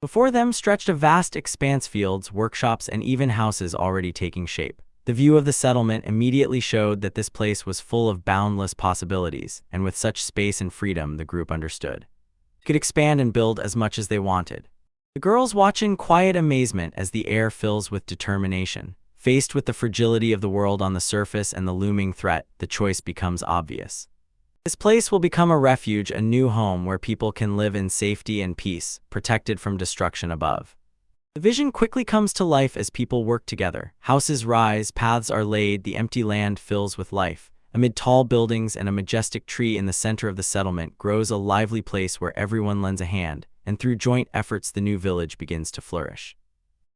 Before them stretched a vast expanse, fields, workshops, and even houses already taking shape. The view of the settlement immediately showed that this place was full of boundless possibilities, and with such space and freedom, the group understood they could expand and build as much as they wanted. The girls watch in quiet amazement as the air fills with determination. Faced with the fragility of the world on the surface and the looming threat, the choice becomes obvious. This place will become a refuge, a new home where people can live in safety and peace, protected from destruction above. The vision quickly comes to life as people work together. Houses rise, paths are laid, the empty land fills with life. Amid tall buildings and a majestic tree in the center of the settlement grows a lively place where everyone lends a hand, and through joint efforts the new village begins to flourish.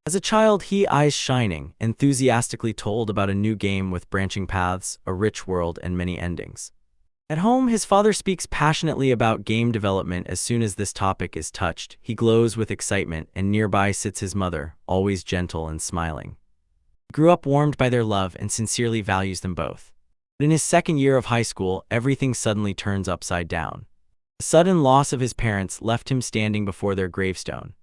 As a child, he, eyes shining, enthusiastically told about a new game with branching paths, a rich world, and many endings. At home, his father speaks passionately about game development. As soon as this topic is touched, he glows with excitement, and nearby sits his mother, always gentle and smiling. He grew up warmed by their love and sincerely values them both. But in his second year of high school, everything suddenly turns upside down. The sudden loss of his parents left him standing before their gravestone.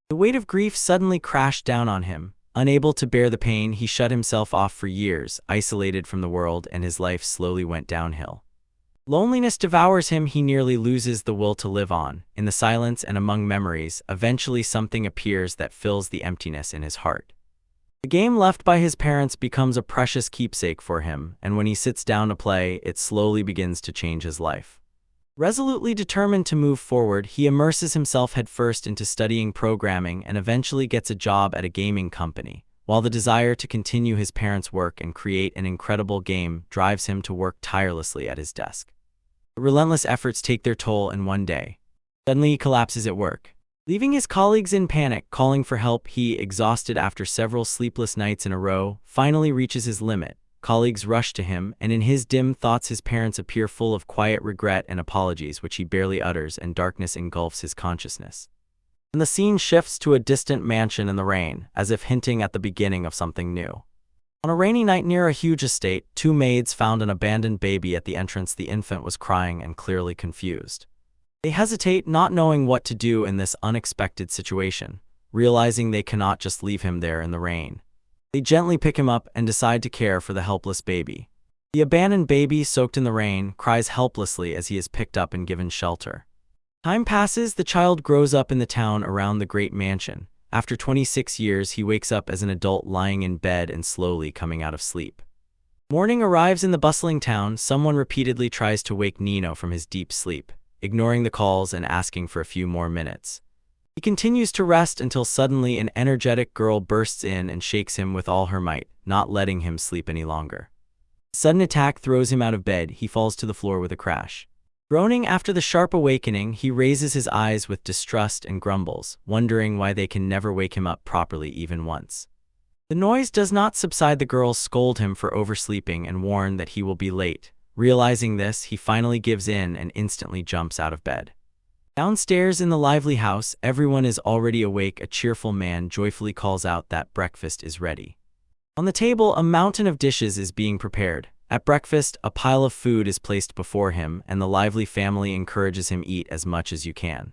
The weight of grief suddenly crashed down on him. Unable to bear the pain, he shut himself off for years, isolated from the world, and his life slowly went downhill. Loneliness devours him. He nearly loses the will to live on. In the silence and among memories, eventually something appears that fills the emptiness in his heart. The game left by his parents becomes a precious keepsake for him, and when he sits down to play, it slowly begins to change his life. Resolutely determined to move forward, he immerses himself headfirst into studying programming and eventually gets a job at a gaming company, while the desire to continue his parents' work and create an incredible game drives him to work tirelessly at his desk. The relentless efforts take their toll, and one day, suddenly he collapses at work. Leaving his colleagues in panic, calling for help, he, exhausted after several sleepless nights in a row, finally reaches his limit. Colleagues rush to him, and in his dim thoughts his parents appear, full of quiet regret and apologies which he barely utters, and darkness engulfs his consciousness. And the scene shifts to a distant mansion in the rain, as if hinting at the beginning of something new. On a rainy night near a huge estate, two maids found an abandoned baby at the entrance. The infant was crying and clearly confused. They hesitate, not knowing what to do in this unexpected situation, realizing they cannot just leave him there in the rain. They gently pick him up and decide to care for the helpless baby. The abandoned baby, soaked in the rain, cries helplessly as he is picked up and given shelter. Time passes. The child grows up in the town around the great mansion. After 26 years, he wakes up as an adult, lying in bed and slowly coming out of sleep. Morning arrives in the bustling town. Someone repeatedly tries to wake Nino from his deep sleep, ignoring the calls and asking for a few more minutes. He continues to rest until suddenly an energetic girl bursts in and shakes him with all her might, not letting him sleep any longer. A sudden attack throws him out of bed. He falls to the floor with a crash. Groaning after the sharp awakening, he raises his eyes with distrust and grumbles, wondering why they can never wake him up properly even once. The noise does not subside. The girls scold him for oversleeping and warn that he will be late. Realizing this, he finally gives in and instantly jumps out of bed. Downstairs in the lively house, everyone is already awake. A cheerful man joyfully calls out that breakfast is ready. On the table, a mountain of dishes is being prepared. At breakfast, a pile of food is placed before him, and the lively family encourages him, eat as much as you can.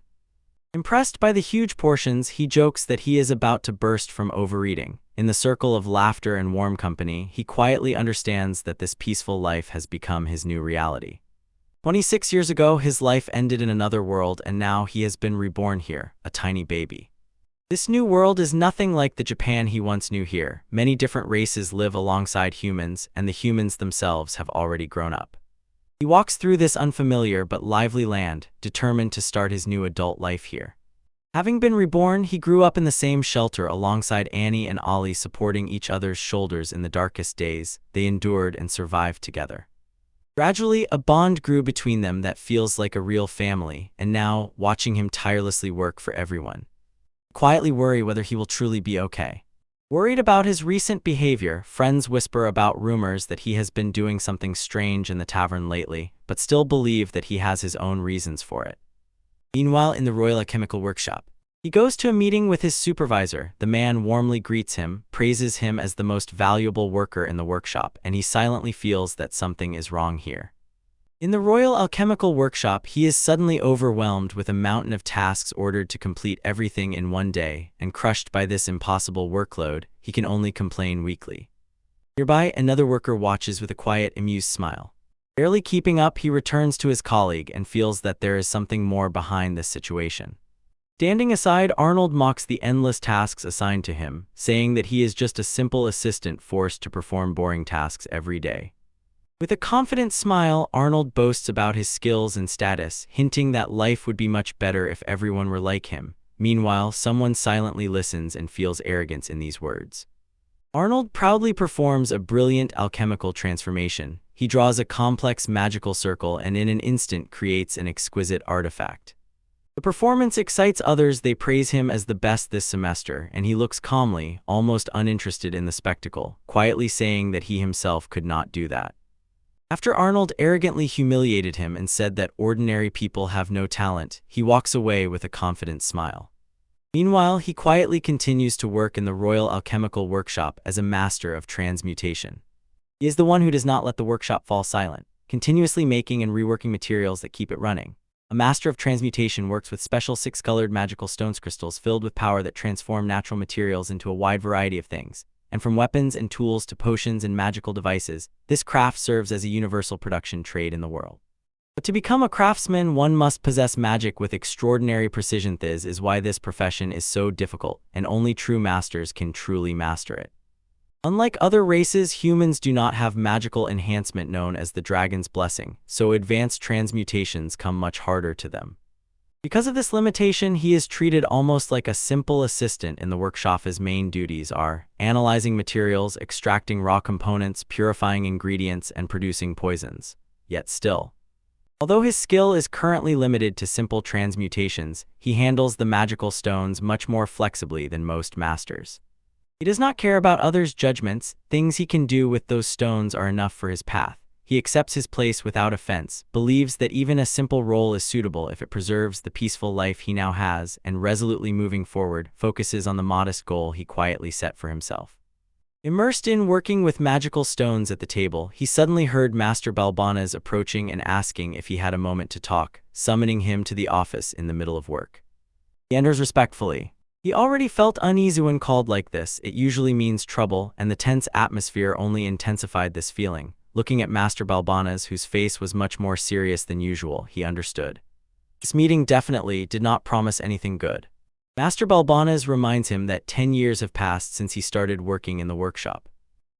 Impressed by the huge portions, he jokes that he is about to burst from overeating. In the circle of laughter and warm company, he quietly understands that this peaceful life has become his new reality. 26 years ago, his life ended in another world, and now he has been reborn here, a tiny baby. This new world is nothing like the Japan he once knew. Here, many different races live alongside humans, and the humans themselves have already grown up. He walks through this unfamiliar but lively land, determined to start his new adult life here. Having been reborn, he grew up in the same shelter alongside Annie and Ollie, supporting each other's shoulders in the darkest days. They endured and survived together. Gradually, a bond grew between them that feels like a real family, and now, watching him tirelessly work for everyone, quietly worry whether he will truly be okay. Worried about his recent behavior, friends whisper about rumors that he has been doing something strange in the tavern lately, but still believe that he has his own reasons for it. Meanwhile, in the Royal Alchemical Workshop, he goes to a meeting with his supervisor. The man warmly greets him, praises him as the most valuable worker in the workshop, and he silently feels that something is wrong here. In the Royal Alchemical Workshop, he is suddenly overwhelmed with a mountain of tasks ordered to complete everything in one day, and crushed by this impossible workload, he can only complain weakly. Nearby, another worker watches with a quiet, amused smile. Barely keeping up, he returns to his colleague and feels that there is something more behind this situation. Standing aside, Arnold mocks the endless tasks assigned to him, saying that he is just a simple assistant forced to perform boring tasks every day. With a confident smile, Arnold boasts about his skills and status, hinting that life would be much better if everyone were like him. Meanwhile, someone silently listens and feels arrogance in these words. Arnold proudly performs a brilliant alchemical transformation. He draws a complex magical circle and in an instant creates an exquisite artifact. The performance excites others. They praise him as the best this semester, and he looks calmly, almost uninterested in the spectacle, quietly saying that he himself could not do that. After Arnold arrogantly humiliated him and said that ordinary people have no talent, he walks away with a confident smile. Meanwhile, he quietly continues to work in the Royal Alchemical Workshop as a master of transmutation. He is the one who does not let the workshop fall silent, continuously making and reworking materials that keep it running. A master of transmutation works with special 6-colored magical stones crystals filled with power that transform natural materials into a wide variety of things. And from weapons and tools to potions and magical devices, this craft serves as a universal production trade in the world. But to become a craftsman, one must possess magic with extraordinary precision. This is why this profession is so difficult, and only true masters can truly master it. Unlike other races, humans do not have magical enhancement known as the dragon's blessing, so advanced transmutations come much harder to them. Because of this limitation, he is treated almost like a simple assistant in the workshop. His main duties are analyzing materials, extracting raw components, purifying ingredients, and producing poisons. Yet still, although his skill is currently limited to simple transmutations, he handles the magical stones much more flexibly than most masters. He does not care about others' judgments. Things he can do with those stones are enough for his path. He accepts his place without offense, believes that even a simple role is suitable if it preserves the peaceful life he now has, and resolutely moving forward, focuses on the modest goal he quietly set for himself. Immersed in working with magical stones at the table, he suddenly heard Master Balbana's approaching and asking if he had a moment to talk, summoning him to the office in the middle of work. He enters respectfully. He already felt uneasy when called like this. It usually means trouble, and the tense atmosphere only intensified this feeling. Looking at Master Balbana's, whose face was much more serious than usual, he understood. This meeting definitely did not promise anything good. Master Balbana's reminds him that 10 years have passed since he started working in the workshop.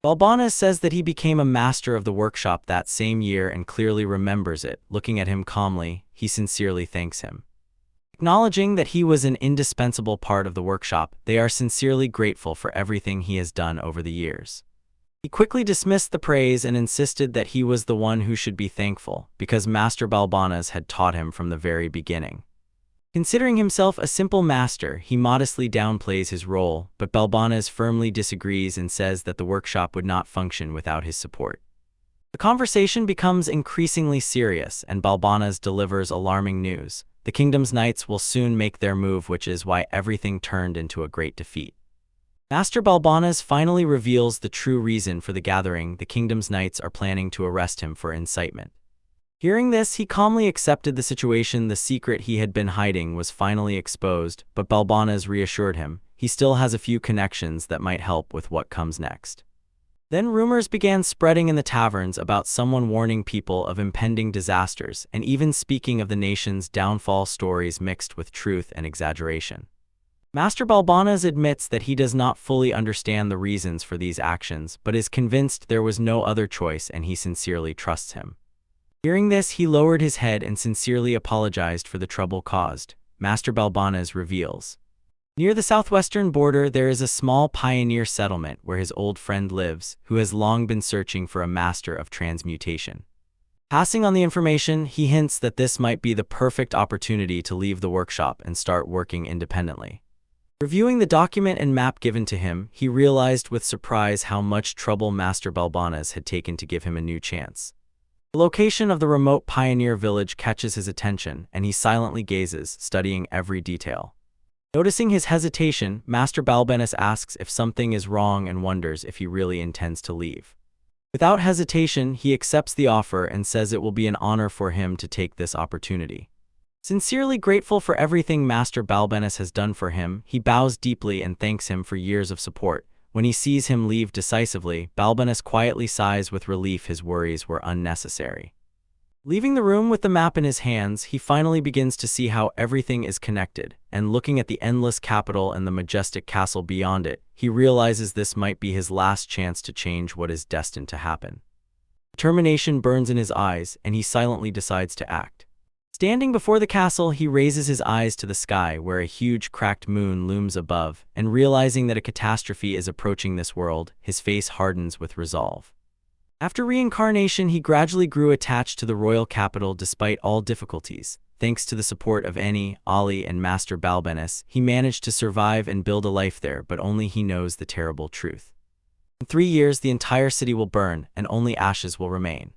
Balbana's says that he became a master of the workshop that same year and clearly remembers it. Looking at him calmly, he sincerely thanks him. Acknowledging that he was an indispensable part of the workshop, they are sincerely grateful for everything he has done over the years. He quickly dismissed the praise and insisted that he was the one who should be thankful, because Master Balbana's had taught him from the very beginning. Considering himself a simple master, he modestly downplays his role, but Balbana's firmly disagrees and says that the workshop would not function without his support. The conversation becomes increasingly serious, and Balbana's delivers alarming news. The Kingdom's Knights will soon make their move, which is why everything turned into a great defeat. Master Balbana's finally reveals the true reason for the gathering. The Kingdom's Knights are planning to arrest him for incitement. Hearing this, he calmly accepted the situation. The secret he had been hiding was finally exposed, but Balbana's reassured him he still has a few connections that might help with what comes next. Then rumors began spreading in the taverns about someone warning people of impending disasters and even speaking of the nation's downfall, stories mixed with truth and exaggeration. Master Balbana's admits that he does not fully understand the reasons for these actions, but is convinced there was no other choice, and he sincerely trusts him. Hearing this, he lowered his head and sincerely apologized for the trouble caused. Master Balbana's reveals. Near the southwestern border, there is a small pioneer settlement where his old friend lives, who has long been searching for a master of transmutation. Passing on the information, he hints that this might be the perfect opportunity to leave the workshop and start working independently. Reviewing the document and map given to him, he realized with surprise how much trouble Master Balbana's had taken to give him a new chance. The location of the remote pioneer village catches his attention, and he silently gazes, studying every detail. Noticing his hesitation, Master Balbana's asks if something is wrong and wonders if he really intends to leave. Without hesitation, he accepts the offer and says it will be an honor for him to take this opportunity. Sincerely grateful for everything Master Balbennis has done for him, he bows deeply and thanks him for years of support. When he sees him leave decisively, Balbennis quietly sighs with relief. His worries were unnecessary. Leaving the room with the map in his hands, he finally begins to see how everything is connected, and looking at the endless capital and the majestic castle beyond it, he realizes this might be his last chance to change what is destined to happen. Determination burns in his eyes, and he silently decides to act. Standing before the castle, he raises his eyes to the sky where a huge cracked moon looms above, and realizing that a catastrophe is approaching this world, his face hardens with resolve. After reincarnation, he gradually grew attached to the royal capital despite all difficulties. Thanks to the support of Annie, Ali, and Master Balbennis, he managed to survive and build a life there, but only he knows the terrible truth. In 3 years, the entire city will burn, and only ashes will remain.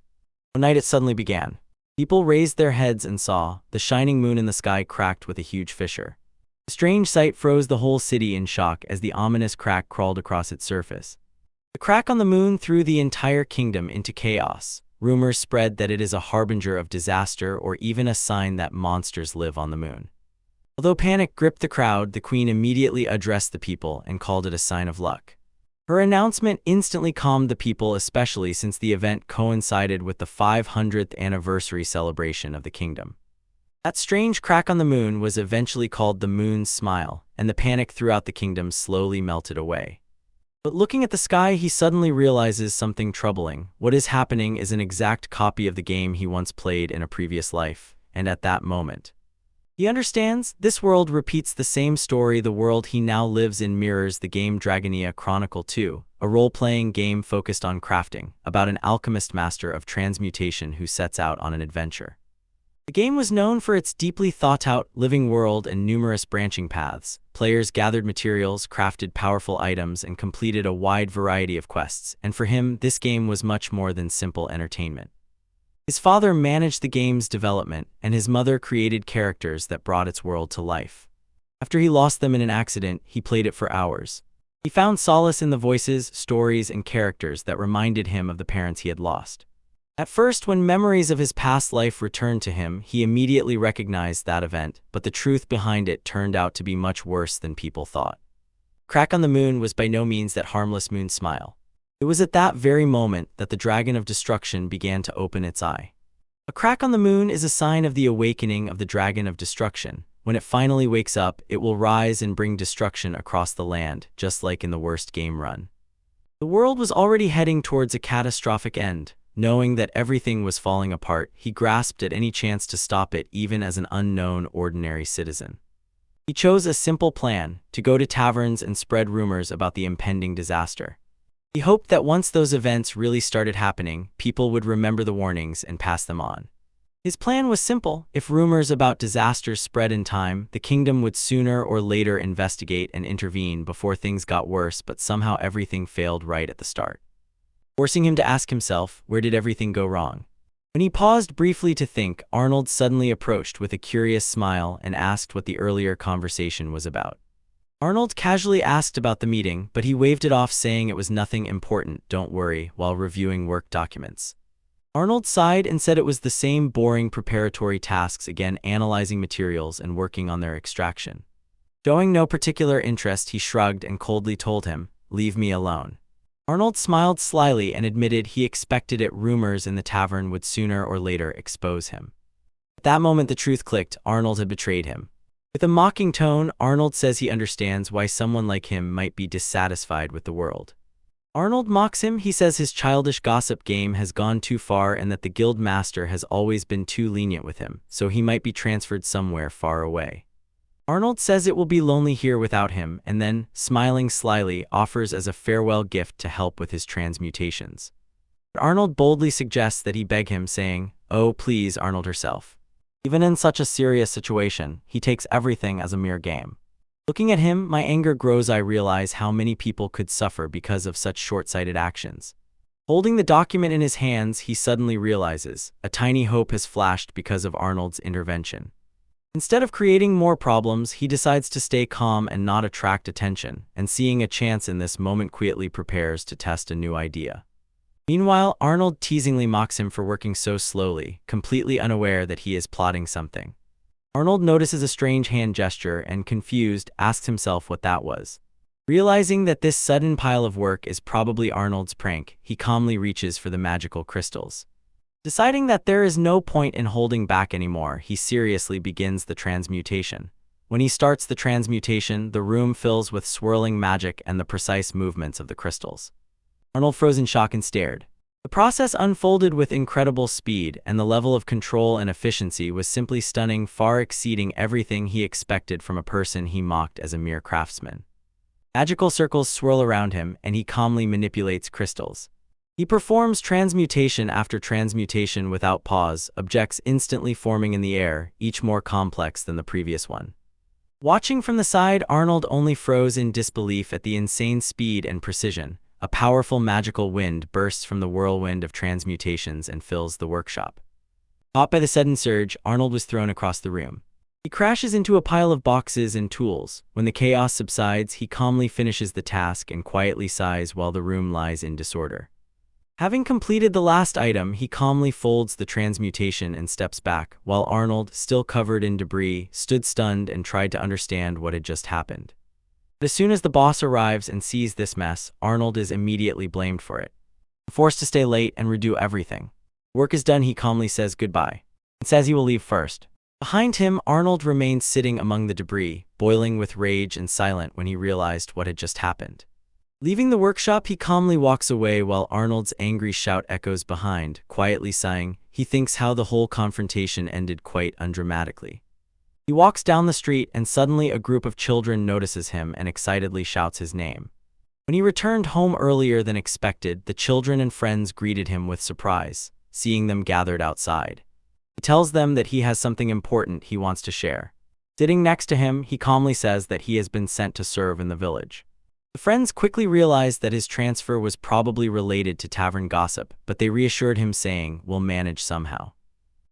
One night it suddenly began. People raised their heads and saw the shining moon in the sky cracked with a huge fissure. The strange sight froze the whole city in shock as the ominous crack crawled across its surface. The crack on the moon threw the entire kingdom into chaos. Rumors spread that it is a harbinger of disaster or even a sign that monsters live on the moon. Although panic gripped the crowd, the queen immediately addressed the people and called it a sign of luck. Her announcement instantly calmed the people, especially since the event coincided with the 500th anniversary celebration of the kingdom. That strange crack on the moon was eventually called the moon's smile, and the panic throughout the kingdom slowly melted away. But looking at the sky, he suddenly realizes something troubling. What is happening is an exact copy of the game he once played in a previous life, and at that moment, he understands this world repeats the same story. The world he now lives in mirrors the game Dragonia Chronicle 2, a role-playing game focused on crafting, about an alchemist master of transmutation who sets out on an adventure. The game was known for its deeply thought-out, living world and numerous branching paths. Players gathered materials, crafted powerful items, and completed a wide variety of quests, and for him, this game was much more than simple entertainment. His father managed the game's development, and his mother created characters that brought its world to life. After he lost them in an accident, he played it for hours. He found solace in the voices, stories, and characters that reminded him of the parents he had lost. At first, when memories of his past life returned to him, he immediately recognized that event, but the truth behind it turned out to be much worse than people thought. Crack on the moon was by no means that harmless moon smile. It was at that very moment that the dragon of destruction began to open its eye. A crack on the moon is a sign of the awakening of the dragon of destruction. When it finally wakes up, it will rise and bring destruction across the land, just like in the worst game run. The world was already heading towards a catastrophic end. Knowing that everything was falling apart, he grasped at any chance to stop it, even as an unknown, ordinary citizen. He chose a simple plan: to go to taverns and spread rumors about the impending disaster. He hoped that once those events really started happening, people would remember the warnings and pass them on. His plan was simple: if rumors about disasters spread in time, the kingdom would sooner or later investigate and intervene before things got worse, but somehow everything failed right at the start, forcing him to ask himself, where did everything go wrong? When he paused briefly to think, Arnold suddenly approached with a curious smile and asked what the earlier conversation was about. Arnold casually asked about the meeting, but he waved it off, saying it was nothing important, don't worry, while reviewing work documents. Arnold sighed and said it was the same boring preparatory tasks again, analyzing materials and working on their extraction. Showing no particular interest, he shrugged and coldly told him, "Leave me alone." Arnold smiled slyly and admitted he expected it. Rumors in the tavern would sooner or later expose him. At that moment the truth clicked: Arnold had betrayed him. With a mocking tone, Arnold says he understands why someone like him might be dissatisfied with the world. Arnold mocks him. He says his childish gossip game has gone too far and that the guild master has always been too lenient with him, so he might be transferred somewhere far away. Arnold says it will be lonely here without him, and then, smiling slyly, offers as a farewell gift to help with his transmutations. But Arnold boldly suggests that he beg him, saying, "Oh, please, Arnold herself." Even in such a serious situation, he takes everything as a mere game. Looking at him, my anger grows. I realize how many people could suffer because of such short-sighted actions. Holding the document in his hands, he suddenly realizes a tiny hope has flashed because of Arnold's intervention. Instead of creating more problems, he decides to stay calm and not attract attention, and seeing a chance in this moment quietly prepares to test a new idea. Meanwhile, Arnold teasingly mocks him for working so slowly, completely unaware that he is plotting something. Arnold notices a strange hand gesture and, confused, asks himself what that was. Realizing that this sudden pile of work is probably Arnold's prank, he calmly reaches for the magical crystals. Deciding that there is no point in holding back anymore, he seriously begins the transmutation. When he starts the transmutation, the room fills with swirling magic and the precise movements of the crystals. Arnold froze in shock and stared. The process unfolded with incredible speed, and the level of control and efficiency was simply stunning, far exceeding everything he expected from a person he mocked as a mere craftsman. Magical circles swirl around him, and he calmly manipulates crystals. He performs transmutation after transmutation without pause, objects instantly forming in the air, each more complex than the previous one. Watching from the side, Arnold only froze in disbelief at the insane speed and precision. A powerful magical wind bursts from the whirlwind of transmutations and fills the workshop. Caught by the sudden surge, Arnold was thrown across the room. He crashes into a pile of boxes and tools. When the chaos subsides, he calmly finishes the task and quietly sighs while the room lies in disorder. Having completed the last item, he calmly folds the transmutation and steps back, while Arnold, still covered in debris, stood stunned and tried to understand what had just happened. But as soon as the boss arrives and sees this mess, Arnold is immediately blamed for it. Forced to stay late and redo everything. Work is done, he calmly says goodbye, and says he will leave first. Behind him, Arnold remains sitting among the debris, boiling with rage and silent when he realized what had just happened. Leaving the workshop, he calmly walks away while Arnold's angry shout echoes behind, quietly sighing. He thinks how the whole confrontation ended quite undramatically. He walks down the street and suddenly a group of children notices him and excitedly shouts his name. When he returned home earlier than expected, the children and friends greeted him with surprise, seeing them gathered outside. He tells them that he has something important he wants to share. Sitting next to him, he calmly says that he has been sent to serve in the village. The friends quickly realized that his transfer was probably related to tavern gossip, but they reassured him saying, "We'll manage somehow."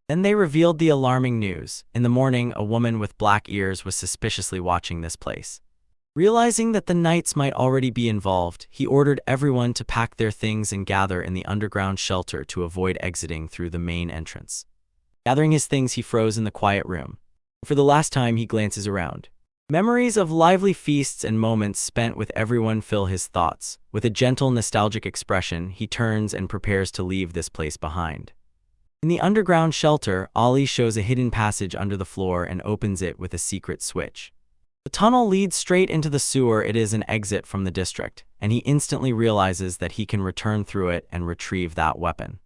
Then they revealed the alarming news. In the morning, a woman with black ears was suspiciously watching this place. Realizing that the knights might already be involved, he ordered everyone to pack their things and gather in the underground shelter to avoid exiting through the main entrance. Gathering his things, he froze in the quiet room. For the last time, he glances around. Memories of lively feasts and moments spent with everyone fill his thoughts. With a gentle, nostalgic expression, he turns and prepares to leave this place behind. In the underground shelter, Ali shows a hidden passage under the floor and opens it with a secret switch. The tunnel leads straight into the sewer. It is an exit from the district, and he instantly realizes that he can return through it and retrieve that weapon.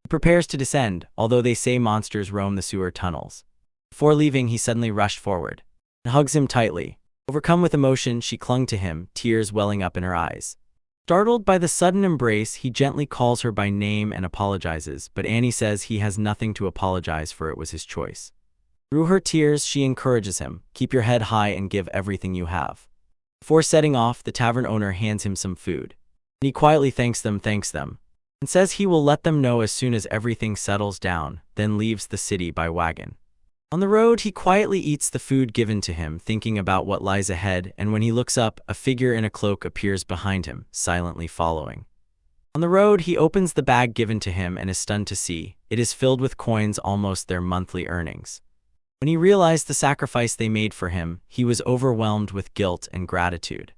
He prepares to descend, although they say monsters roam the sewer tunnels. Before leaving, he suddenly rushed forward and hugs him tightly. Overcome with emotion, she clung to him, tears welling up in her eyes. Startled by the sudden embrace, he gently calls her by name and apologizes, but Annie says he has nothing to apologize for, it was his choice. Through her tears, she encourages him, "Keep your head high and give everything you have." Before setting off, the tavern owner hands him some food. And he quietly thanks them, and says he will let them know as soon as everything settles down, then leaves the city by wagon. On the road, he quietly eats the food given to him, thinking about what lies ahead, and when he looks up, a figure in a cloak appears behind him, silently following. On the road, he opens the bag given to him and is stunned to see it is filled with coins, almost their monthly earnings. When he realized the sacrifice they made for him, he was overwhelmed with guilt and gratitude.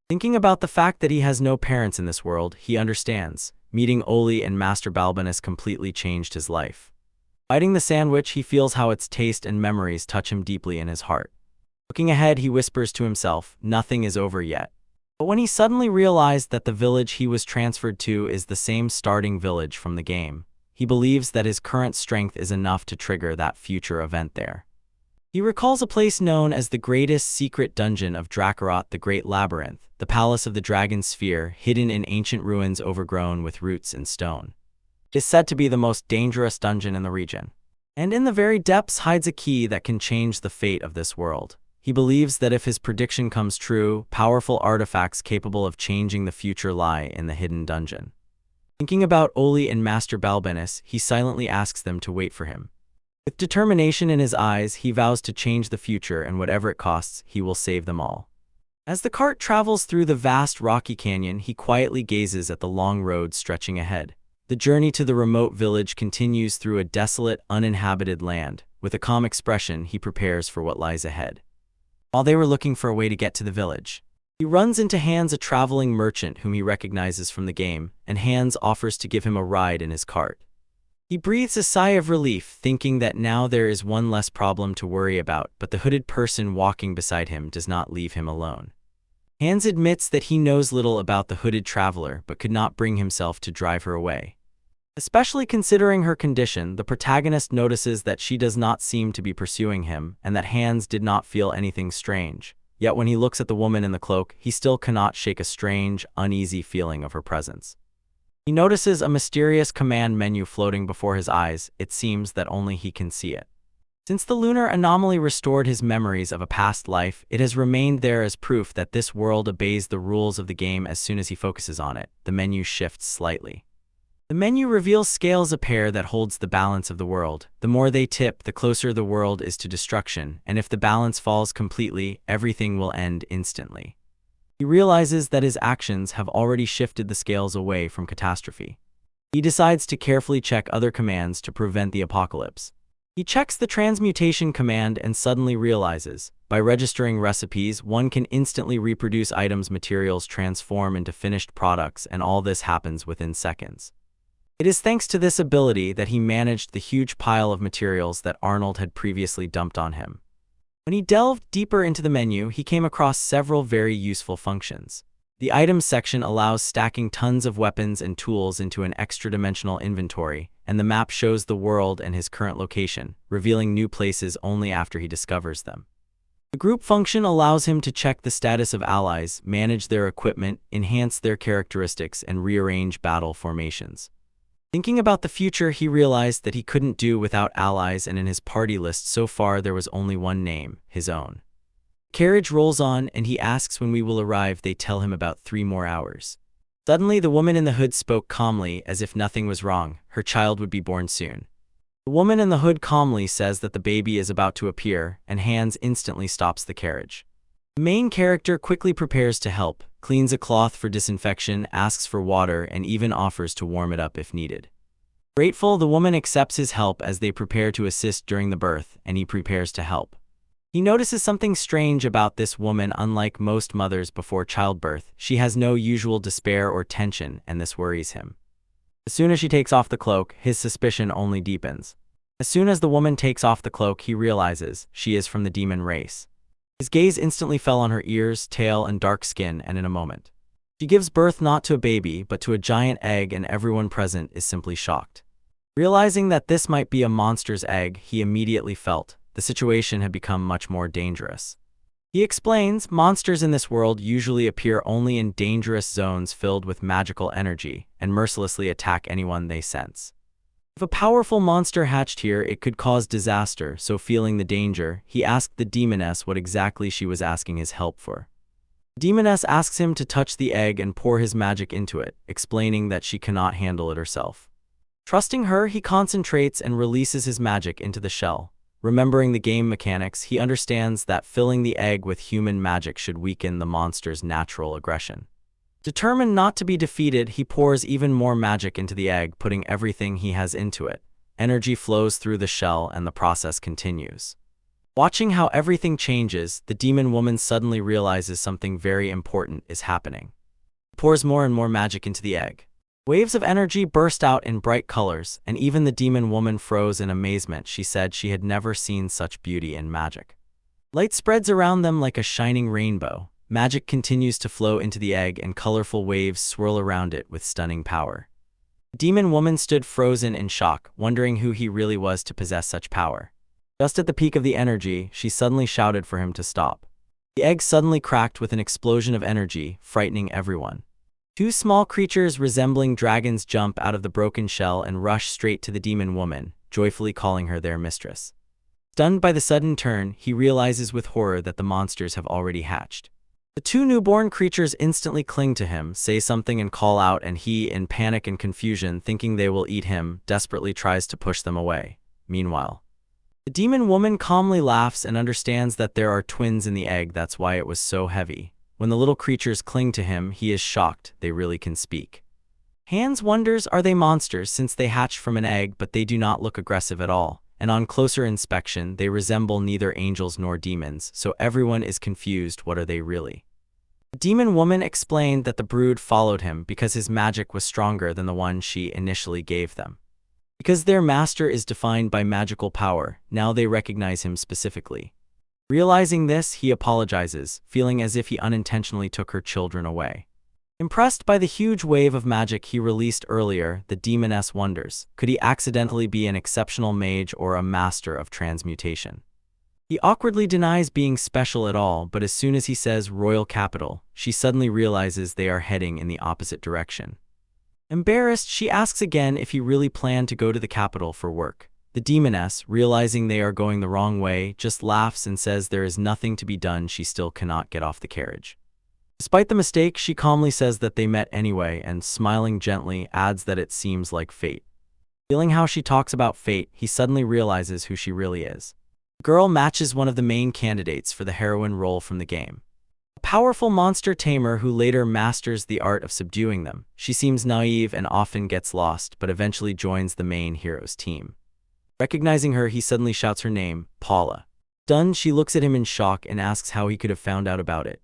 Thinking about the fact that he has no parents in this world, he understands. Meeting Oli and Master Balbinus completely changed his life. Biting the sandwich, he feels how its taste and memories touch him deeply in his heart. Looking ahead, he whispers to himself, nothing is over yet. But when he suddenly realized that the village he was transferred to is the same starting village from the game, he believes that his current strength is enough to trigger that future event there. He recalls a place known as the greatest secret dungeon of Dracaroth, the Great Labyrinth, the Palace of the Dragon Sphere, hidden in ancient ruins overgrown with roots and stone. It is said to be the most dangerous dungeon in the region. And in the very depths hides a key that can change the fate of this world. He believes that if his prediction comes true, powerful artifacts capable of changing the future lie in the hidden dungeon. Thinking about Oli and Master Balbinus, he silently asks them to wait for him. With determination in his eyes, he vows to change the future, and whatever it costs, he will save them all. As the cart travels through the vast rocky canyon, he quietly gazes at the long road stretching ahead. The journey to the remote village continues through a desolate, uninhabited land. With a calm expression, he prepares for what lies ahead. While they were looking for a way to get to the village, he runs into Hans, a traveling merchant whom he recognizes from the game, and Hans offers to give him a ride in his cart. He breathes a sigh of relief, thinking that now there is one less problem to worry about, but the hooded person walking beside him does not leave him alone. Hans admits that he knows little about the hooded traveler but could not bring himself to drive her away. Especially considering her condition, the protagonist notices that she does not seem to be pursuing him and that Hans did not feel anything strange. Yet when he looks at the woman in the cloak, he still cannot shake a strange, uneasy feeling of her presence. He notices a mysterious command menu floating before his eyes. It seems that only he can see it. Since the lunar anomaly restored his memories of a past life, it has remained there as proof that this world obeys the rules of the game. As soon as he focuses on it, the menu shifts slightly. The menu reveals scales, a pair that holds the balance of the world. The more they tip, the closer the world is to destruction, and if the balance falls completely, everything will end instantly. He realizes that his actions have already shifted the scales away from catastrophe. He decides to carefully check other commands to prevent the apocalypse. He checks the transmutation command and suddenly realizes, by registering recipes, one can instantly reproduce items, materials transform into finished products, and all this happens within seconds. It is thanks to this ability that he managed the huge pile of materials that Arnold had previously dumped on him. When he delved deeper into the menu, he came across several very useful functions. The items section allows stacking tons of weapons and tools into an extra-dimensional inventory, and the map shows the world and his current location, revealing new places only after he discovers them. The group function allows him to check the status of allies, manage their equipment, enhance their characteristics, and rearrange battle formations. Thinking about the future, he realized that he couldn't do without allies, and in his party list so far there was only one name, his own. Carriage rolls on, and he asks when we will arrive. They tell him about 3 more hours. Suddenly, the woman in the hood spoke calmly, as if nothing was wrong. Her child would be born soon. The woman in the hood calmly says that the baby is about to appear, and Hans instantly stops the carriage. The main character quickly prepares to help, cleans a cloth for disinfection, asks for water, and even offers to warm it up if needed. Grateful, the woman accepts his help as they prepare to assist during the birth, and he prepares to help. He notices something strange about this woman. Unlike most mothers before childbirth, she has no usual despair or tension, and this worries him. As soon as she takes off the cloak, his suspicion only deepens. As soon as the woman takes off the cloak, he realizes she is from the demon race. His gaze instantly fell on her ears, tail, and dark skin, and in a moment, she gives birth not to a baby, but to a giant egg, and everyone present is simply shocked. Realizing that this might be a monster's egg, he immediately felt the situation had become much more dangerous. He explains, monsters in this world usually appear only in dangerous zones filled with magical energy, and mercilessly attack anyone they sense. If a powerful monster hatched here, it could cause disaster, so feeling the danger, he asked the demoness what exactly she was asking his help for. The demoness asks him to touch the egg and pour his magic into it, explaining that she cannot handle it herself. Trusting her, he concentrates and releases his magic into the shell. Remembering the game mechanics, he understands that filling the egg with human magic should weaken the monster's natural aggression. Determined not to be defeated, he pours even more magic into the egg, putting everything he has into it. Energy flows through the shell and the process continues. Watching how everything changes, the demon woman suddenly realizes something very important is happening. He pours more and more magic into the egg. Waves of energy burst out in bright colors, and even the demon woman froze in amazement. She said she had never seen such beauty in magic. Light spreads around them like a shining rainbow. Magic continues to flow into the egg, and colorful waves swirl around it with stunning power. The demon woman stood frozen in shock, wondering who he really was to possess such power. Just at the peak of the energy, she suddenly shouted for him to stop. The egg suddenly cracked with an explosion of energy, frightening everyone. 2 small creatures resembling dragons jump out of the broken shell and rush straight to the demon woman, joyfully calling her their mistress. Stunned by the sudden turn, he realizes with horror that the monsters have already hatched. The 2 newborn creatures instantly cling to him, say something and call out, and he, in panic and confusion, thinking they will eat him, desperately tries to push them away. Meanwhile, the demon woman calmly laughs and understands that there are twins in the egg. That's why it was so heavy. When the little creatures cling to him, he is shocked. They really can speak. Hans wonders, are they monsters since they hatched from an egg, but they do not look aggressive at all, and on closer inspection they resemble neither angels nor demons, so everyone is confused, what are they really? The demon woman explained that the brood followed him because his magic was stronger than the one she initially gave them. Because their master is defined by magical power, now they recognize him specifically. Realizing this, he apologizes, feeling as if he unintentionally took her children away. Impressed by the huge wave of magic he released earlier, the demoness wonders, could he accidentally be an exceptional mage or a master of transmutation? He awkwardly denies being special at all, but as soon as he says royal capital, she suddenly realizes they are heading in the opposite direction. Embarrassed, she asks again if he really planned to go to the capital for work. The demoness, realizing they are going the wrong way, just laughs and says there is nothing to be done, she still cannot get off the carriage. Despite the mistake, she calmly says that they met anyway and, smiling gently, adds that it seems like fate. Feeling how she talks about fate, he suddenly realizes who she really is. The girl matches one of the main candidates for the heroine role from the game. A powerful monster tamer who later masters the art of subduing them. She seems naive and often gets lost, but eventually joins the main hero's team. Recognizing her, he suddenly shouts her name, Paula. Stunned, she looks at him in shock and asks how he could have found out about it.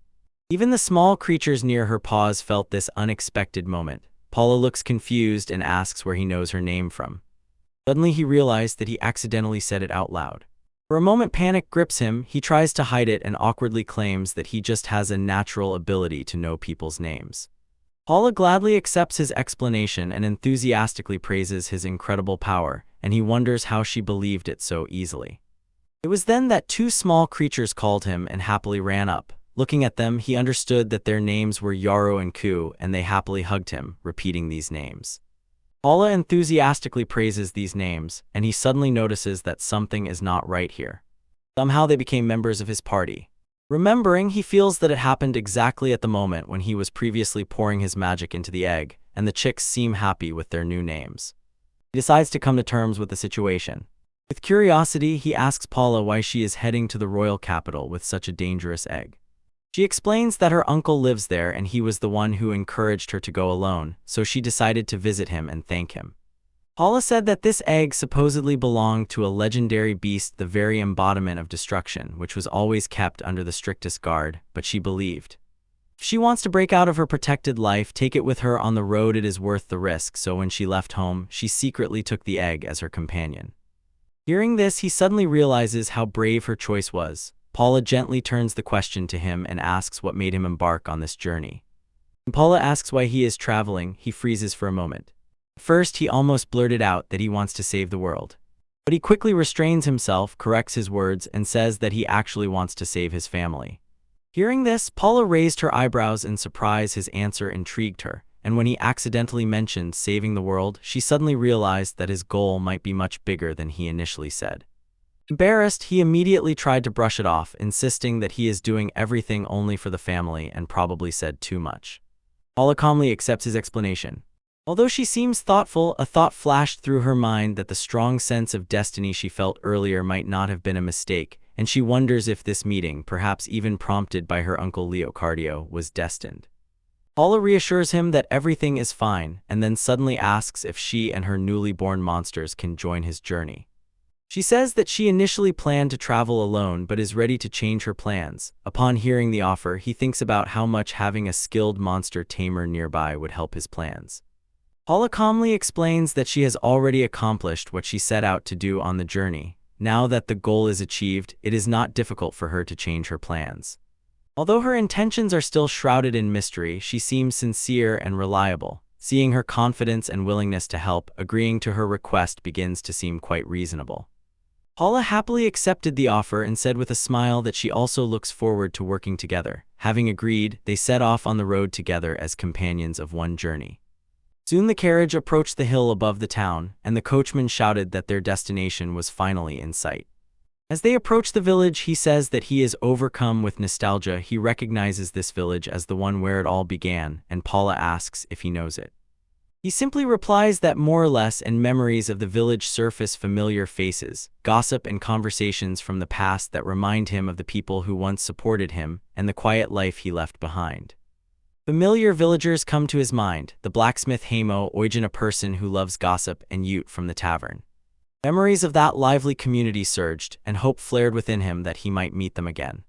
Even the small creatures near her paws felt this unexpected moment. Paula looks confused and asks where he knows her name from. Suddenly he realized that he accidentally said it out loud. For a moment panic grips him, he tries to hide it and awkwardly claims that he just has a natural ability to know people's names. Paula gladly accepts his explanation and enthusiastically praises his incredible power, and he wonders how she believed it so easily. It was then that two small creatures called him and happily ran up. Looking at them, he understood that their names were Yarrow and Ku, and they happily hugged him, repeating these names. Paula enthusiastically praises these names, and he suddenly notices that something is not right here. Somehow they became members of his party. Remembering, he feels that it happened exactly at the moment when he was previously pouring his magic into the egg, and the chicks seem happy with their new names. He decides to come to terms with the situation. With curiosity, he asks Paula why she is heading to the royal capital with such a dangerous egg. She explains that her uncle lives there and he was the one who encouraged her to go alone, so she decided to visit him and thank him. Paula said that this egg supposedly belonged to a legendary beast, the very embodiment of destruction, which was always kept under the strictest guard, but she believed. If she wants to break out of her protected life, take it with her on the road, it is worth the risk, so when she left home, she secretly took the egg as her companion. Hearing this, he suddenly realizes how brave her choice was. Paula gently turns the question to him and asks what made him embark on this journey. When Paula asks why he is traveling, he freezes for a moment. First, he almost blurted out that he wants to save the world. But he quickly restrains himself, corrects his words, and says that he actually wants to save his family. Hearing this, Paula raised her eyebrows in surprise. His answer intrigued her, and when he accidentally mentioned saving the world, she suddenly realized that his goal might be much bigger than he initially said. Embarrassed, he immediately tried to brush it off, insisting that he is doing everything only for the family and probably said too much. Paula calmly accepts his explanation. Although she seems thoughtful, a thought flashed through her mind that the strong sense of destiny she felt earlier might not have been a mistake, and she wonders if this meeting, perhaps even prompted by her uncle Leocardio, was destined. Paula reassures him that everything is fine, and then suddenly asks if she and her newly born monsters can join his journey. She says that she initially planned to travel alone but is ready to change her plans. Upon hearing the offer, he thinks about how much having a skilled monster tamer nearby would help his plans. Paula calmly explains that she has already accomplished what she set out to do on the journey. Now that the goal is achieved, it is not difficult for her to change her plans. Although her intentions are still shrouded in mystery, she seems sincere and reliable. Seeing her confidence and willingness to help, agreeing to her request begins to seem quite reasonable. Paula happily accepted the offer and said with a smile that she also looks forward to working together. Having agreed, they set off on the road together as companions of one journey. Soon the carriage approached the hill above the town, and the coachman shouted that their destination was finally in sight. As they approach the village, he says that he is overcome with nostalgia. He recognizes this village as the one where it all began, and Paula asks if he knows it. He simply replies that more or less, and memories of the village surface familiar faces, gossip and conversations from the past that remind him of the people who once supported him and the quiet life he left behind. Familiar villagers come to his mind, the blacksmith Hamo, Oijin, a person who loves gossip, and Ute from the tavern. Memories of that lively community surged, and hope flared within him that he might meet them again.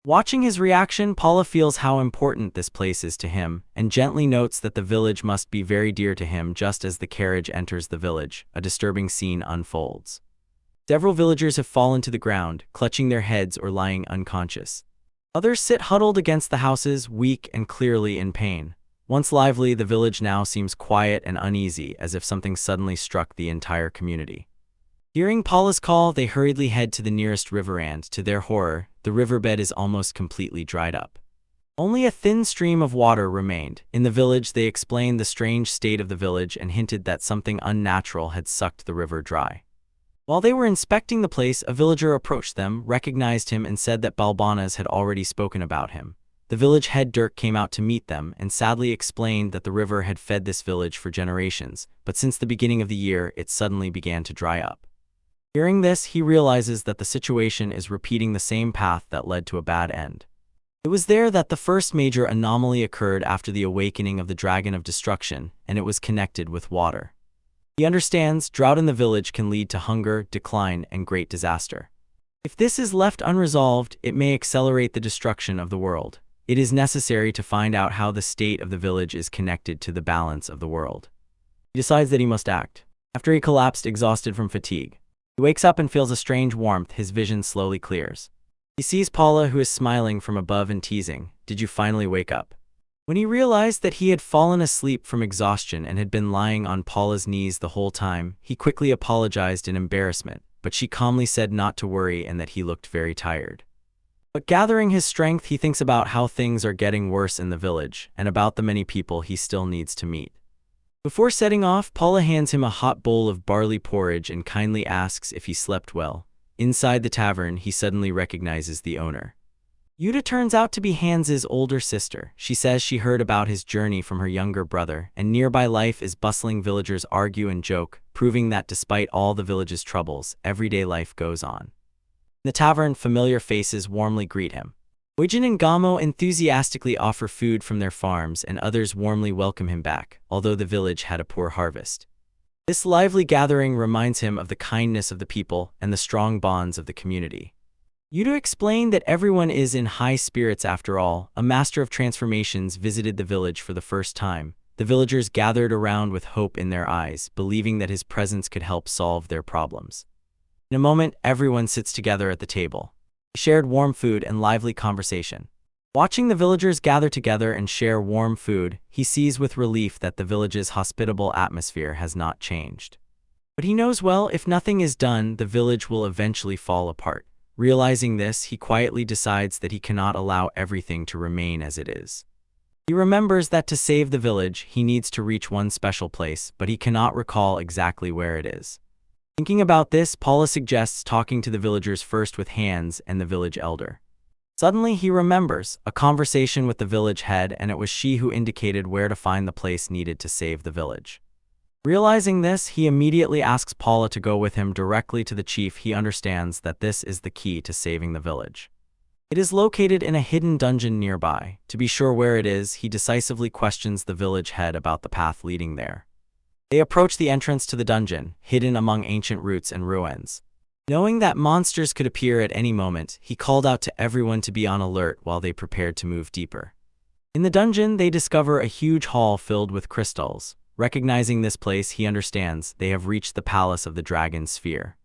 Watching his reaction, Paula feels how important this place is to him, and gently notes that the village must be very dear to him. Just as the carriage enters the village, a disturbing scene unfolds. Several villagers have fallen to the ground, clutching their heads or lying unconscious. Others sit huddled against the houses, weak and clearly in pain. Once lively, the village now seems quiet and uneasy, as if something suddenly struck the entire community. Hearing Paula's call, they hurriedly head to the nearest river and, to their horror, the riverbed is almost completely dried up. Only a thin stream of water remained. In the village, they explained the strange state of the village and hinted that something unnatural had sucked the river dry. While they were inspecting the place, a villager approached them, recognized him, and said that Balbanas had already spoken about him. The village head Dirk came out to meet them and sadly explained that the river had fed this village for generations, but since the beginning of the year, it suddenly began to dry up. Hearing this, he realizes that the situation is repeating the same path that led to a bad end. It was there that the first major anomaly occurred after the awakening of the Dragon of Destruction, and it was connected with water. He understands drought in the village can lead to hunger, decline, and great disaster. If this is left unresolved, it may accelerate the destruction of the world. It is necessary to find out how the state of the village is connected to the balance of the world. He decides that he must act. After he collapsed exhausted from fatigue, he wakes up and feels a strange warmth. His vision slowly clears. He sees Paula, who is smiling from above and teasing, "Did you finally wake up?" When he realized that he had fallen asleep from exhaustion and had been lying on Paula's knees the whole time, he quickly apologized in embarrassment, but she calmly said not to worry and that he looked very tired. But gathering his strength, he thinks about how things are getting worse in the village and about the many people he still needs to meet. Before setting off, Paula hands him a hot bowl of barley porridge and kindly asks if he slept well. Inside the tavern, he suddenly recognizes the owner. Yuta turns out to be Hans's older sister. She says she heard about his journey from her younger brother, and nearby life is bustling. Villagers argue and joke, proving that despite all the village's troubles, everyday life goes on. In the tavern, familiar faces warmly greet him. Oijin and Gamo enthusiastically offer food from their farms, and others warmly welcome him back, although the village had a poor harvest. This lively gathering reminds him of the kindness of the people and the strong bonds of the community. Yuta explained that everyone is in high spirits after all. A master of transformations visited the village for the first time. The villagers gathered around with hope in their eyes, believing that his presence could help solve their problems. In a moment, everyone sits together at the table. They shared warm food and lively conversation. Watching the villagers gather together and share warm food, he sees with relief that the village's hospitable atmosphere has not changed. But he knows well, if nothing is done, the village will eventually fall apart. Realizing this, he quietly decides that he cannot allow everything to remain as it is. He remembers that to save the village, he needs to reach one special place, but he cannot recall exactly where it is. Thinking about this, Paula suggests talking to the villagers first with Hans and the village elder. Suddenly, he remembers a conversation with the village head, and it was she who indicated where to find the place needed to save the village. Realizing this, he immediately asks Paula to go with him directly to the chief. He understands that this is the key to saving the village. It is located in a hidden dungeon nearby. To be sure where it is, he decisively questions the village head about the path leading there. They approach the entrance to the dungeon, hidden among ancient roots and ruins. Knowing that monsters could appear at any moment, he called out to everyone to be on alert while they prepared to move deeper. In the dungeon, they discover a huge hall filled with crystals. Recognizing this place, he understands they have reached the Palace of the Dragon Sphere.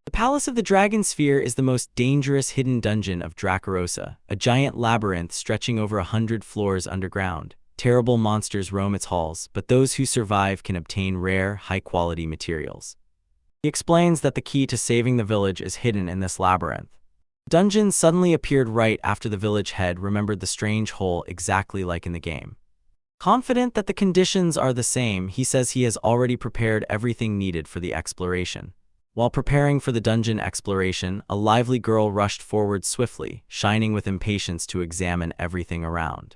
The Palace of the Dragon Sphere is the most dangerous hidden dungeon of Dracorosa, a giant labyrinth stretching over 100 floors underground. Terrible monsters roam its halls, but those who survive can obtain rare, high-quality materials. He explains that the key to saving the village is hidden in this labyrinth. The dungeon suddenly appeared right after the village head remembered the strange hole, exactly like in the game. Confident that the conditions are the same, he says he has already prepared everything needed for the exploration. While preparing for the dungeon exploration, a lively girl rushed forward swiftly, shining with impatience to examine everything around.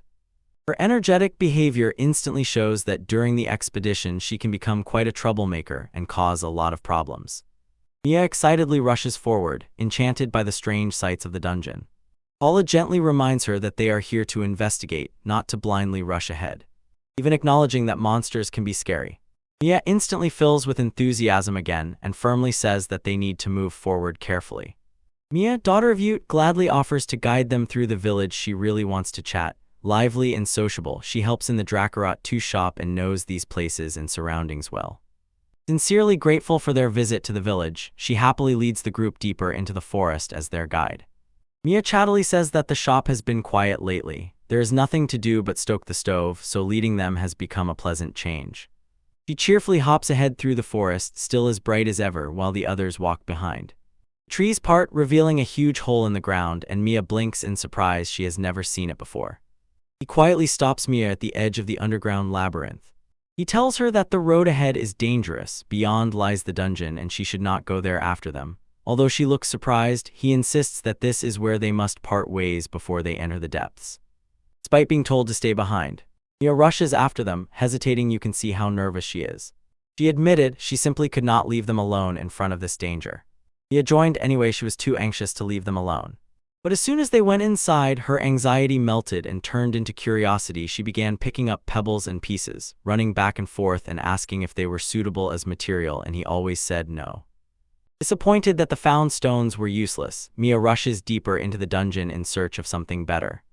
Her energetic behavior instantly shows that during the expedition she can become quite a troublemaker and cause a lot of problems. Mia excitedly rushes forward, enchanted by the strange sights of the dungeon. Paula gently reminds her that they are here to investigate, not to blindly rush ahead, even acknowledging that monsters can be scary. Mia instantly fills with enthusiasm again and firmly says that they need to move forward carefully. Mia, daughter of Ute, gladly offers to guide them through the village. She really wants to chat. Lively and sociable, she helps in the Dracarot 2 shop and knows these places and surroundings well. Sincerely grateful for their visit to the village, she happily leads the group deeper into the forest as their guide. Mia chattily says that the shop has been quiet lately. There is nothing to do but stoke the stove, so leading them has become a pleasant change. She cheerfully hops ahead through the forest, still as bright as ever, while the others walk behind. Trees part, revealing a huge hole in the ground, and Mia blinks in surprise. She has never seen it before. He quietly stops Mia at the edge of the underground labyrinth. He tells her that the road ahead is dangerous, beyond lies the dungeon, and she should not go there after them. Although she looks surprised, he insists that this is where they must part ways before they enter the depths. Despite being told to stay behind, Mia rushes after them, hesitating. You can see how nervous she is. She admitted she simply could not leave them alone in front of this danger. Mia joined anyway. She was too anxious to leave them alone. But as soon as they went inside, her anxiety melted and turned into curiosity. She began picking up pebbles and pieces, running back and forth and asking if they were suitable as material, and he always said no. Disappointed that the found stones were useless, Mia rushes deeper into the dungeon in search of something better.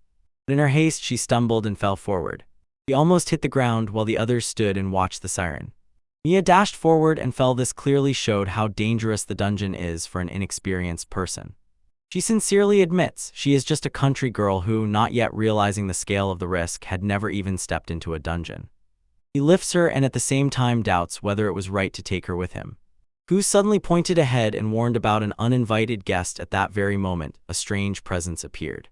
But in her haste, she stumbled and fell forward. She almost hit the ground while the others stood and watched the siren. Mia dashed forward and fell. This clearly showed how dangerous the dungeon is for an inexperienced person. She sincerely admits she is just a country girl who, not yet realizing the scale of the risk, had never even stepped into a dungeon. He lifts her and at the same time doubts whether it was right to take her with him. Who suddenly pointed ahead and warned about an uninvited guest. At that very moment, a strange presence appeared.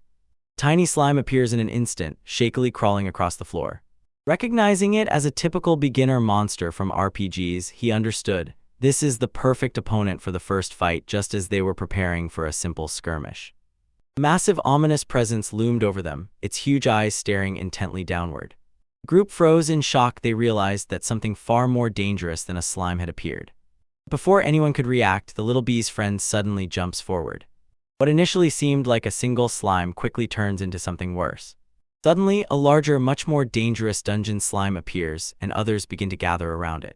Tiny slime appears in an instant, shakily crawling across the floor. Recognizing it as a typical beginner monster from RPGs, he understood. This is the perfect opponent for the first fight, just as they were preparing for a simple skirmish. A massive, ominous presence loomed over them, its huge eyes staring intently downward. The group froze in shock. They realized that something far more dangerous than a slime had appeared. Before anyone could react, the little bee's friend suddenly jumps forward. What initially seemed like a single slime quickly turns into something worse. Suddenly, a larger, much more dangerous dungeon slime appears, and others begin to gather around it.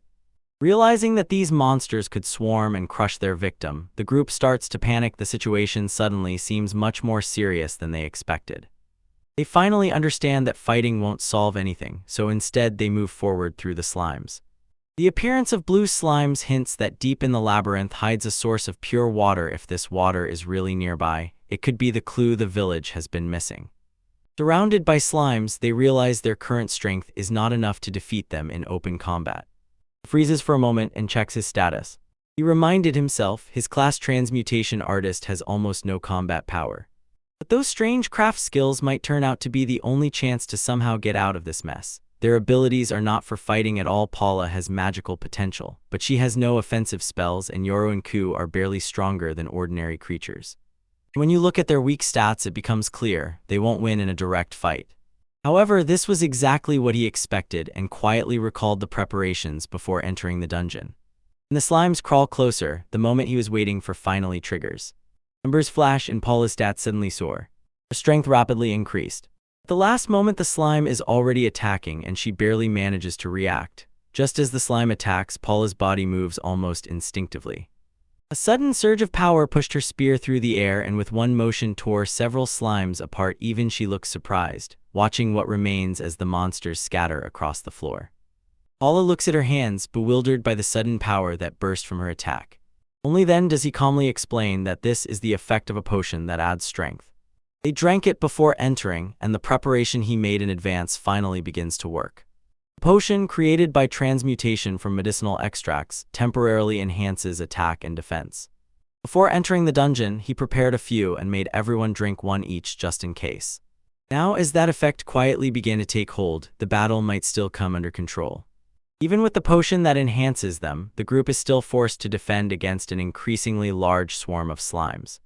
Realizing that these monsters could swarm and crush their victim, the group starts to panic. The situation suddenly seems much more serious than they expected. They finally understand that fighting won't solve anything, so instead they move forward through the slimes. The appearance of blue slimes hints that deep in the labyrinth hides a source of pure water. If this water is really nearby, it could be the clue the village has been missing. Surrounded by slimes, they realize their current strength is not enough to defeat them in open combat. He freezes for a moment and checks his status. He reminded himself his class transmutation artist has almost no combat power. But those strange craft skills might turn out to be the only chance to somehow get out of this mess. Their abilities are not for fighting at all. Paula has magical potential, but she has no offensive spells, and Yoro and Ku are barely stronger than ordinary creatures. When you look at their weak stats, it becomes clear they won't win in a direct fight. However, this was exactly what he expected and quietly recalled the preparations before entering the dungeon. When the slimes crawl closer, the moment he was waiting for finally triggers. Numbers flash and Paula's stats suddenly soar. Her strength rapidly increased. At the last moment, the slime is already attacking and she barely manages to react. Just as the slime attacks, Paula's body moves almost instinctively. A sudden surge of power pushed her spear through the air and with one motion tore several slimes apart. Even she looks surprised, watching what remains as the monsters scatter across the floor. Paula looks at her hands, bewildered by the sudden power that burst from her attack. Only then does he calmly explain that this is the effect of a potion that adds strength. They drank it before entering, and the preparation he made in advance finally begins to work. The potion, created by transmutation from medicinal extracts, temporarily enhances attack and defense. Before entering the dungeon, he prepared a few and made everyone drink one each just in case. Now, as that effect quietly began to take hold, the battle might still come under control. Even with the potion that enhances them, the group is still forced to defend against an increasingly large swarm of slimes.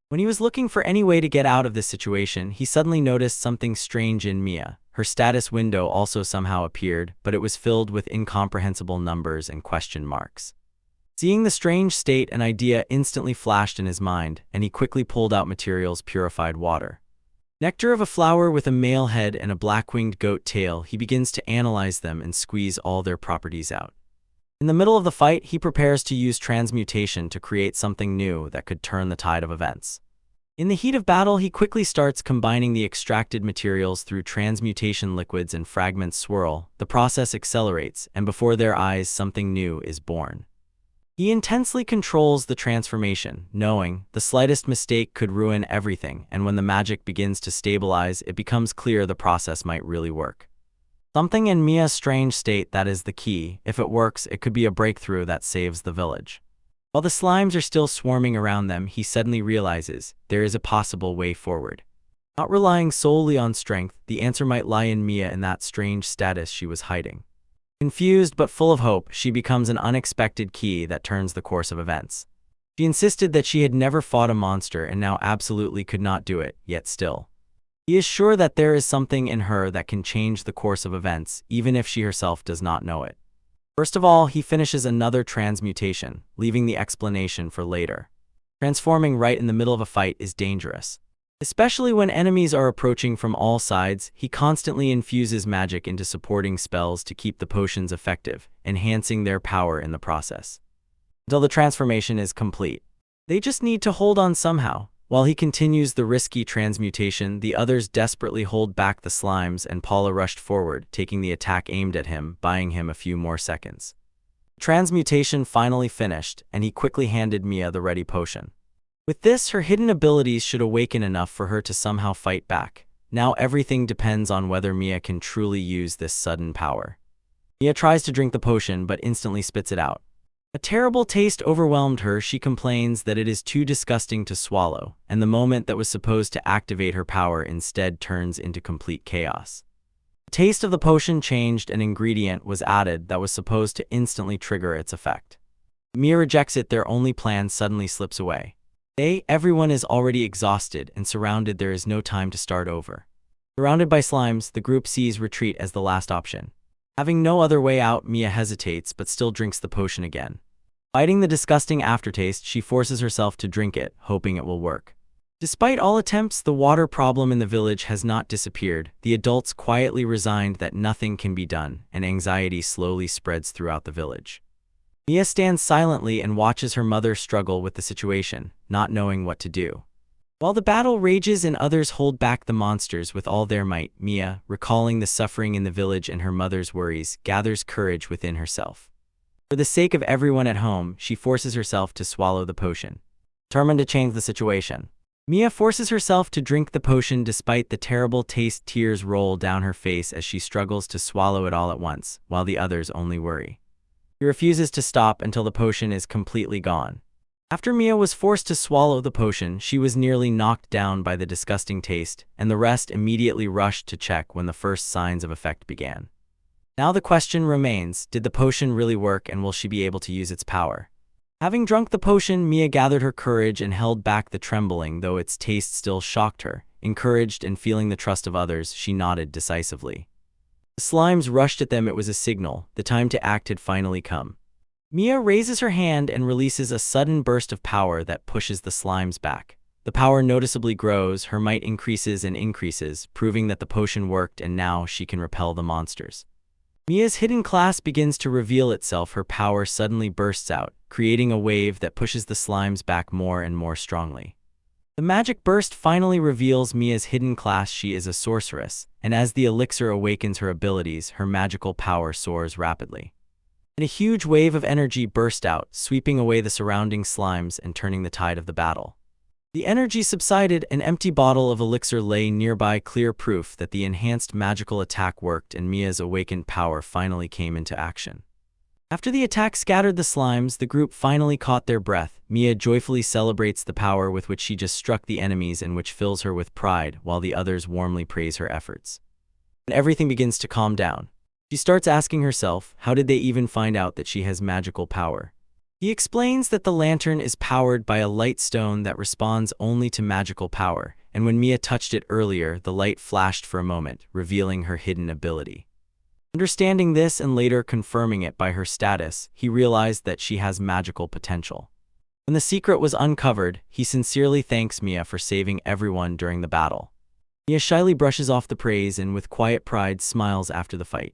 When he was looking for any way to get out of this situation, he suddenly noticed something strange in Mia. Her status window also somehow appeared, but it was filled with incomprehensible numbers and question marks. Seeing the strange state, an idea instantly flashed in his mind, and he quickly pulled out materials: purified water. Nectar of a flower with a male head and a black-winged goat tail, he begins to analyze them and squeeze all their properties out. In the middle of the fight, he prepares to use transmutation to create something new that could turn the tide of events. In the heat of battle, he quickly starts combining the extracted materials through transmutation. Liquids and fragments swirl, the process accelerates, and before their eyes something new is born. He intensely controls the transformation, knowing the slightest mistake could ruin everything, and when the magic begins to stabilize, it becomes clear the process might really work. Something in Mia's strange state that is the key. If it works, it could be a breakthrough that saves the village. While the slimes are still swarming around them, he suddenly realizes there is a possible way forward. Not relying solely on strength, the answer might lie in Mia and that strange status she was hiding. Confused but full of hope, she becomes an unexpected key that turns the course of events. She insisted that she had never fought a monster and now absolutely could not do it, yet still. He is sure that there is something in her that can change the course of events, even if she herself does not know it. First of all, he finishes another transmutation, leaving the explanation for later. Transforming right in the middle of a fight is dangerous. Especially when enemies are approaching from all sides, he constantly infuses magic into supporting spells to keep the potions effective, enhancing their power in the process. Until the transformation is complete. They just need to hold on somehow. While he continues the risky transmutation, the others desperately hold back the slimes and Paula rushed forward, taking the attack aimed at him, buying him a few more seconds. Transmutation finally finished, and he quickly handed Mia the ready potion. With this, her hidden abilities should awaken enough for her to somehow fight back. Now everything depends on whether Mia can truly use this sudden power. Mia tries to drink the potion but instantly spits it out. A terrible taste overwhelmed her. She complains that it is too disgusting to swallow, and the moment that was supposed to activate her power instead turns into complete chaos. The taste of the potion changed, an ingredient was added that was supposed to instantly trigger its effect. Mia rejects it. Their only plan suddenly slips away. Everyone is already exhausted and surrounded. There is no time to start over. Surrounded by slimes, the group sees retreat as the last option. Having no other way out, Mia hesitates but still drinks the potion again. Fighting the disgusting aftertaste, she forces herself to drink it, hoping it will work. Despite all attempts, the water problem in the village has not disappeared. The adults quietly resigned that nothing can be done, and anxiety slowly spreads throughout the village. Mia stands silently and watches her mother struggle with the situation, not knowing what to do. While the battle rages and others hold back the monsters with all their might, Mia, recalling the suffering in the village and her mother's worries, gathers courage within herself. For the sake of everyone at home, she forces herself to swallow the potion. Determined to change the situation, Mia forces herself to drink the potion despite the terrible taste. Tears roll down her face as she struggles to swallow it all at once, while the others only worry. She refuses to stop until the potion is completely gone. After Mia was forced to swallow the potion, she was nearly knocked down by the disgusting taste, and the rest immediately rushed to check when the first signs of effect began. Now the question remains, did the potion really work and will she be able to use its power? Having drunk the potion, Mia gathered her courage and held back the trembling, though its taste still shocked her. Encouraged and feeling the trust of others, she nodded decisively. The slimes rushed at them. It was a signal. The time to act had finally come. Mia raises her hand and releases a sudden burst of power that pushes the slimes back. The power noticeably grows, her might increases and increases, proving that the potion worked and now she can repel the monsters. Mia's hidden class begins to reveal itself. Her power suddenly bursts out, creating a wave that pushes the slimes back more and more strongly. The magic burst finally reveals Mia's hidden class. She is a sorceress, and as the elixir awakens her abilities, her magical power soars rapidly. And a huge wave of energy burst out, sweeping away the surrounding slimes and turning the tide of the battle. The energy subsided. An empty bottle of elixir lay nearby, clear proof that the enhanced magical attack worked, and Mia's awakened power finally came into action. After the attack scattered the slimes, the group finally caught their breath. Mia joyfully celebrates the power with which she just struck the enemies, and which fills her with pride, while the others warmly praise her efforts. And everything begins to calm down. She starts asking herself, how did they even find out that she has magical power? He explains that the lantern is powered by a light stone that responds only to magical power, and when Mia touched it earlier, the light flashed for a moment, revealing her hidden ability. Understanding this and later confirming it by her status, he realized that she has magical potential. When the secret was uncovered, he sincerely thanks Mia for saving everyone during the battle. Mia shyly brushes off the praise and with quiet pride smiles after the fight.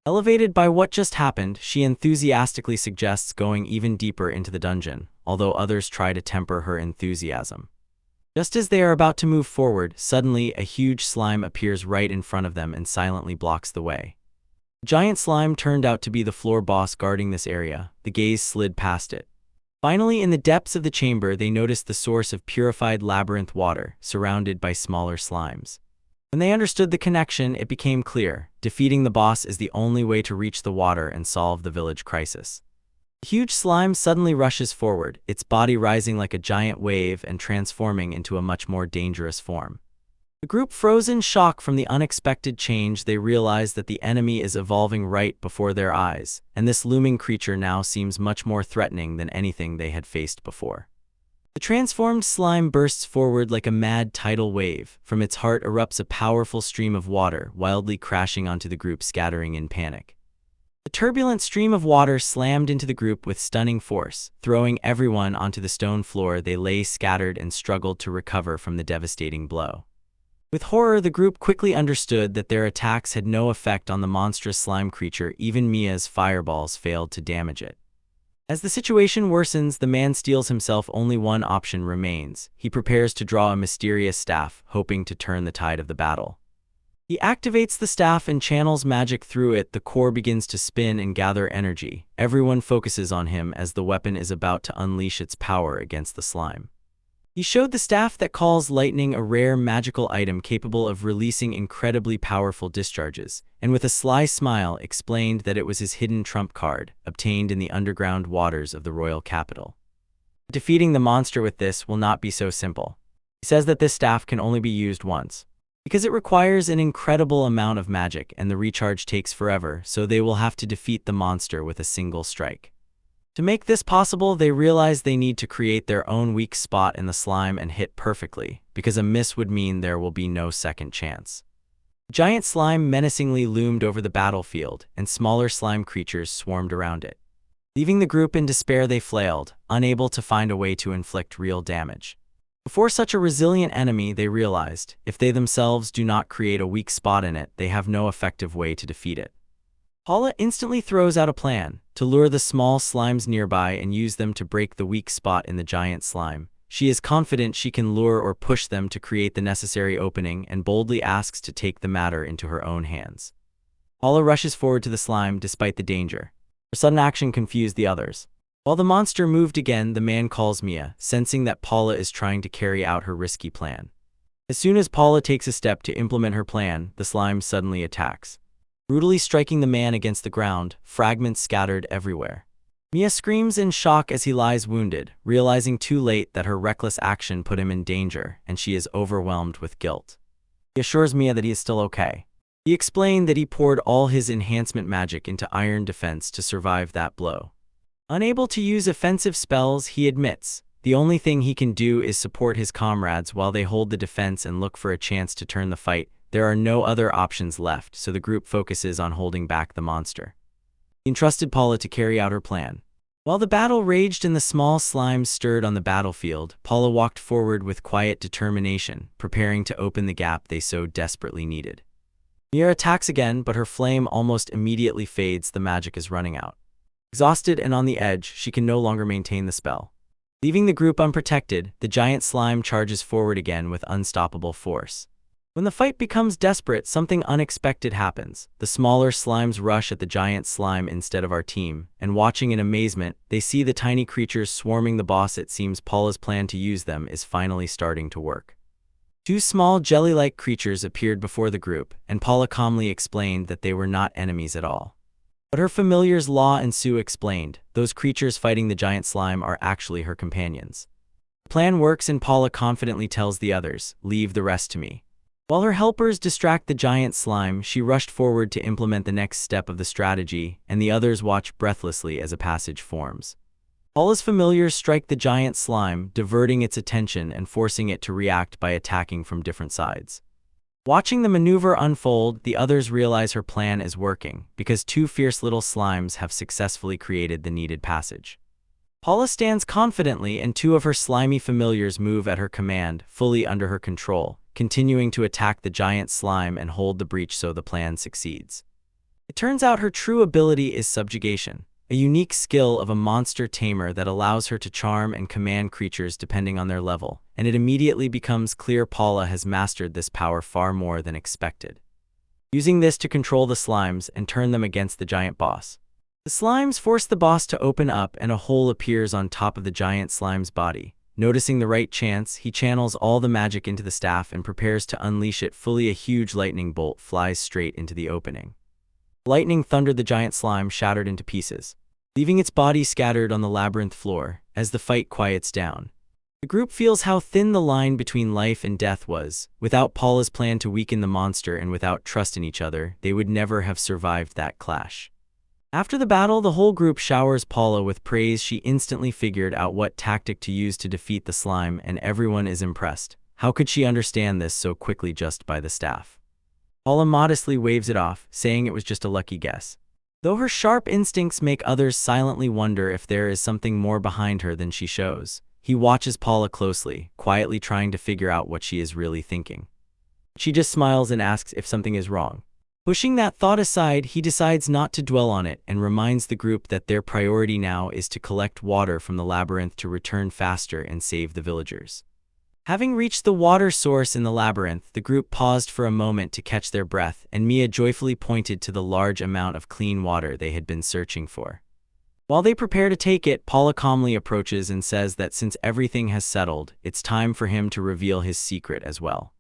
Elevated by what just happened, she enthusiastically suggests going even deeper into the dungeon, although others try to temper her enthusiasm. Just as they are about to move forward, suddenly a huge slime appears right in front of them and silently blocks the way. The giant slime turned out to be the floor boss guarding this area. The gaze slid past it. Finally, in the depths of the chamber, they noticed the source of purified labyrinth water, surrounded by smaller slimes. When they understood the connection, it became clear. Defeating the boss is the only way to reach the water and solve the village crisis. The huge slime suddenly rushes forward, its body rising like a giant wave and transforming into a much more dangerous form. The group froze in shock from the unexpected change. They realize that the enemy is evolving right before their eyes, and this looming creature now seems much more threatening than anything they had faced before. The transformed slime bursts forward like a mad tidal wave. From its heart erupts a powerful stream of water, wildly crashing onto the group, scattering in panic. The turbulent stream of water slammed into the group with stunning force, throwing everyone onto the stone floor. They lay scattered and struggled to recover from the devastating blow. With horror, the group quickly understood that their attacks had no effect on the monstrous slime creature. Even Mia's fireballs failed to damage it. As the situation worsens, the man steels himself. Only one option remains. He prepares to draw a mysterious staff, hoping to turn the tide of the battle. He activates the staff and channels magic through it. The core begins to spin and gather energy. Everyone focuses on him as the weapon is about to unleash its power against the slime. He showed the staff that calls lightning, a rare magical item capable of releasing incredibly powerful discharges, and with a sly smile explained that it was his hidden trump card, obtained in the underground waters of the royal capital. Defeating the monster with this will not be so simple. He says that this staff can only be used once, because it requires an incredible amount of magic and the recharge takes forever, so they will have to defeat the monster with a single strike. To make this possible, they realize they need to create their own weak spot in the slime and hit perfectly, because a miss would mean there will be no second chance. The giant slime menacingly loomed over the battlefield, and smaller slime creatures swarmed around it. Leaving the group in despair, they flailed, unable to find a way to inflict real damage. Before such a resilient enemy, they realized, if they themselves do not create a weak spot in it, they have no effective way to defeat it. Paula instantly throws out a plan to lure the small slimes nearby and use them to break the weak spot in the giant slime. She is confident she can lure or push them to create the necessary opening and boldly asks to take the matter into her own hands. Paula rushes forward to the slime despite the danger. Her sudden action confused the others. While the monster moved again, the man calls Mia, sensing that Paula is trying to carry out her risky plan. As soon as Paula takes a step to implement her plan, the slime suddenly attacks, brutally striking the man against the ground, fragments scattered everywhere. Mia screams in shock as he lies wounded, realizing too late that her reckless action put him in danger, and she is overwhelmed with guilt. He assures Mia that he is still okay. He explained that he poured all his enhancement magic into iron defense to survive that blow. Unable to use offensive spells, he admits, the only thing he can do is support his comrades while they hold the defense and look for a chance to turn the fight. There are no other options left, so the group focuses on holding back the monster. He entrusted Paula to carry out her plan. While the battle raged and the small slimes stirred on the battlefield, Paula walked forward with quiet determination, preparing to open the gap they so desperately needed. Mia attacks again, but her flame almost immediately fades. The magic is running out. Exhausted and on the edge, she can no longer maintain the spell. Leaving the group unprotected, the giant slime charges forward again with unstoppable force. When the fight becomes desperate, something unexpected happens. The smaller slimes rush at the giant slime instead of our team, and watching in amazement, they see the tiny creatures swarming the boss. It seems Paula's plan to use them is finally starting to work. Two small jelly-like creatures appeared before the group, and Paula calmly explained that they were not enemies at all. But her familiars Law and Sue explained, those creatures fighting the giant slime are actually her companions. The plan works and Paula confidently tells the others, "Leave the rest to me." While her helpers distract the giant slime, she rushed forward to implement the next step of the strategy, and the others watch breathlessly as a passage forms. Paula's familiars strike the giant slime, diverting its attention and forcing it to react by attacking from different sides. Watching the maneuver unfold, the others realize her plan is working, because two fierce little slimes have successfully created the needed passage. Paula stands confidently and two of her slimy familiars move at her command, fully under her control, continuing to attack the giant slime and hold the breach so the plan succeeds. It turns out her true ability is subjugation, a unique skill of a monster tamer that allows her to charm and command creatures depending on their level, and it immediately becomes clear Paula has mastered this power far more than expected, using this to control the slimes and turn them against the giant boss. The slimes force the boss to open up and a hole appears on top of the giant slime's body. Noticing the right chance, he channels all the magic into the staff and prepares to unleash it fully. A huge lightning bolt flies straight into the opening. Lightning thundered, the giant slime shattered into pieces, leaving its body scattered on the labyrinth floor. As the fight quiets down, the group feels how thin the line between life and death was. Without Paula's plan to weaken the monster and without trust in each other, they would never have survived that clash. After the battle, the whole group showers Paula with praise. She instantly figured out what tactic to use to defeat the slime, and everyone is impressed. How could she understand this so quickly just by the staff? Paula modestly waves it off, saying it was just a lucky guess. Though her sharp instincts make others silently wonder if there is something more behind her than she shows, he watches Paula closely, quietly trying to figure out what she is really thinking. She just smiles and asks if something is wrong. Pushing that thought aside, he decides not to dwell on it and reminds the group that their priority now is to collect water from the labyrinth to return faster and save the villagers. Having reached the water source in the labyrinth, the group paused for a moment to catch their breath, and Mia joyfully pointed to the large amount of clean water they had been searching for. While they prepare to take it, Paula calmly approaches and says that since everything has settled, it's time for him to reveal his secret as well.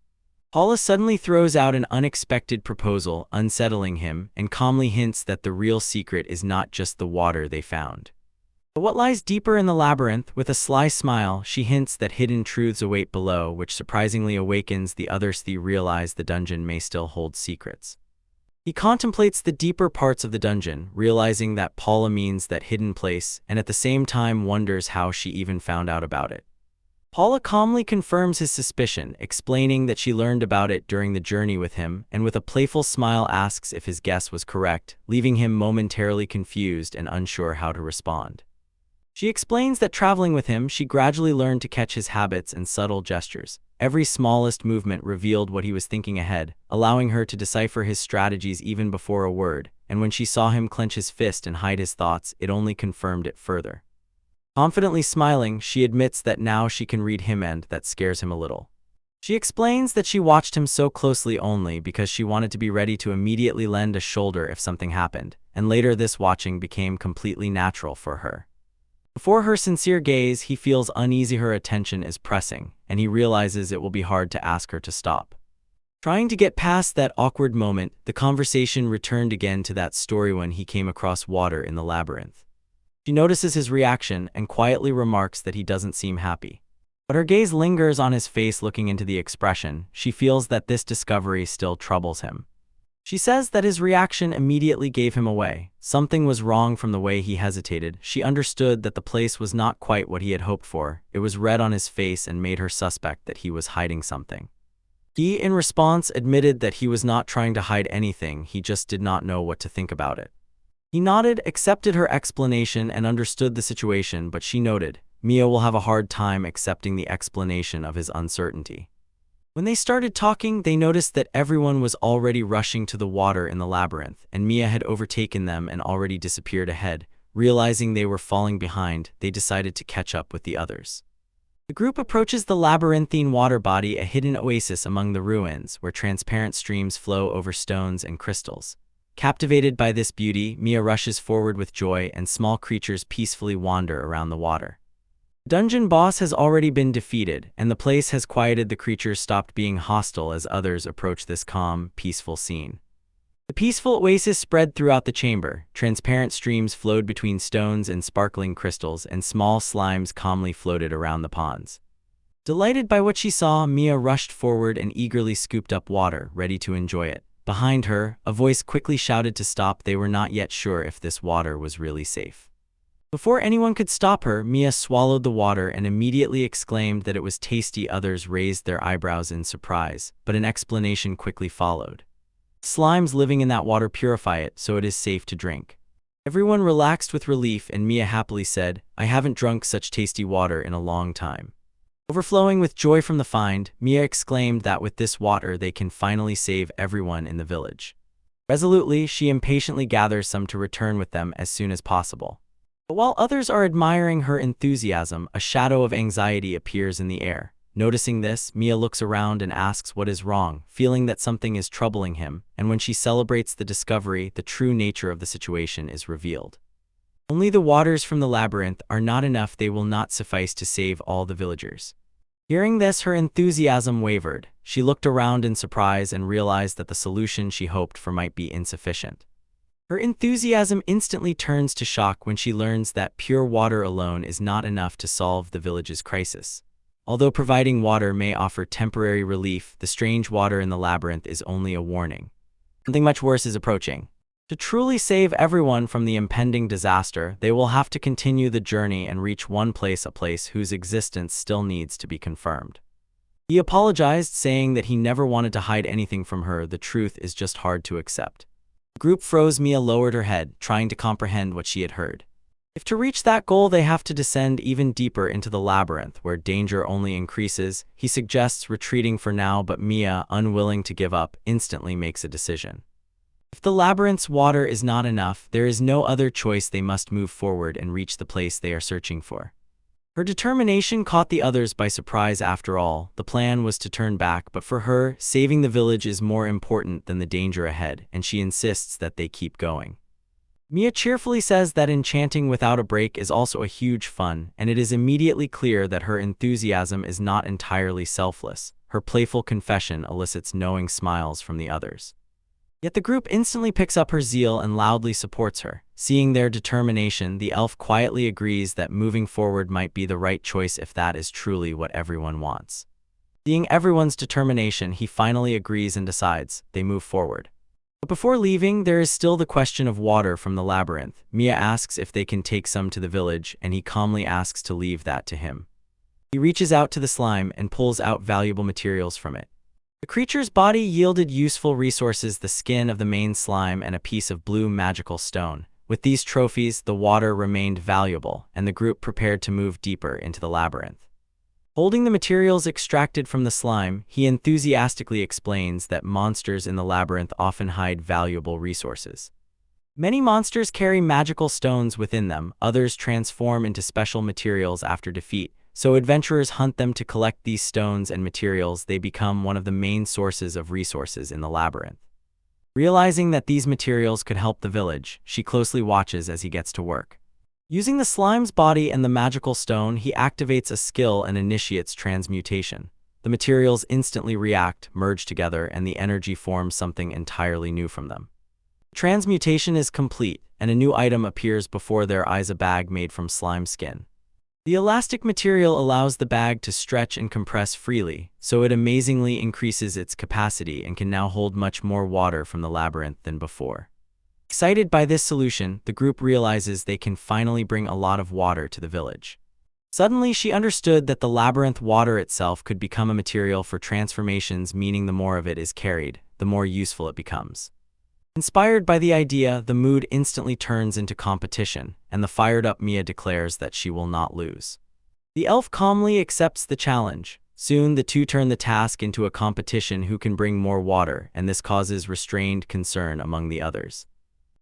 Paula suddenly throws out an unexpected proposal, unsettling him, and calmly hints that the real secret is not just the water they found, but what lies deeper in the labyrinth. With a sly smile, she hints that hidden truths await below, which surprisingly awakens the others. They realize the dungeon may still hold secrets. He contemplates the deeper parts of the dungeon, realizing that Paula means that hidden place, and at the same time wonders how she even found out about it. Paula calmly confirms his suspicion, explaining that she learned about it during the journey with him, and with a playful smile asks if his guess was correct, leaving him momentarily confused and unsure how to respond. She explains that traveling with him, she gradually learned to catch his habits and subtle gestures. Every smallest movement revealed what he was thinking ahead, allowing her to decipher his strategies even before a word, and when she saw him clench his fist and hide his thoughts, it only confirmed it further. Confidently smiling, she admits that now she can read him, and that scares him a little. She explains that she watched him so closely only because she wanted to be ready to immediately lend a shoulder if something happened, and later this watching became completely natural for her. Before her sincere gaze, he feels uneasy. Her attention is pressing, and he realizes it will be hard to ask her to stop. Trying to get past that awkward moment, the conversation returned again to that story when he came across water in the labyrinth. She notices his reaction and quietly remarks that he doesn't seem happy. But her gaze lingers on his face. Looking into the expression, she feels that this discovery still troubles him. She says that his reaction immediately gave him away. Something was wrong from the way he hesitated. She understood that the place was not quite what he had hoped for. It was red on his face and made her suspect that he was hiding something. He, in response, admitted that he was not trying to hide anything, he just did not know what to think about it. He nodded, accepted her explanation, and understood the situation, but she noted, Mia will have a hard time accepting the explanation of his uncertainty. When they started talking, they noticed that everyone was already rushing to the water in the labyrinth, and Mia had overtaken them and already disappeared ahead. Realizing they were falling behind, they decided to catch up with the others. The group approaches the labyrinthine water body, a hidden oasis among the ruins, where transparent streams flow over stones and crystals. Captivated by this beauty, Mia rushes forward with joy, and small creatures peacefully wander around the water. The dungeon boss has already been defeated, and the place has quieted. The creatures stopped being hostile as others approach this calm, peaceful scene. The peaceful oasis spread throughout the chamber. Transparent streams flowed between stones and sparkling crystals, and small slimes calmly floated around the ponds. Delighted by what she saw, Mia rushed forward and eagerly scooped up water, ready to enjoy it. Behind her, a voice quickly shouted to stop. They were not yet sure if this water was really safe. Before anyone could stop her, Mia swallowed the water and immediately exclaimed that it was tasty. Others raised their eyebrows in surprise, but an explanation quickly followed. Slimes living in that water purify it, so it is safe to drink. Everyone relaxed with relief, and Mia happily said, I haven't drunk such tasty water in a long time. Overflowing with joy from the find, Mia exclaimed that with this water they can finally save everyone in the village. Resolutely, she impatiently gathers some to return with them as soon as possible. But while others are admiring her enthusiasm, a shadow of anxiety appears in the air. Noticing this, Mia looks around and asks what is wrong, feeling that something is troubling him, and when she celebrates the discovery, the true nature of the situation is revealed. Only the waters from the labyrinth are not enough, they will not suffice to save all the villagers. Hearing this, her enthusiasm wavered. She looked around in surprise and realized that the solution she hoped for might be insufficient. Her enthusiasm instantly turns to shock when she learns that pure water alone is not enough to solve the village's crisis. Although providing water may offer temporary relief, the strange water in the labyrinth is only a warning. Something much worse is approaching. To truly save everyone from the impending disaster, they will have to continue the journey and reach one place, a place whose existence still needs to be confirmed. He apologized, saying that he never wanted to hide anything from her. The truth is just hard to accept. The group froze. Mia lowered her head, trying to comprehend what she had heard. If to reach that goal they have to descend even deeper into the labyrinth, where danger only increases, he suggests retreating for now, but Mia, unwilling to give up, instantly makes a decision. If the labyrinth's water is not enough, there is no other choice. They must move forward and reach the place they are searching for. Her determination caught the others by surprise. After all, the plan was to turn back, but for her, saving the village is more important than the danger ahead, and she insists that they keep going. Mia cheerfully says that enchanting without a break is also a huge fun, and it is immediately clear that her enthusiasm is not entirely selfless. Her playful confession elicits knowing smiles from the others. Yet the group instantly picks up her zeal and loudly supports her. Seeing their determination, the elf quietly agrees that moving forward might be the right choice if that is truly what everyone wants. Seeing everyone's determination, he finally agrees and decides. They move forward. But before leaving, there is still the question of water from the labyrinth. Mia asks if they can take some to the village, and he calmly asks to leave that to him. He reaches out to the slime and pulls out valuable materials from it. The creature's body yielded useful resources: the skin of the main slime and a piece of blue magical stone. With these trophies, the water remained valuable, and the group prepared to move deeper into the labyrinth. Holding the materials extracted from the slime, he enthusiastically explains that monsters in the labyrinth often hide valuable resources. Many monsters carry magical stones within them, others transform into special materials after defeat. So adventurers hunt them to collect these stones and materials. They become one of the main sources of resources in the labyrinth. Realizing that these materials could help the village, she closely watches as he gets to work. Using the slime's body and the magical stone, he activates a skill and initiates transmutation. The materials instantly react, merge together, and the energy forms something entirely new from them. Transmutation is complete, and a new item appears before their eyes: a bag made from slime skin. The elastic material allows the bag to stretch and compress freely, so it amazingly increases its capacity and can now hold much more water from the labyrinth than before. Excited by this solution, the group realizes they can finally bring a lot of water to the village. Suddenly, she understood that the labyrinth water itself could become a material for transformations, meaning the more of it is carried, the more useful it becomes. Inspired by the idea, the mood instantly turns into competition, and the fired-up Mia declares that she will not lose. The elf calmly accepts the challenge. Soon, the two turn the task into a competition who can bring more water, and this causes restrained concern among the others.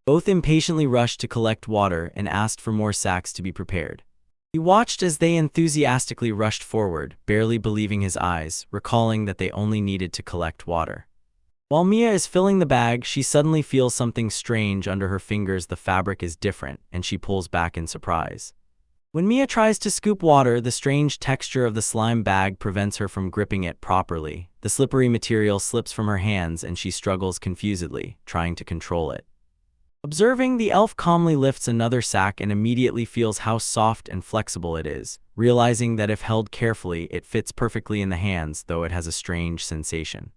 Both impatiently rushed to collect water and asked for more sacks to be prepared. He watched as they enthusiastically rushed forward, barely believing his eyes, recalling that they only needed to collect water. While Mia is filling the bag, she suddenly feels something strange under her fingers. The fabric is different, and she pulls back in surprise. When Mia tries to scoop water, the strange texture of the slime bag prevents her from gripping it properly. The slippery material slips from her hands, and she struggles confusedly, trying to control it. Observing, the elf calmly lifts another sack and immediately feels how soft and flexible it is, realizing that if held carefully, it fits perfectly in the hands, though it has a strange sensation.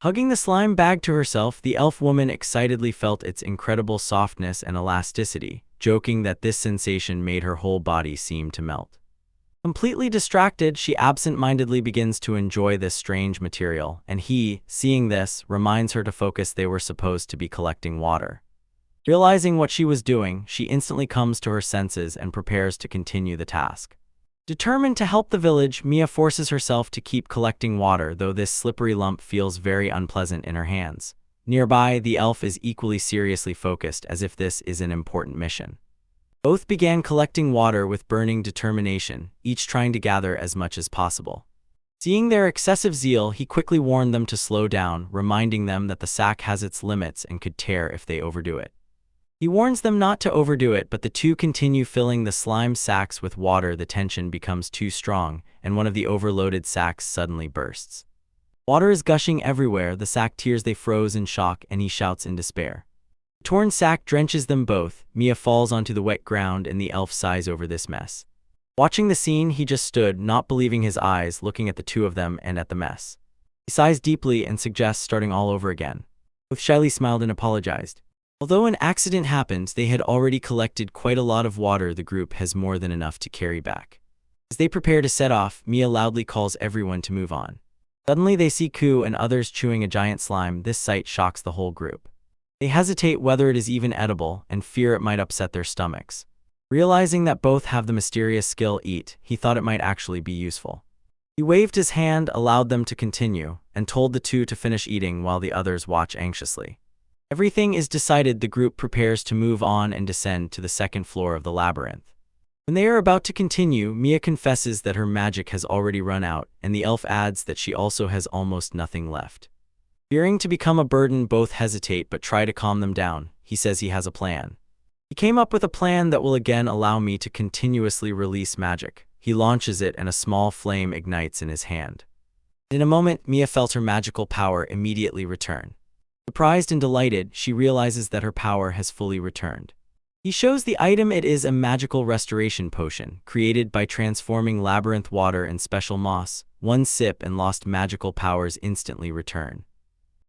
Hugging the slime bag to herself, the elf woman excitedly felt its incredible softness and elasticity, joking that this sensation made her whole body seem to melt. Completely distracted, she absent-mindedly begins to enjoy this strange material, and he, seeing this, reminds her to focus. They were supposed to be collecting water. Realizing what she was doing, she instantly comes to her senses and prepares to continue the task. Determined to help the village, Mia forces herself to keep collecting water, though this slippery lump feels very unpleasant in her hands. Nearby, the elf is equally seriously focused, as if this is an important mission. Both began collecting water with burning determination, each trying to gather as much as possible. Seeing their excessive zeal, he quickly warned them to slow down, reminding them that the sack has its limits and could tear if they overdo it. He warns them not to overdo it, but the two continue filling the slime sacks with water. The tension becomes too strong, and one of the overloaded sacks suddenly bursts. Water is gushing everywhere, the sack tears. They froze in shock, and he shouts in despair. The torn sack drenches them both. Mia falls onto the wet ground, and the elf sighs over this mess. Watching the scene, he just stood, not believing his eyes, looking at the two of them and at the mess. He sighs deeply and suggests starting all over again. Both shyly smiled and apologized. Although an accident happened, they had already collected quite a lot of water. The group has more than enough to carry back. As they prepare to set off, Mia loudly calls everyone to move on. Suddenly they see Ku and others chewing a giant slime. This sight shocks the whole group. They hesitate whether it is even edible, and fear it might upset their stomachs. Realizing that both have the mysterious skill eat, he thought it might actually be useful. He waved his hand, allowed them to continue, and told the two to finish eating while the others watch anxiously. Everything is decided. The group prepares to move on and descend to the second floor of the labyrinth. When they are about to continue, Mia confesses that her magic has already run out, and the elf adds that she also has almost nothing left. Fearing to become a burden, both hesitate but try to calm them down. He says he has a plan. He came up with a plan that will again allow me to continuously release magic. He launches it and a small flame ignites in his hand. In a moment, Mia felt her magical power immediately return. Surprised and delighted, she realizes that her power has fully returned. He shows the item. It is a magical restoration potion, created by transforming labyrinth water in special moss. One sip and lost magical powers instantly return.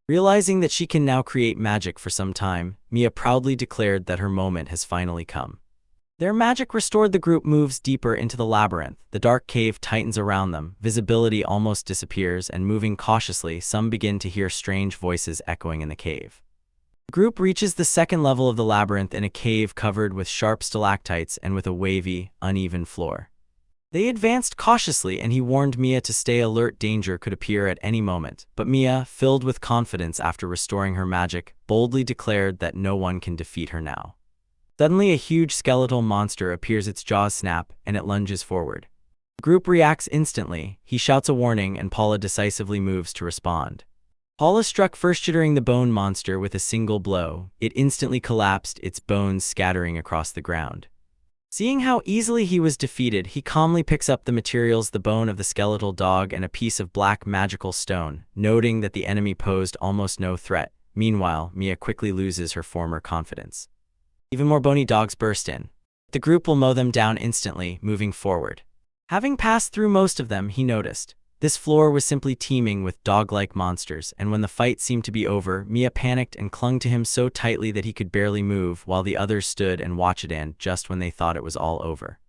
Realizing that she can now create magic for some time, Mia proudly declared that her moment has finally come. Their magic restored, the group moves deeper into the labyrinth. The dark cave tightens around them, visibility almost disappears, and moving cautiously, some begin to hear strange voices echoing in the cave. The group reaches the second level of the labyrinth, in a cave covered with sharp stalactites and with a wavy, uneven floor. They advanced cautiously, and he warned Mia to stay alert. Danger could appear at any moment, but Mia, filled with confidence after restoring her magic, boldly declared that no one can defeat her now. Suddenly a huge skeletal monster appears. Its jaws snap, and it lunges forward. The group reacts instantly. He shouts a warning, and Paula decisively moves to respond. Paula struck first, shattering the bone monster with a single blow. It instantly collapsed, its bones scattering across the ground. Seeing how easily he was defeated, he calmly picks up the materials, the bone of the skeletal dog and a piece of black magical stone, noting that the enemy posed almost no threat. Meanwhile, Mia quickly loses her former confidence. Even more bony dogs burst in. The group will mow them down instantly, moving forward. Having passed through most of them, he noticed this floor was simply teeming with dog-like monsters, and when the fight seemed to be over, Mia panicked and clung to him so tightly that he could barely move, while the others stood and watched it. And just when they thought it was all over,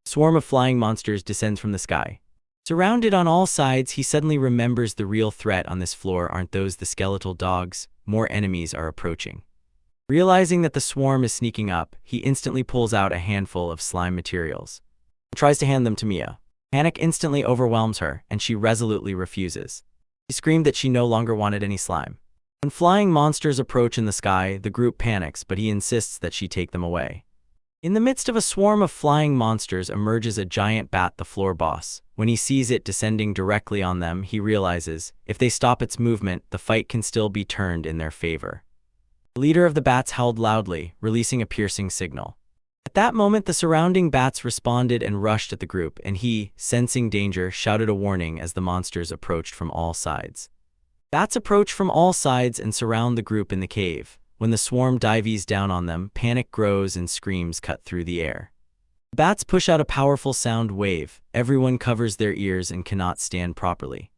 a swarm of flying monsters descends from the sky. Surrounded on all sides, he suddenly remembers the real threat on this floor aren't those the skeletal dogs. More enemies are approaching. Realizing that the swarm is sneaking up, he instantly pulls out a handful of slime materials and tries to hand them to Mia. Panic instantly overwhelms her, and she resolutely refuses. She screamed that she no longer wanted any slime. When flying monsters approach in the sky, the group panics, but he insists that she take them away. In the midst of a swarm of flying monsters emerges a giant bat, the floor boss. When he sees it descending directly on them, he realizes if they stop its movement, the fight can still be turned in their favor. The leader of the bats howled loudly, releasing a piercing signal. At that moment, the surrounding bats responded and rushed at the group, and he, sensing danger, shouted a warning as the monsters approached from all sides. Bats approach from all sides and surround the group in the cave. When the swarm dives down on them, panic grows and screams cut through the air. The bats push out a powerful sound wave. Everyone covers their ears and cannot stand properly.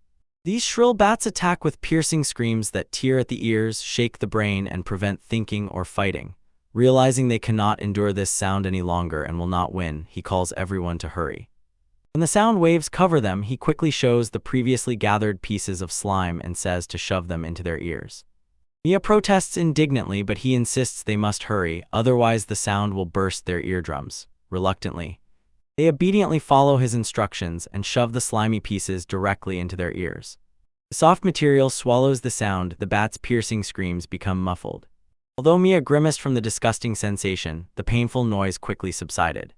These shrill bats attack with piercing screams that tear at the ears, shake the brain, and prevent thinking or fighting. Realizing they cannot endure this sound any longer and will not win, he calls everyone to hurry. When the sound waves cover them, he quickly shows the previously gathered pieces of slime and says to shove them into their ears. Mia protests indignantly, but he insists they must hurry, otherwise the sound will burst their eardrums. Reluctantly, They obediently follow his instructions and shove the slimy pieces directly into their ears. The soft material swallows the sound, the bat's piercing screams become muffled. Although Mia grimaced from the disgusting sensation, the painful noise quickly subsided.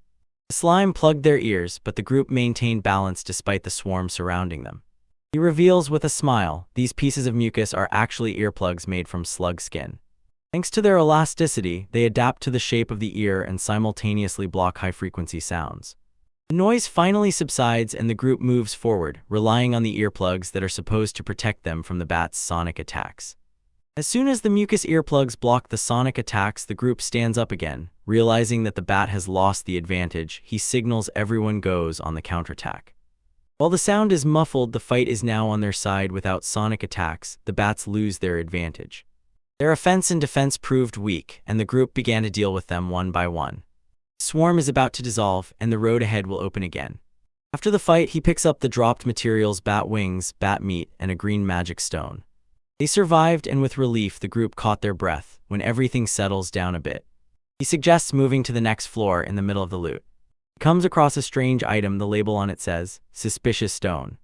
The slime plugged their ears, but the group maintained balance despite the swarm surrounding them. He reveals with a smile, these pieces of mucus are actually earplugs made from slug skin. Thanks to their elasticity, they adapt to the shape of the ear and simultaneously block high-frequency sounds. The noise finally subsides and the group moves forward, relying on the earplugs that are supposed to protect them from the bat's sonic attacks. As soon as the mucus earplugs block the sonic attacks, the group stands up again. Realizing that the bat has lost the advantage, he signals everyone goes on the counterattack. While the sound is muffled, the fight is now on their side. Without sonic attacks, the bats lose their advantage. Their offense and defense proved weak, and the group began to deal with them one by one. The swarm is about to dissolve, and the road ahead will open again. After the fight, he picks up the dropped materials: bat wings, bat meat, and a green magic stone. They survived, and with relief, the group caught their breath. When everything settles down a bit, he suggests moving to the next floor in the middle of the loot. He comes across a strange item. The label on it says, "Suspicious Stone."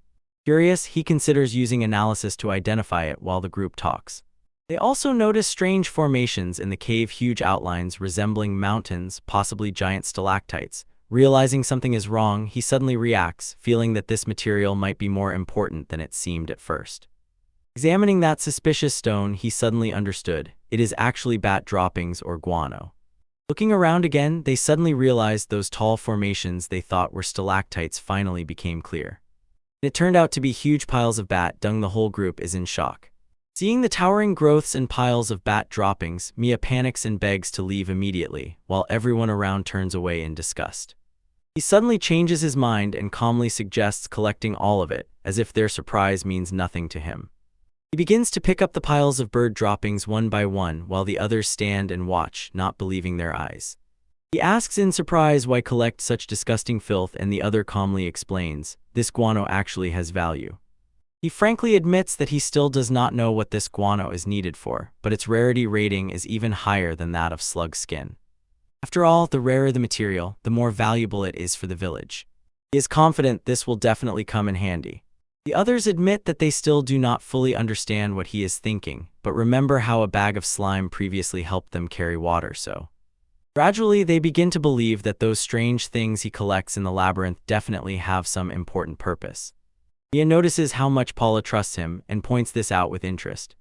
Curious, he considers using analysis to identify it while the group talks. They also notice strange formations in the cave, huge outlines resembling mountains, possibly giant stalactites. Realizing something is wrong, he suddenly reacts, feeling that this material might be more important than it seemed at first. Examining that suspicious stone, he suddenly understood. It is actually bat droppings or guano. Looking around again, they suddenly realized those tall formations they thought were stalactites finally became clear. It turned out to be huge piles of bat dung. The whole group is in shock. Seeing the towering growths and piles of bat droppings, Mia panics and begs to leave immediately, while everyone around turns away in disgust. He suddenly changes his mind and calmly suggests collecting all of it, as if their surprise means nothing to him. He begins to pick up the piles of bird droppings one by one, while the others stand and watch, not believing their eyes. He asks in surprise why collect such disgusting filth, and the other calmly explains, this guano actually has value. He frankly admits that he still does not know what this guano is needed for, but its rarity rating is even higher than that of slug skin. After all, the rarer the material, the more valuable it is for the village. He is confident this will definitely come in handy. The others admit that they still do not fully understand what he is thinking, but remember how a bag of slime previously helped them carry water, so. Gradually, they begin to believe that those strange things he collects in the labyrinth definitely have some important purpose. Mia notices how much Paula trusts him and points this out with interest.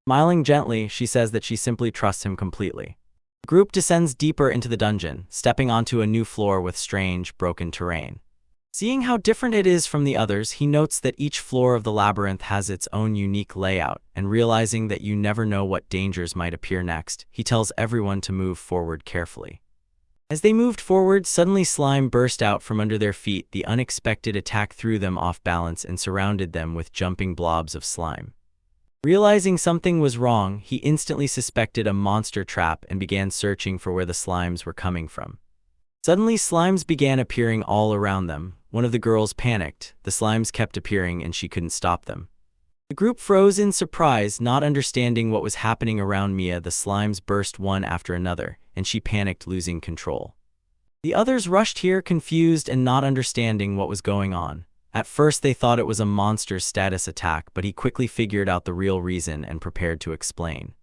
Smiling gently, she says that she simply trusts him completely. The group descends deeper into the dungeon, stepping onto a new floor with strange, broken terrain. Seeing how different it is from the others, he notes that each floor of the labyrinth has its own unique layout, and realizing that you never know what dangers might appear next, he tells everyone to move forward carefully. As they moved forward, suddenly slime burst out from under their feet. The unexpected attack threw them off balance and surrounded them with jumping blobs of slime. Realizing something was wrong, he instantly suspected a monster trap and began searching for where the slimes were coming from. Suddenly, slimes began appearing all around them. One of the girls panicked. The slimes kept appearing and she couldn't stop them. The group froze in surprise, not understanding what was happening around Mia. The slimes burst one after another, and she panicked, losing control. The others rushed here, confused and not understanding what was going on. At first they thought it was a monster's status attack, but he quickly figured out the real reason and prepared to explain.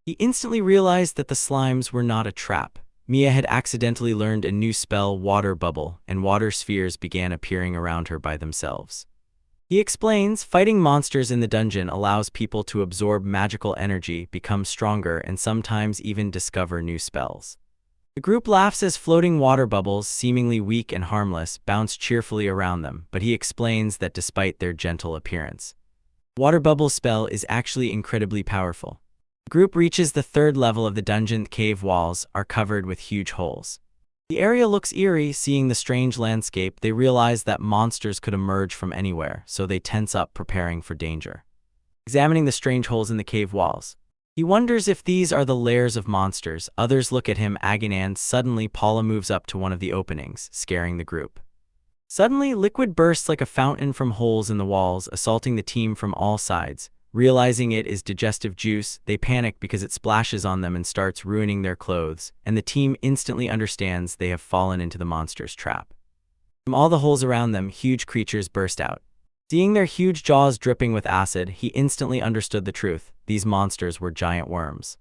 He instantly realized that the slimes were not a trap. Mia had accidentally learned a new spell, Water Bubble, and water spheres began appearing around her by themselves. He explains, fighting monsters in the dungeon allows people to absorb magical energy, become stronger, and sometimes even discover new spells. The group laughs as floating water bubbles, seemingly weak and harmless, bounce cheerfully around them, but he explains that despite their gentle appearance, water bubble spell is actually incredibly powerful. The group reaches the third level of the dungeon. Cave walls are covered with huge holes. The area looks eerie. Seeing the strange landscape, they realize that monsters could emerge from anywhere, so they tense up, preparing for danger. Examining the strange holes in the cave walls, he wonders if these are the lairs of monsters. Others look at him agonized. Suddenly, Paula moves up to one of the openings, scaring the group. Suddenly, liquid bursts like a fountain from holes in the walls, assaulting the team from all sides. Realizing it is digestive juice, they panic because it splashes on them and starts ruining their clothes, and the team instantly understands they have fallen into the monster's trap. From all the holes around them, huge creatures burst out. Seeing their huge jaws dripping with acid, he instantly understood the truth. These monsters were giant worms.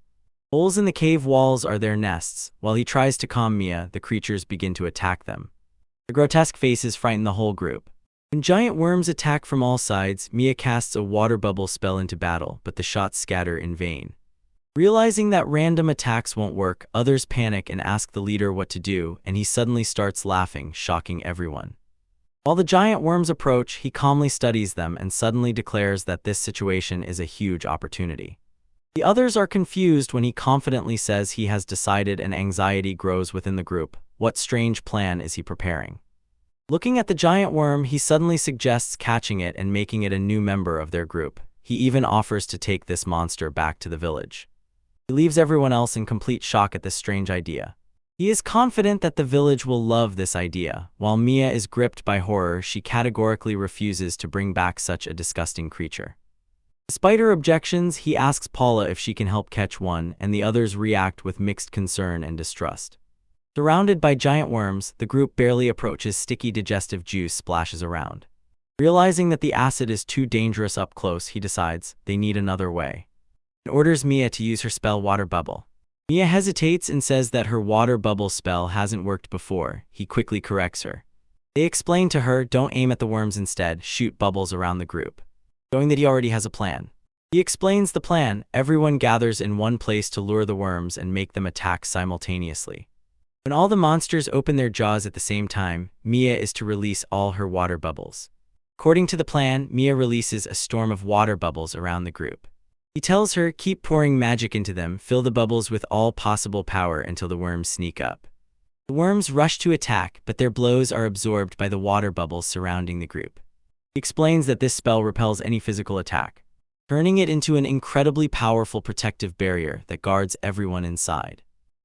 Holes in the cave walls are their nests. While he tries to calm Mia, the creatures begin to attack them. The grotesque faces frighten the whole group. When giant worms attack from all sides, Mia casts a water bubble spell into battle, but the shots scatter in vain. Realizing that random attacks won't work, others panic and ask the leader what to do, and he suddenly starts laughing, shocking everyone. While the giant worms approach, he calmly studies them and suddenly declares that this situation is a huge opportunity. The others are confused when he confidently says he has decided, and anxiety grows within the group. What strange plan is he preparing? Looking at the giant worm, he suddenly suggests catching it and making it a new member of their group. He even offers to take this monster back to the village. He leaves everyone else in complete shock at this strange idea. He is confident that the village will love this idea. While Mia is gripped by horror, she categorically refuses to bring back such a disgusting creature. Despite her objections, he asks Paula if she can help catch one, and the others react with mixed concern and distrust. Surrounded by giant worms, the group barely approaches. Sticky digestive juice splashes around. Realizing that the acid is too dangerous up close, he decides they need another way. He orders Mia to use her spell Water Bubble. Mia hesitates and says that her water bubble spell hasn't worked before. He quickly corrects her. They explain to her, don't aim at the worms, instead shoot bubbles around the group, showing that he already has a plan. He explains the plan. Everyone gathers in one place to lure the worms and make them attack simultaneously. When all the monsters open their jaws at the same time, Mia is to release all her water bubbles. According to the plan, Mia releases a storm of water bubbles around the group. He tells her, keep pouring magic into them, fill the bubbles with all possible power until the worms sneak up. The worms rush to attack, but their blows are absorbed by the water bubbles surrounding the group. He explains that this spell repels any physical attack, turning it into an incredibly powerful protective barrier that guards everyone inside.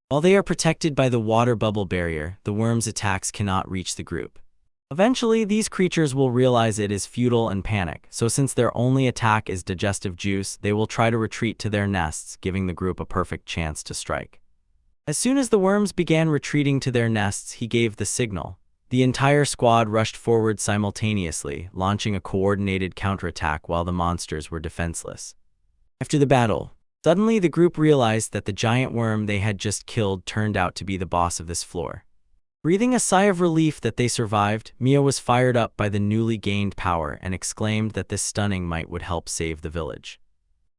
While they are protected by the water bubble barrier, the worms' attacks cannot reach the group. Eventually, these creatures will realize it is futile and panic, so since their only attack is digestive juice, they will try to retreat to their nests, giving the group a perfect chance to strike. As soon as the worms began retreating to their nests, he gave the signal. The entire squad rushed forward simultaneously, launching a coordinated counterattack while the monsters were defenseless. After the battle, suddenly the group realized that the giant worm they had just killed turned out to be the boss of this floor. Breathing a sigh of relief that they survived, Mia was fired up by the newly gained power and exclaimed that this stunning might would help save the village.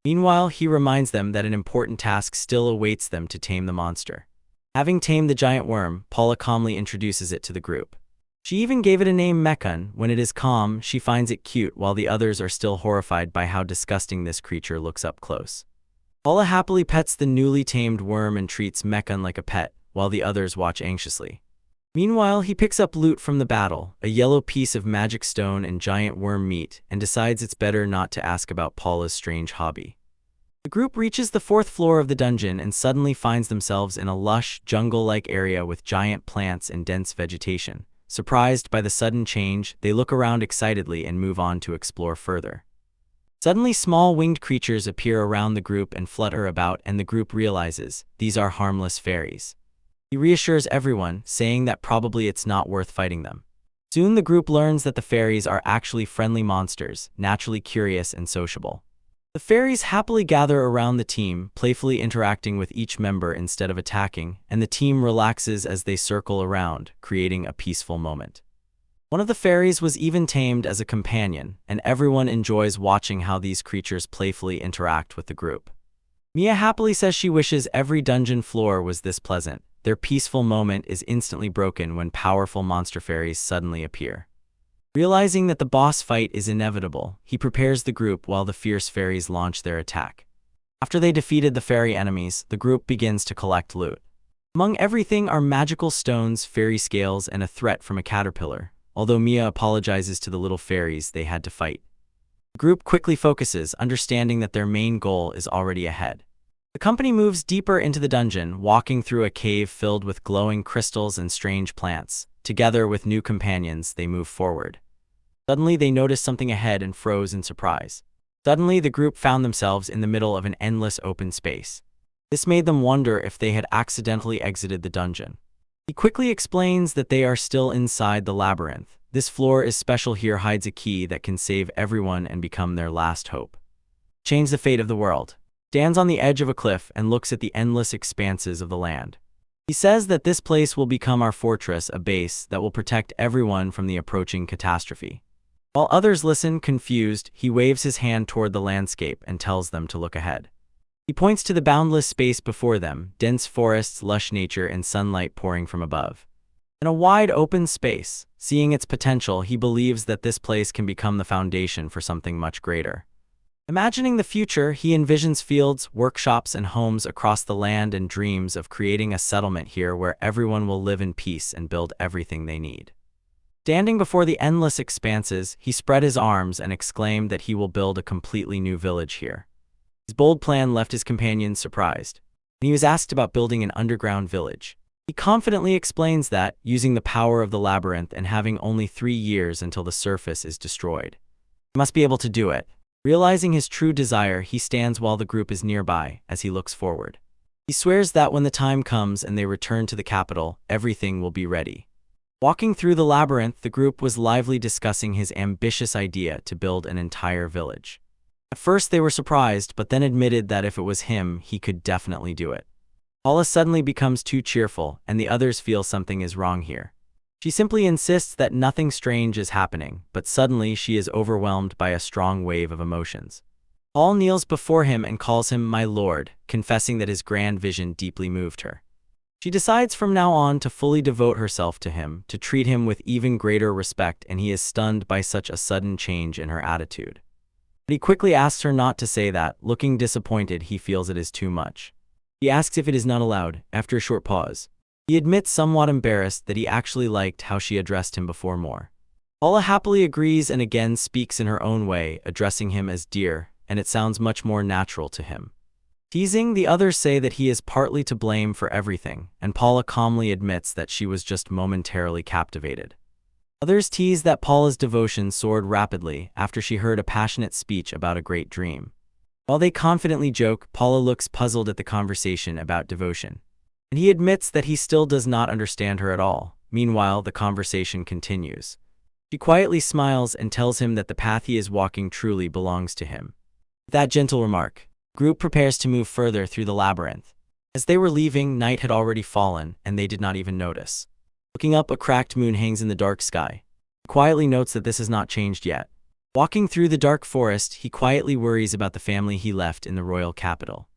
Meanwhile, he reminds them that an important task still awaits them to tame the monster. Having tamed the giant worm, Paula calmly introduces it to the group. She even gave it a name, Mekun. When it is calm, she finds it cute, while the others are still horrified by how disgusting this creature looks up close. Paula happily pets the newly tamed worm and treats Mekun like a pet, while the others watch anxiously. Meanwhile, he picks up loot from the battle, a yellow piece of magic stone and giant worm meat, and decides it's better not to ask about Paula's strange hobby. The group reaches the 4th floor of the dungeon and suddenly finds themselves in a lush, jungle-like area with giant plants and dense vegetation. Surprised by the sudden change, they look around excitedly and move on to explore further. Suddenly, small winged creatures appear around the group and flutter about, and the group realizes these are harmless fairies. He reassures everyone, saying that probably it's not worth fighting them. Soon the group learns that the fairies are actually friendly monsters, naturally curious and sociable. The fairies happily gather around the team, playfully interacting with each member instead of attacking, and the team relaxes as they circle around, creating a peaceful moment. One of the fairies was even tamed as a companion, and everyone enjoys watching how these creatures playfully interact with the group. Mia happily says she wishes every dungeon floor was this pleasant. Their peaceful moment is instantly broken when powerful monster fairies suddenly appear. Realizing that the boss fight is inevitable, he prepares the group while the fierce fairies launch their attack. After they defeated the fairy enemies, the group begins to collect loot. Among everything are magical stones, fairy scales, and a threat from a caterpillar, although Mia apologizes to the little fairies they had to fight. The group quickly focuses, understanding that their main goal is already ahead. The company moves deeper into the dungeon, walking through a cave filled with glowing crystals and strange plants. Together with new companions, they move forward. Suddenly, they notice something ahead and froze in surprise. Suddenly, the group found themselves in the middle of an endless open space. This made them wonder if they had accidentally exited the dungeon. He quickly explains that they are still inside the labyrinth. This floor is special, here hides a key that can save everyone and become their last hope. Change the fate of the world. Stands on the edge of a cliff and looks at the endless expanses of the land. He says that this place will become our fortress, a base that will protect everyone from the approaching catastrophe. While others listen, confused, he waves his hand toward the landscape and tells them to look ahead. He points to the boundless space before them, dense forests, lush nature, and sunlight pouring from above. In a wide open space, seeing its potential, he believes that this place can become the foundation for something much greater. Imagining the future, he envisions fields, workshops, and homes across the land and dreams of creating a settlement here where everyone will live in peace and build everything they need. Standing before the endless expanses, he spread his arms and exclaimed that he will build a completely new village here. His bold plan left his companions surprised. When he was asked about building an underground village, he confidently explains that, using the power of the labyrinth and having only 3 years until the surface is destroyed, he must be able to do it. Realizing his true desire, he stands while the group is nearby as he looks forward. He swears that when the time comes and they return to the capital, everything will be ready. Walking through the labyrinth, the group was lively discussing his ambitious idea to build an entire village. At first they were surprised, but then admitted that if it was him, he could definitely do it. Paula suddenly becomes too cheerful, and the others feel something is wrong here. She simply insists that nothing strange is happening, but suddenly she is overwhelmed by a strong wave of emotions. Paul kneels before him and calls him "my lord," confessing that his grand vision deeply moved her. She decides from now on to fully devote herself to him, to treat him with even greater respect, and he is stunned by such a sudden change in her attitude. But he quickly asks her not to say that. Looking disappointed, he feels it is too much. He asks if it is not allowed. After a short pause, he admits, somewhat embarrassed, that he actually liked how she addressed him before more. Paula happily agrees and again speaks in her own way, addressing him as dear, and it sounds much more natural to him. Teasing, the others say that he is partly to blame for everything, and Paula calmly admits that she was just momentarily captivated. Others tease that Paula's devotion soared rapidly after she heard a passionate speech about a great dream. While they confidently joke, Paula looks puzzled at the conversation about devotion, and he admits that he still does not understand her at all. Meanwhile, the conversation continues. She quietly smiles and tells him that the path he is walking truly belongs to him. With that gentle remark, the group prepares to move further through the labyrinth. As they were leaving, night had already fallen, and they did not even notice. Looking up, a cracked moon hangs in the dark sky. He quietly notes that this has not changed yet. Walking through the dark forest, he quietly worries about the family he left in the royal capital,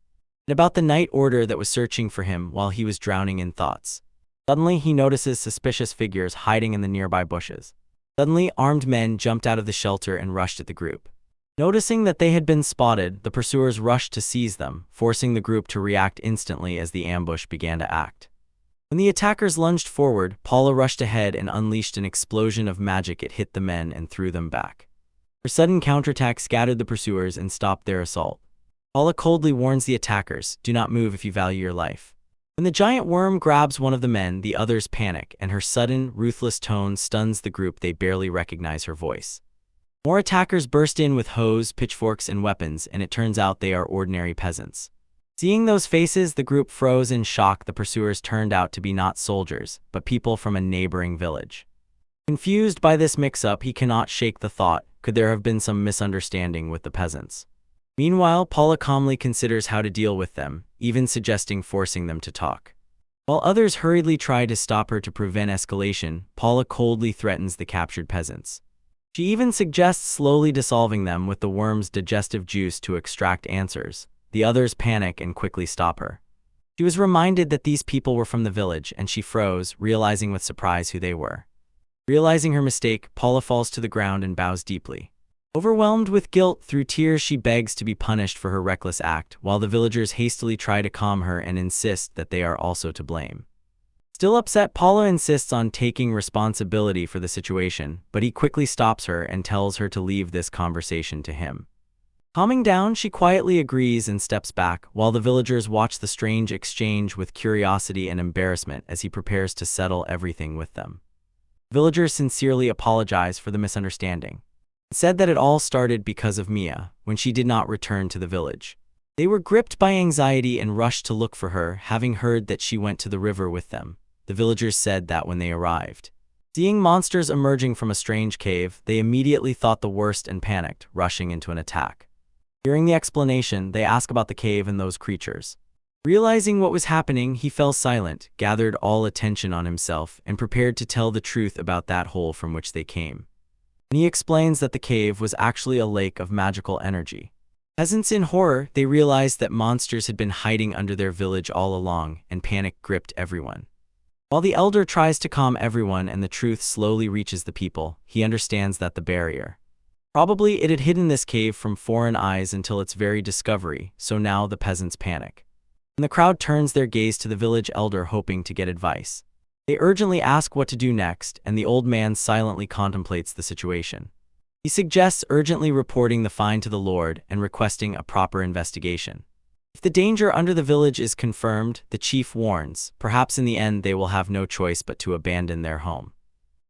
and about the night order that was searching for him while he was drowning in thoughts. Suddenly, he notices suspicious figures hiding in the nearby bushes. Suddenly, armed men jumped out of the shelter and rushed at the group. Noticing that they had been spotted, the pursuers rushed to seize them, forcing the group to react instantly as the ambush began to act. When the attackers lunged forward, Paula rushed ahead and unleashed an explosion of magic. It hit the men and threw them back. Her sudden counterattack scattered the pursuers and stopped their assault. Paula coldly warns the attackers, "Do not move if you value your life." When the giant worm grabs one of the men, the others panic, and her sudden, ruthless tone stuns the group. They barely recognize her voice. More attackers burst in with hoes, pitchforks, and weapons, and it turns out they are ordinary peasants. Seeing those faces, the group froze in shock. The pursuers turned out to be not soldiers, but people from a neighboring village. Confused by this mix-up, he cannot shake the thought, could there have been some misunderstanding with the peasants? Meanwhile, Paula calmly considers how to deal with them, even suggesting forcing them to talk. While others hurriedly try to stop her to prevent escalation, Paula coldly threatens the captured peasants. She even suggests slowly dissolving them with the worm's digestive juice to extract answers. The others panic and quickly stop her. She was reminded that these people were from the village, and she froze, realizing with surprise who they were. Realizing her mistake, Paula falls to the ground and bows deeply. Overwhelmed with guilt, through tears she begs to be punished for her reckless act, while the villagers hastily try to calm her and insist that they are also to blame. Still upset, Paula insists on taking responsibility for the situation, but he quickly stops her and tells her to leave this conversation to him. Calming down, she quietly agrees and steps back, while the villagers watch the strange exchange with curiosity and embarrassment as he prepares to settle everything with them. Villagers sincerely apologize for the misunderstanding, and said that it all started because of Mia, when she did not return to the village. They were gripped by anxiety and rushed to look for her, having heard that she went to the river with them. the villagers said that when they arrived. Seeing monsters emerging from a strange cave, they immediately thought the worst and panicked, rushing into an attack. Hearing the explanation, they asked about the cave and those creatures. Realizing what was happening, he fell silent, gathered all attention on himself, and prepared to tell the truth about that hole from which they came. And he explains that the cave was actually a lake of magical energy. Peasants in horror, they realized that monsters had been hiding under their village all along, and panic gripped everyone. While the elder tries to calm everyone and the truth slowly reaches the people, he understands that the barrier. Probably it had hidden this cave from foreign eyes until its very discovery, so now the peasants panic. And the crowd turns their gaze to the village elder hoping to get advice. They urgently ask what to do next, and the old man silently contemplates the situation. He suggests urgently reporting the find to the Lord and requesting a proper investigation. If the danger under the village is confirmed, the chief warns, perhaps in the end they will have no choice but to abandon their home.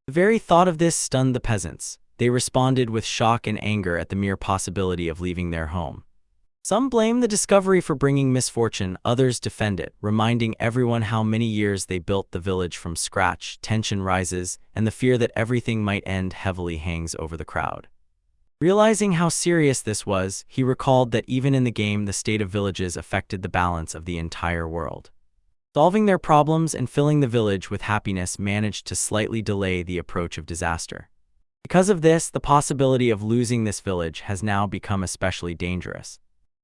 The very thought of this stunned the peasants. They responded with shock and anger at the mere possibility of leaving their home. Some blame the discovery for bringing misfortune, others defend it, reminding everyone how many years they built the village from scratch. Tension rises, and the fear that everything might end heavily hangs over the crowd. Realizing how serious this was, he recalled that even in the game the state of villages affected the balance of the entire world. Solving their problems and filling the village with happiness managed to slightly delay the approach of disaster. Because of this, the possibility of losing this village has now become especially dangerous.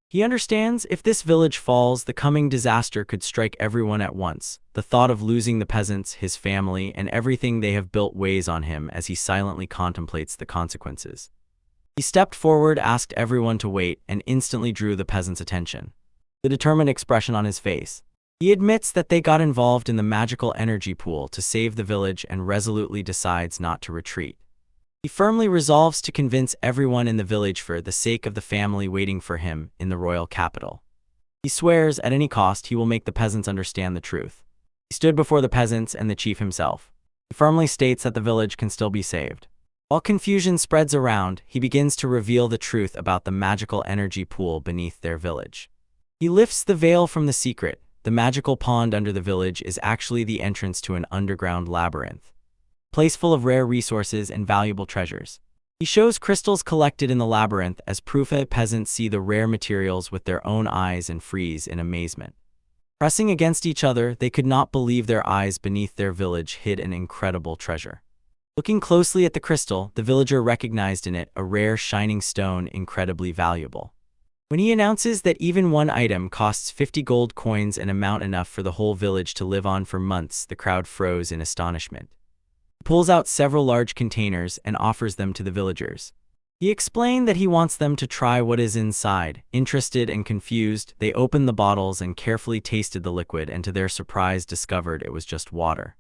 He understands if this village falls, the coming disaster could strike everyone at once. The thought of losing the peasants, his family, and everything they have built weighs on him as he silently contemplates the consequences. He stepped forward, asked everyone to wait, and instantly drew the peasants' attention. The determined expression on his face. He admits that they got involved in the magical energy pool to save the village and resolutely decides not to retreat. He firmly resolves to convince everyone in the village for the sake of the family waiting for him in the royal capital. He swears at any cost he will make the peasants understand the truth. He stood before the peasants and the chief himself. He firmly states that the village can still be saved. While confusion spreads around, he begins to reveal the truth about the magical energy pool beneath their village. He lifts the veil from the secret. The magical pond under the village is actually the entrance to an underground labyrinth. Place full of rare resources and valuable treasures. He shows crystals collected in the labyrinth as proof that peasants see the rare materials with their own eyes and freeze in amazement. Pressing against each other, they could not believe their eyes. Beneath their village hid an incredible treasure. Looking closely at the crystal, the villager recognized in it a rare shining stone incredibly valuable. When he announces that even one item costs 50 gold coins, an amount enough for the whole village to live on for months, the crowd froze in astonishment. He pulls out several large containers and offers them to the villagers. He explained that he wants them to try what is inside. Interested and confused, they opened the bottles and carefully tasted the liquid and to their surprise discovered it was just water.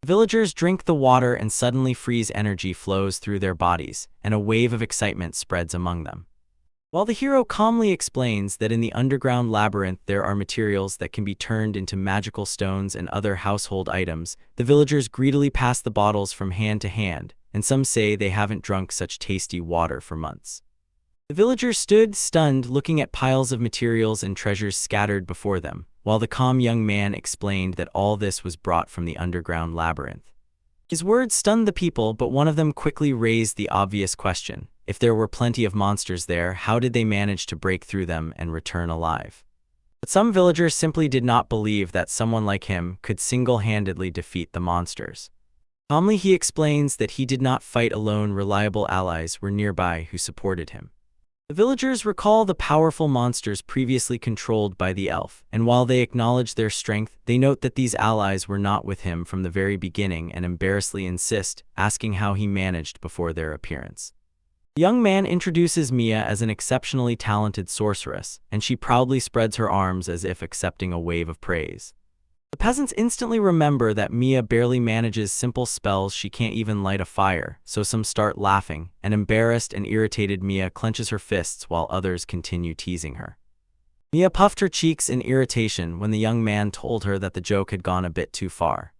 The villagers drink the water and suddenly freeze energy flows through their bodies, and a wave of excitement spreads among them. While the hero calmly explains that in the underground labyrinth there are materials that can be turned into magical stones and other household items, the villagers greedily pass the bottles from hand to hand, and some say they haven't drunk such tasty water for months. The villagers stood stunned, looking at piles of materials and treasures scattered before them, while the calm young man explained that all this was brought from the underground labyrinth. His words stunned the people, but one of them quickly raised the obvious question. If there were plenty of monsters there, how did they manage to break through them and return alive? But some villagers simply did not believe that someone like him could single-handedly defeat the monsters. Calmly he explains that he did not fight alone. Reliable allies were nearby who supported him. The villagers recall the powerful monsters previously controlled by the elf, and while they acknowledge their strength, they note that these allies were not with him from the very beginning and embarrassedly insist, asking how he managed before their appearance. The young man introduces Mia as an exceptionally talented sorceress, and she proudly spreads her arms as if accepting a wave of praise. The peasants instantly remember that Mia barely manages simple spells. She can't even light a fire, so some start laughing, and embarrassed and irritated Mia clenches her fists while others continue teasing her. Mia puffed her cheeks in irritation when the young man told her that the joke had gone a bit too far.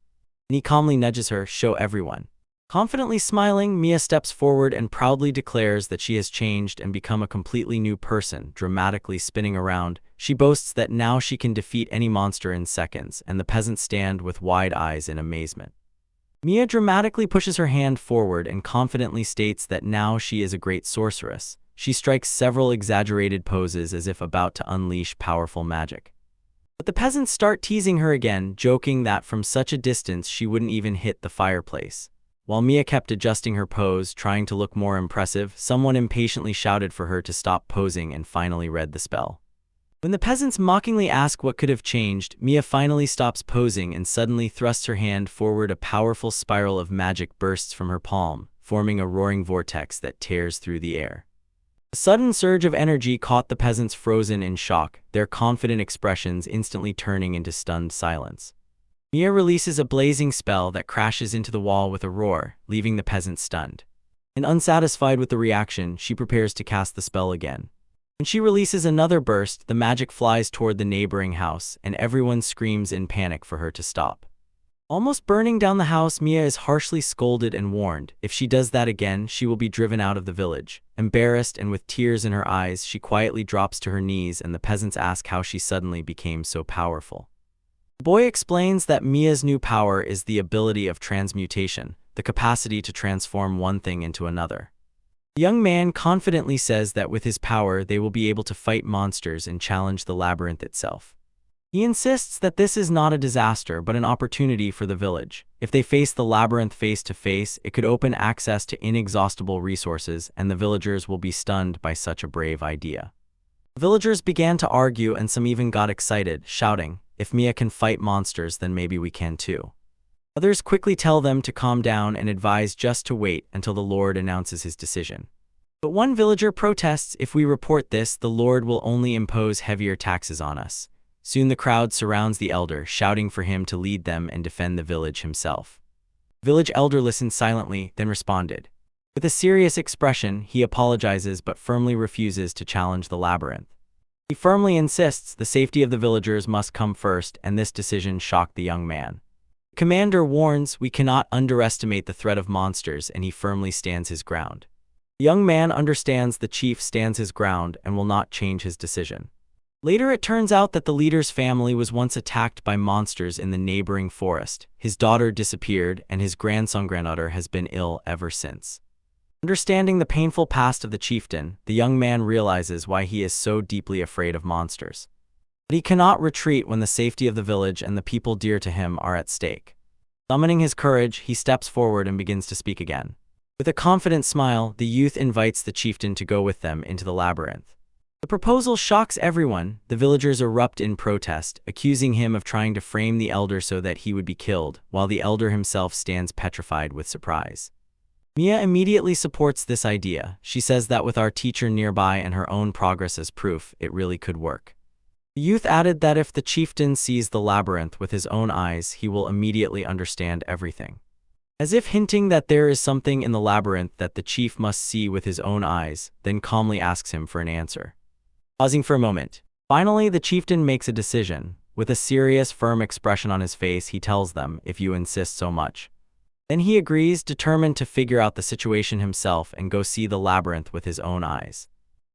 And he calmly nudges her, "Show everyone." Confidently smiling, Mia steps forward and proudly declares that she has changed and become a completely new person. Dramatically spinning around, she boasts that now she can defeat any monster in seconds, and the peasants stand with wide eyes in amazement. Mia dramatically pushes her hand forward and confidently states that now she is a great sorceress. She strikes several exaggerated poses as if about to unleash powerful magic. But the peasants start teasing her again, joking that from such a distance she wouldn't even hit the fireplace. While Mia kept adjusting her pose, trying to look more impressive, someone impatiently shouted for her to stop posing and finally read the spell. When the peasants mockingly ask what could have changed, Mia finally stops posing and suddenly thrusts her hand forward. A powerful spiral of magic bursts from her palm, forming a roaring vortex that tears through the air. A sudden surge of energy caught the peasants frozen in shock, their confident expressions instantly turning into stunned silence. Mia releases a blazing spell that crashes into the wall with a roar, leaving the peasants stunned. And unsatisfied with the reaction, she prepares to cast the spell again. When she releases another burst, the magic flies toward the neighboring house, and everyone screams in panic for her to stop. Almost burning down the house, Mia is harshly scolded and warned. If she does that again, she will be driven out of the village. Embarrassed and with tears in her eyes, she quietly drops to her knees, and the peasants ask how she suddenly became so powerful. The boy explains that Mia's new power is the ability of transmutation, the capacity to transform one thing into another. The young man confidently says that with his power they will be able to fight monsters and challenge the labyrinth itself. He insists that this is not a disaster but an opportunity for the village. If they face the labyrinth face to face, it could open access to inexhaustible resources, and the villagers will be stunned by such a brave idea. The villagers began to argue, and some even got excited, shouting, "If Mia can fight monsters, then maybe we can too." Others quickly tell them to calm down and advise just to wait until the Lord announces his decision. But one villager protests, "If we report this, the Lord will only impose heavier taxes on us." Soon the crowd surrounds the elder, shouting for him to lead them and defend the village himself. The village elder listened silently, then responded. With a serious expression, he apologizes but firmly refuses to challenge the labyrinth. He firmly insists the safety of the villagers must come first, and this decision shocked the young man. The commander warns, "We cannot underestimate the threat of monsters," and he firmly stands his ground. The young man understands the chief stands his ground and will not change his decision. Later it turns out that the leader's family was once attacked by monsters in the neighboring forest. His daughter disappeared, and his granddaughter has been ill ever since. Understanding the painful past of the chieftain, the young man realizes why he is so deeply afraid of monsters. But he cannot retreat when the safety of the village and the people dear to him are at stake. Summoning his courage, he steps forward and begins to speak again. With a confident smile, the youth invites the chieftain to go with them into the labyrinth. The proposal shocks everyone. The villagers erupt in protest, accusing him of trying to frame the elder so that he would be killed, while the elder himself stands petrified with surprise. Mia immediately supports this idea. She says that with our teacher nearby and her own progress as proof, it really could work. The youth added that if the chieftain sees the labyrinth with his own eyes, he will immediately understand everything. As if hinting that there is something in the labyrinth that the chief must see with his own eyes, then calmly asks him for an answer. Pausing for a moment. Finally, the chieftain makes a decision. With a serious, firm expression on his face, he tells them, "If you insist so much." Then he agrees, determined to figure out the situation himself and go see the labyrinth with his own eyes.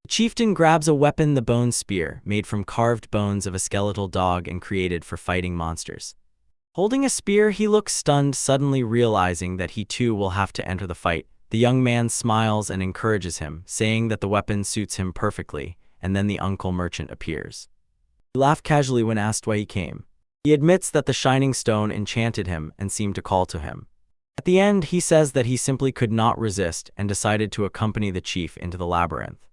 The chieftain grabs a weapon, the bone spear, made from carved bones of a skeletal dog and created for fighting monsters. Holding a spear, he looks stunned, suddenly realizing that he too will have to enter the fight. The young man smiles and encourages him, saying that the weapon suits him perfectly, and then the uncle merchant appears. He laughed casually when asked why he came. He admits that the shining stone enchanted him and seemed to call to him. At the end, he says that he simply could not resist and decided to accompany the chief into the labyrinth.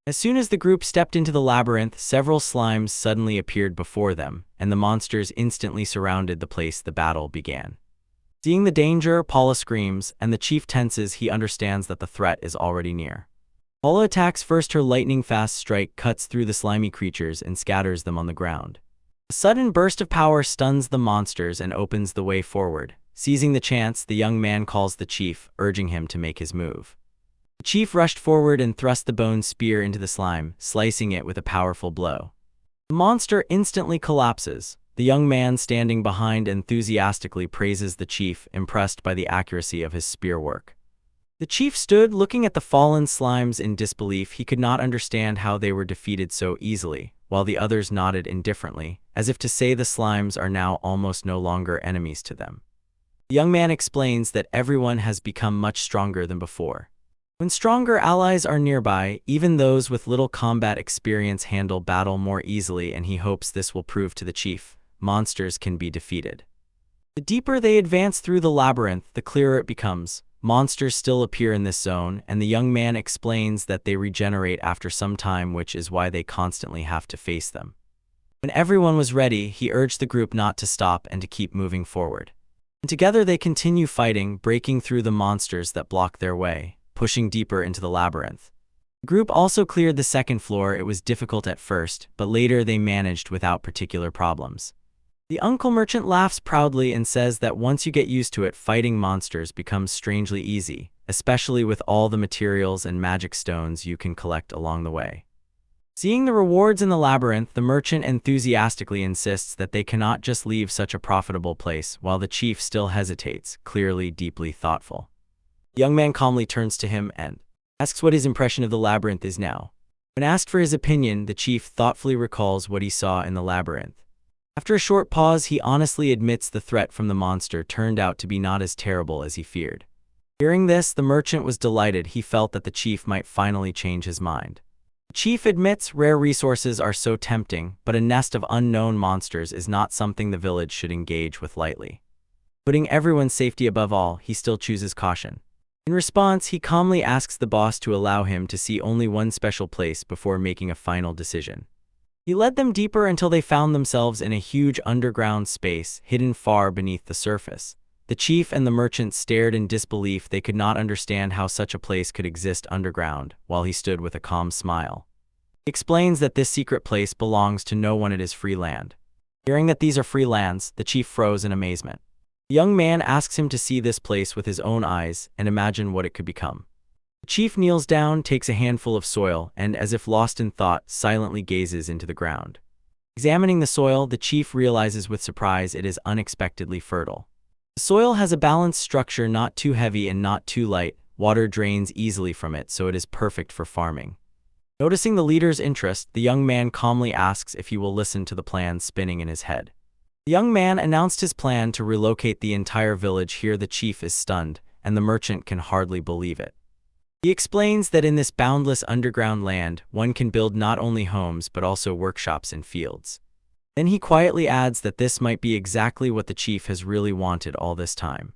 As soon as the group stepped into the labyrinth, several slimes suddenly appeared before them, and the monsters instantly surrounded the place. The battle began. Seeing the danger, Paula screams, and the chief tenses. He understands that the threat is already near. Paula attacks first. Her lightning-fast strike cuts through the slimy creatures and scatters them on the ground. A sudden burst of power stuns the monsters and opens the way forward. Seizing the chance, the young man calls the chief, urging him to make his move. The chief rushed forward and thrust the bone spear into the slime, slicing it with a powerful blow. The monster instantly collapses. The The young man standing behind enthusiastically praises the chief, impressed by the accuracy of his spear work. The chief stood looking at the fallen slimes in disbelief. He could not understand how they were defeated so easily, while the others nodded indifferently, as if to say the slimes are now almost no longer enemies to them. The young man explains that everyone has become much stronger than before. When stronger allies are nearby, even those with little combat experience handle battle more easily, and he hopes this will prove to the chief monsters can be defeated. The deeper they advance through the labyrinth, the clearer it becomes. Monsters still appear in this zone, and the young man explains that they regenerate after some time, which is why they constantly have to face them. When everyone was ready, he urged the group not to stop and to keep moving forward. And together they continue fighting, breaking through the monsters that block their way, pushing deeper into the labyrinth. The group also cleared the second floor. It was difficult at first, but later they managed without particular problems. The uncle merchant laughs proudly and says that once you get used to it, fighting monsters becomes strangely easy, especially with all the materials and magic stones you can collect along the way. Seeing the rewards in the labyrinth, the merchant enthusiastically insists that they cannot just leave such a profitable place, while the chief still hesitates, clearly deeply thoughtful. The young man calmly turns to him and asks what his impression of the labyrinth is now. When asked for his opinion, the chief thoughtfully recalls what he saw in the labyrinth. After a short pause, he honestly admits the threat from the monster turned out to be not as terrible as he feared. Hearing this, the merchant was delighted. He felt that the chief might finally change his mind. The chief admits rare resources are so tempting, but a nest of unknown monsters is not something the village should engage with lightly. Putting everyone's safety above all, he still chooses caution. In response, he calmly asks the boss to allow him to see only one special place before making a final decision. He led them deeper until they found themselves in a huge underground space, hidden far beneath the surface. The chief and the merchant stared in disbelief. They could not understand how such a place could exist underground, while he stood with a calm smile. He explains that this secret place belongs to no one. It is free land. Hearing that these are free lands, the chief froze in amazement. The young man asks him to see this place with his own eyes and imagine what it could become. The chief kneels down, takes a handful of soil, and, as if lost in thought, silently gazes into the ground. Examining the soil, the chief realizes with surprise it is unexpectedly fertile. The soil has a balanced structure, not too heavy and not too light. Water drains easily from it, so it is perfect for farming. Noticing the leader's interest, the young man calmly asks if he will listen to the plan spinning in his head. The young man announced his plan to relocate the entire village. Here the chief is stunned, and the merchant can hardly believe it. He explains that in this boundless underground land, one can build not only homes but also workshops and fields. Then he quietly adds that this might be exactly what the chief has really wanted all this time.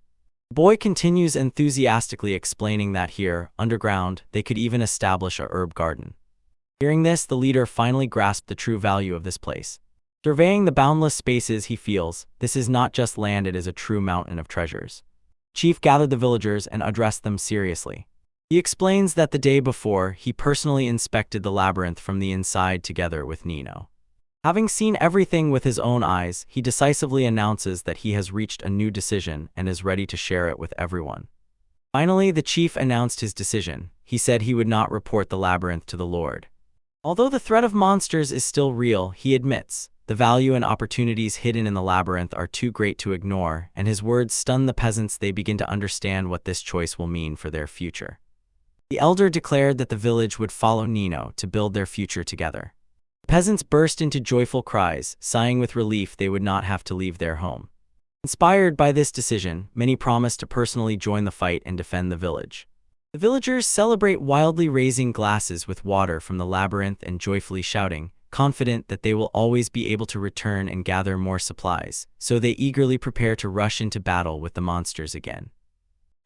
The boy continues enthusiastically explaining that here, underground, they could even establish a herb garden. Hearing this, the leader finally grasped the true value of this place. Surveying the boundless spaces, he feels, this is not just land, it is a true mountain of treasures. Chief gathered the villagers and addressed them seriously. He explains that the day before, he personally inspected the labyrinth from the inside together with Nino. Having seen everything with his own eyes, he decisively announces that he has reached a new decision and is ready to share it with everyone. Finally, the chief announced his decision. He said he would not report the labyrinth to the Lord. Although the threat of monsters is still real, he admits, the value and opportunities hidden in the labyrinth are too great to ignore, and his words stun the peasants. They begin to understand what this choice will mean for their future. The elder declared that the village would follow Nino to build their future together. The peasants burst into joyful cries, sighing with relief they would not have to leave their home. Inspired by this decision, many promised to personally join the fight and defend the village. The villagers celebrate wildly, raising glasses with water from the labyrinth and joyfully shouting, confident that they will always be able to return and gather more supplies, so they eagerly prepare to rush into battle with the monsters again.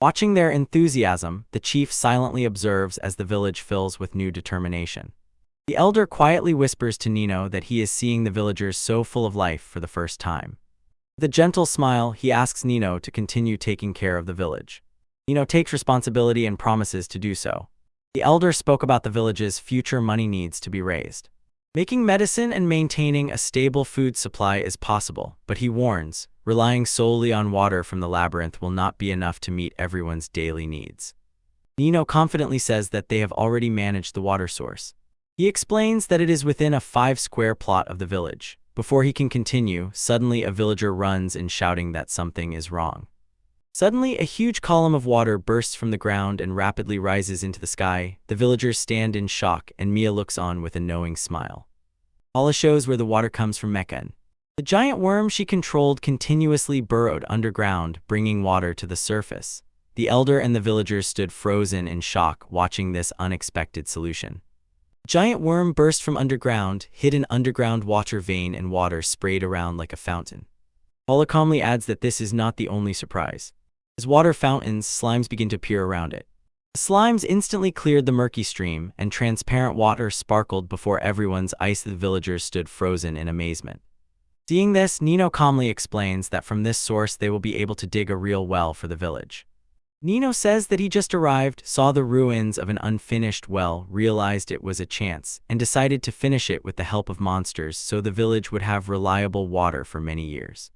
Watching their enthusiasm, the chief silently observes as the village fills with new determination. The elder quietly whispers to Nino that he is seeing the villagers so full of life for the first time. With a gentle smile, he asks Nino to continue taking care of the village. Nino takes responsibility and promises to do so. The elder spoke about the village's future money needs to be raised. Making medicine and maintaining a stable food supply is possible, but he warns, relying solely on water from the labyrinth will not be enough to meet everyone's daily needs. Nino confidently says that they have already managed the water source. He explains that it is within a 5-square plot of the village, Before he can continue, suddenly a villager runs in shouting that something is wrong. Suddenly, a huge column of water bursts from the ground and rapidly rises into the sky. The villagers stand in shock, and Mia looks on with a knowing smile. Paula shows where the water comes from Meccan. The giant worm she controlled continuously burrowed underground, bringing water to the surface. The elder and the villagers stood frozen in shock, watching this unexpected solution. The giant worm burst from underground, hid an underground water vein, and water sprayed around like a fountain. Paula calmly adds that this is not the only surprise. As water fountains, slimes begin to appear around it. The slimes instantly cleared the murky stream, and transparent water sparkled before everyone's eyes. The villagers stood frozen in amazement. Seeing this, Nino calmly explains that from this source they will be able to dig a real well for the village. Nino says that he just arrived, saw the ruins of an unfinished well, realized it was a chance, and decided to finish it with the help of monsters so the village would have reliable water for many years.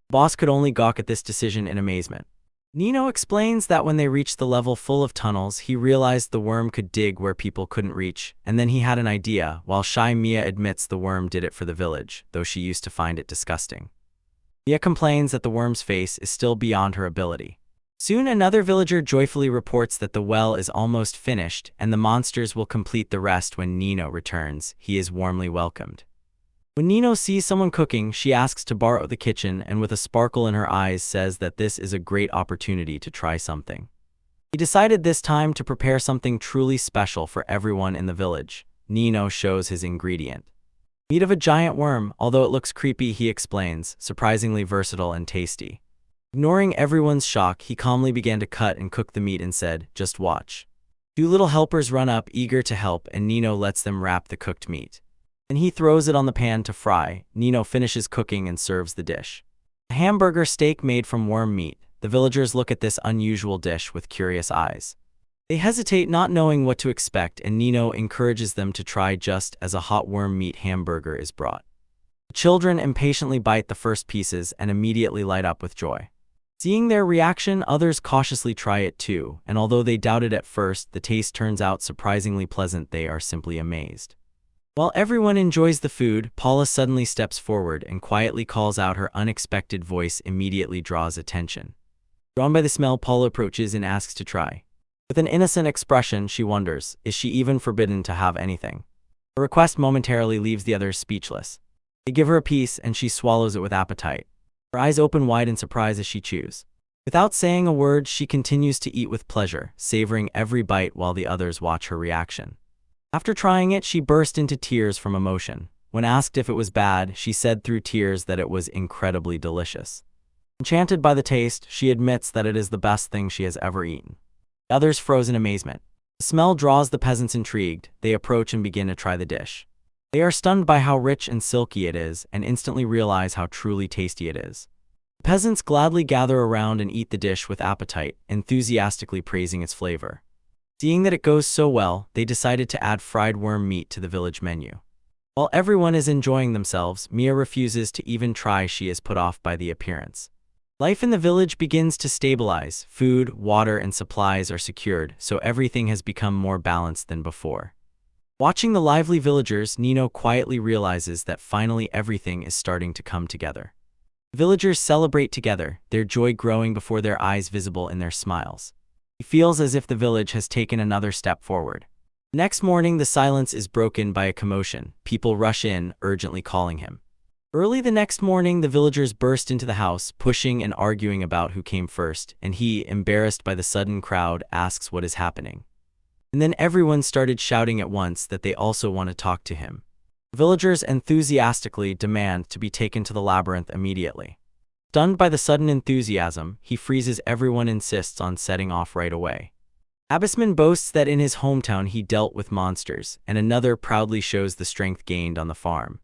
The boss could only gawk at this decision in amazement. Nino explains that when they reached the level full of tunnels, he realized the worm could dig where people couldn't reach, and then he had an idea, while shy Mia admits the worm did it for the village, though she used to find it disgusting. Mia complains that the worm's face is still beyond her ability. Soon another villager joyfully reports that the well is almost finished, and the monsters will complete the rest when Nino returns. He is warmly welcomed. When Nino sees someone cooking, she asks to borrow the kitchen and with a sparkle in her eyes says that this is a great opportunity to try something. He decided this time to prepare something truly special for everyone in the village. Nino shows his ingredient. Meat of a giant worm, although it looks creepy, he explains, surprisingly versatile and tasty. Ignoring everyone's shock, he calmly began to cut and cook the meat and said, "Just watch." Two little helpers run up, eager to help, and Nino lets them wrap the cooked meat. Then he throws it on the pan to fry. Nino finishes cooking and serves the dish. A hamburger steak made from worm meat. The villagers look at this unusual dish with curious eyes. They hesitate, not knowing what to expect, and Nino encourages them to try just as a hot worm meat hamburger is brought. The children impatiently bite the first pieces and immediately light up with joy. Seeing their reaction, others cautiously try it too, and although they doubted at first, the taste turns out surprisingly pleasant. They are simply amazed. While everyone enjoys the food, Paula suddenly steps forward and quietly calls out. Her unexpected voice immediately draws attention. Drawn by the smell, Paula approaches and asks to try. With an innocent expression, she wonders, is she even forbidden to have anything? Her request momentarily leaves the others speechless. They give her a piece and she swallows it with appetite. Her eyes open wide in surprise as she chews. Without saying a word, she continues to eat with pleasure, savoring every bite while the others watch her reaction. After trying it, she burst into tears from emotion. When asked if it was bad, she said through tears that it was incredibly delicious. Enchanted by the taste, she admits that it is the best thing she has ever eaten. The others froze in amazement. The smell draws the peasants intrigued. They approach and begin to try the dish. They are stunned by how rich and silky it is and instantly realize how truly tasty it is. The peasants gladly gather around and eat the dish with appetite, enthusiastically praising its flavor. Seeing that it goes so well, they decided to add fried worm meat to the village menu. While everyone is enjoying themselves, Mia refuses to even try. She is put off by the appearance. Life in the village begins to stabilize. Food, water, and supplies are secured, so everything has become more balanced than before. Watching the lively villagers, Nino quietly realizes that finally everything is starting to come together. The villagers celebrate together, their joy growing before their eyes, visible in their smiles. He feels as if the village has taken another step forward. The next morning, the silence is broken by a commotion. People rush in, urgently calling him. Early the next morning, the villagers burst into the house, pushing and arguing about who came first, and he, embarrassed by the sudden crowd, asks what is happening. And then everyone started shouting at once that they also want to talk to him. The villagers enthusiastically demand to be taken to the labyrinth immediately. Stunned by the sudden enthusiasm, he freezes everyone and insists on setting off right away. Abyssman boasts that in his hometown he dealt with monsters, and another proudly shows the strength gained on the farm.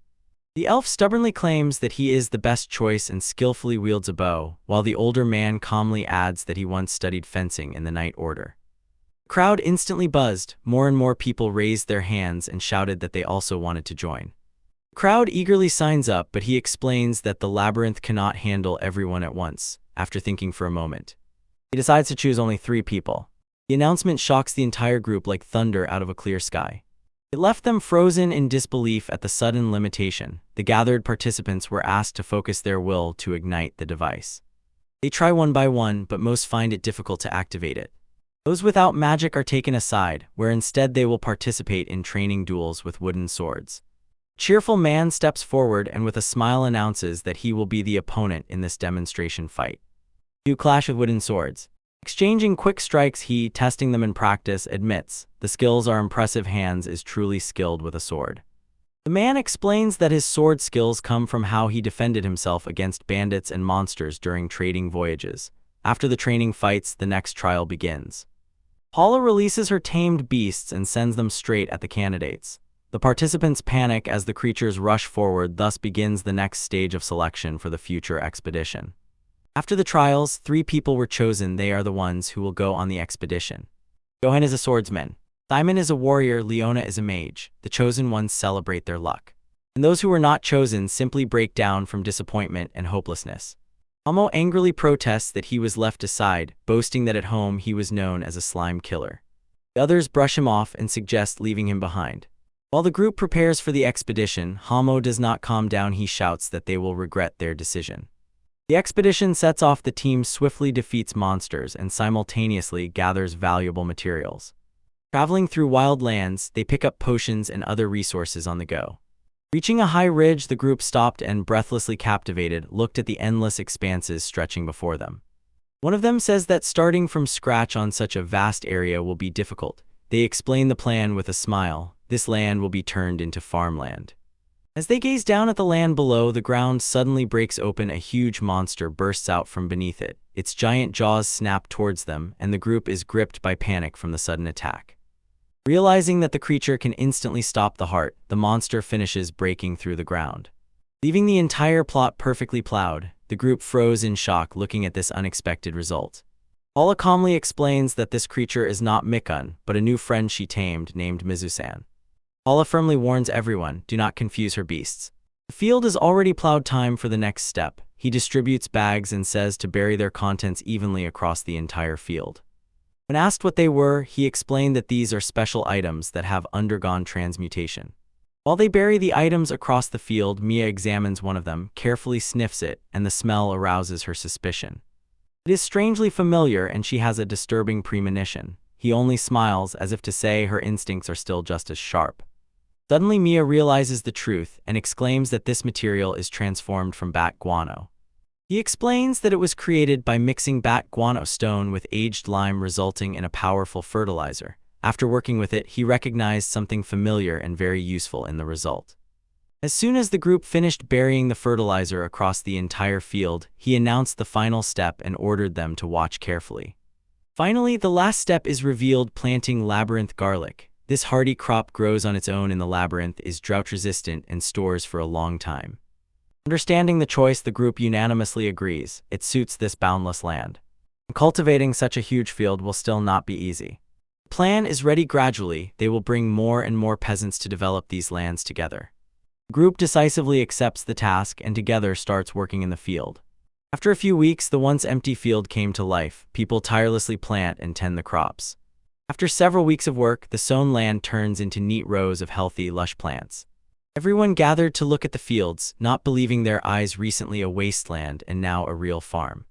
The elf stubbornly claims that he is the best choice and skillfully wields a bow, while the older man calmly adds that he once studied fencing in the Night Order. The crowd instantly buzzed. More and more people raised their hands and shouted that they also wanted to join. The crowd eagerly signs up, but he explains that the labyrinth cannot handle everyone at once. After thinking for a moment, he decides to choose only 3 people. The announcement shocks the entire group like thunder out of a clear sky. It left them frozen in disbelief at the sudden limitation. The gathered participants were asked to focus their will to ignite the device. They try one by one, but most find it difficult to activate it. Those without magic are taken aside, where instead they will participate in training duels with wooden swords. A cheerful man steps forward and with a smile announces that he will be the opponent in this demonstration fight. You clash with wooden swords. Exchanging quick strikes, he, testing them in practice, admits the skills are impressive. Hands is truly skilled with a sword. The man explains that his sword skills come from how he defended himself against bandits and monsters during trading voyages. After the training fights, the next trial begins. Paula releases her tamed beasts and sends them straight at the candidates. The participants panic as the creatures rush forward, thus begins the next stage of selection for the future expedition. After the trials, 3 people were chosen. They are the ones who will go on the expedition. Johan is a swordsman. Simon is a warrior. Leona is a mage. The chosen ones celebrate their luck. And those who were not chosen simply break down from disappointment and hopelessness. Amo angrily protests that he was left aside, boasting that at home he was known as a slime killer. The others brush him off and suggest leaving him behind. While the group prepares for the expedition, Hamo does not calm down. He shouts that they will regret their decision. The expedition sets off. The team swiftly defeats monsters and simultaneously gathers valuable materials. Traveling through wild lands, they pick up potions and other resources on the go. Reaching a high ridge, the group stopped and, breathlessly captivated, looked at the endless expanses stretching before them. One of them says that starting from scratch on such a vast area will be difficult. They explain the plan with a smile. This land will be turned into farmland. As they gaze down at the land below, the ground suddenly breaks open. A huge monster bursts out from beneath it. Its giant jaws snap towards them, and the group is gripped by panic from the sudden attack. Realizing that the creature can instantly stop the heart, the monster finishes breaking through the ground. Leaving the entire plot perfectly plowed, the group froze in shock looking at this unexpected result. Paula calmly explains that this creature is not Mikun, but a new friend she tamed named Mizu-san. Paula firmly warns everyone, do not confuse her beasts. The field is already plowed. Time for the next step. He distributes bags and says to bury their contents evenly across the entire field. When asked what they were, he explained that these are special items that have undergone transmutation. While they bury the items across the field, Mia examines one of them, carefully sniffs it, and the smell arouses her suspicion. It is strangely familiar and she has a disturbing premonition. He only smiles as if to say her instincts are still just as sharp. Suddenly Mia realizes the truth and exclaims that this material is transformed from bat guano. He explains that it was created by mixing bat guano stone with aged lime, resulting in a powerful fertilizer. After working with it, he recognized something familiar and very useful in the result. As soon as the group finished burying the fertilizer across the entire field, he announced the final step and ordered them to watch carefully. Finally, the last step is revealed: planting labyrinth garlic. This hardy crop grows on its own in the labyrinth, is drought-resistant, and stores for a long time. Understanding the choice, the group unanimously agrees it suits this boundless land. Cultivating such a huge field will still not be easy. The plan is ready. Gradually, they will bring more and more peasants to develop these lands together. The group decisively accepts the task and together starts working in the field. After a few weeks, the once empty field came to life. People tirelessly plant and tend the crops. After several weeks of work, the sown land turns into neat rows of healthy, lush plants. Everyone gathered to look at the fields, not believing their eyes. Recently a wasteland and now a real farm.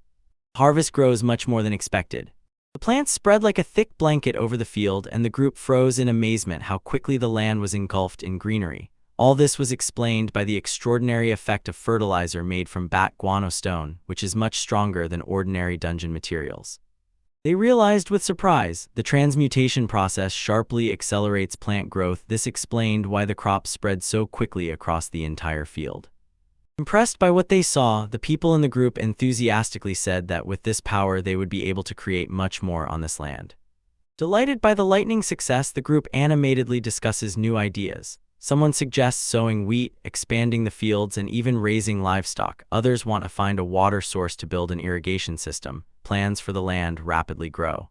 Harvest grows much more than expected. The plants spread like a thick blanket over the field, and the group froze in amazement how quickly the land was engulfed in greenery. All this was explained by the extraordinary effect of fertilizer made from bat guano stone, which is much stronger than ordinary dungeon materials. They realized with surprise, the transmutation process sharply accelerates plant growth. This explained why the crops spread so quickly across the entire field. Impressed by what they saw, the people in the group enthusiastically said that with this power they would be able to create much more on this land. Delighted by the lightning success, the group animatedly discusses new ideas. Someone suggests sowing wheat, expanding the fields, and even raising livestock. Others want to find a water source to build an irrigation system. Plans for the land rapidly grow.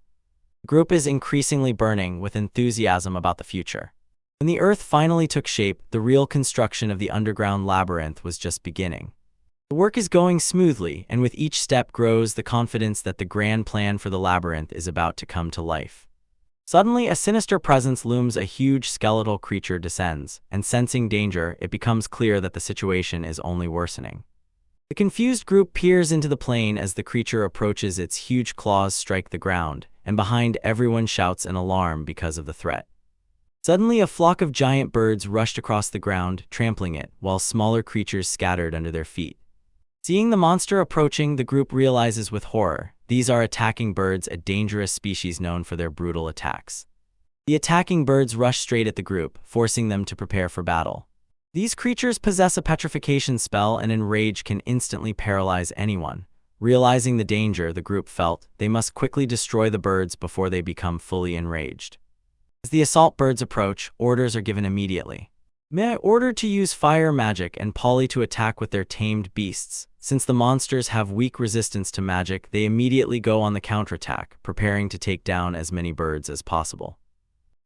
The group is increasingly burning with enthusiasm about the future. When the earth finally took shape, the real construction of the underground labyrinth was just beginning. The work is going smoothly, and with each step grows the confidence that the grand plan for the labyrinth is about to come to life. Suddenly, a sinister presence looms. A huge skeletal creature descends, and sensing danger, it becomes clear that the situation is only worsening. The confused group peers into the plane as the creature approaches. Its huge claws strike the ground, and behind everyone shouts in alarm because of the threat. Suddenly, a flock of giant birds rushed across the ground, trampling it, while smaller creatures scattered under their feet. Seeing the monster approaching, the group realizes with horror, these are attacking birds, a dangerous species known for their brutal attacks. The attacking birds rush straight at the group, forcing them to prepare for battle. These creatures possess a petrification spell and in rage can instantly paralyze anyone. Realizing the danger the group felt, they must quickly destroy the birds before they become fully enraged. As the assault birds approach, orders are given immediately. Mei ordered to use fire magic and Polly to attack with their tamed beasts. Since the monsters have weak resistance to magic, they immediately go on the counterattack, preparing to take down as many birds as possible.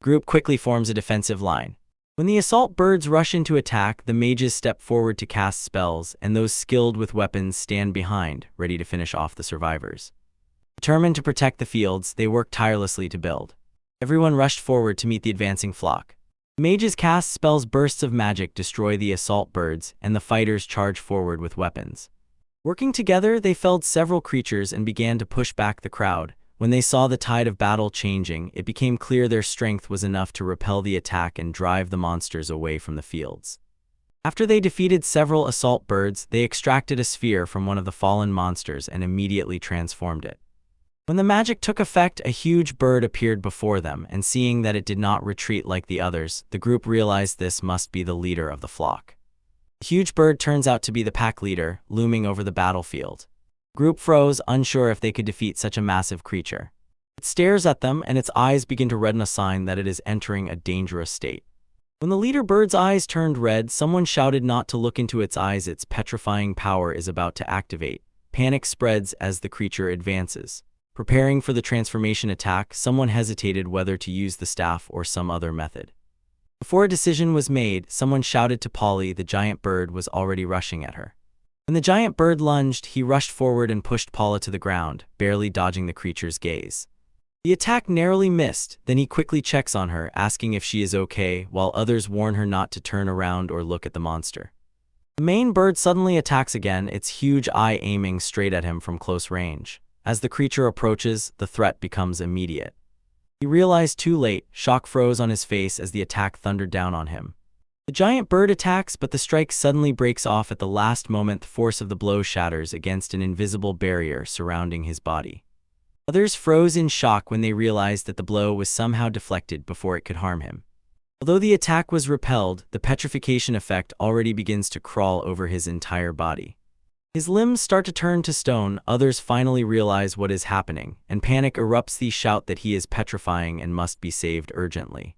The group quickly forms a defensive line. When the assault birds rush into attack, the mages step forward to cast spells, and those skilled with weapons stand behind, ready to finish off the survivors. Determined to protect the fields, they work tirelessly to build. Everyone rushed forward to meet the advancing flock. The mages cast spells, bursts of magic destroy the assault birds, and the fighters charge forward with weapons. Working together, they felled several creatures and began to push back the crowd. When they saw the tide of battle changing, it became clear their strength was enough to repel the attack and drive the monsters away from the fields. After they defeated several assault birds, they extracted a sphere from one of the fallen monsters and immediately transformed it. When the magic took effect, a huge bird appeared before them, and seeing that it did not retreat like the others, the group realized this must be the leader of the flock. The huge bird turns out to be the pack leader, looming over the battlefield. The group froze, unsure if they could defeat such a massive creature. It stares at them, and its eyes begin to redden, a sign that it is entering a dangerous state. When the leader bird's eyes turned red, someone shouted not to look into its eyes. Its petrifying power is about to activate. Panic spreads as the creature advances. Preparing for the transformation attack, someone hesitated whether to use the staff or some other method. Before a decision was made, someone shouted to Polly. The giant bird was already rushing at her. When the giant bird lunged, he rushed forward and pushed Paula to the ground, barely dodging the creature's gaze. The attack narrowly missed, then he quickly checks on her, asking if she is okay, while others warn her not to turn around or look at the monster. The main bird suddenly attacks again, its huge eye aiming straight at him from close range. As the creature approaches, the threat becomes immediate. He realized too late, shock froze on his face as the attack thundered down on him. The giant bird attacks, but the strike suddenly breaks off at the last moment. The force of the blow shatters against an invisible barrier surrounding his body. Others froze in shock when they realized that the blow was somehow deflected before it could harm him. Although the attack was repelled, the petrification effect already begins to crawl over his entire body. His limbs start to turn to stone. Others finally realize what is happening, and panic erupts. They shout that he is petrifying and must be saved urgently.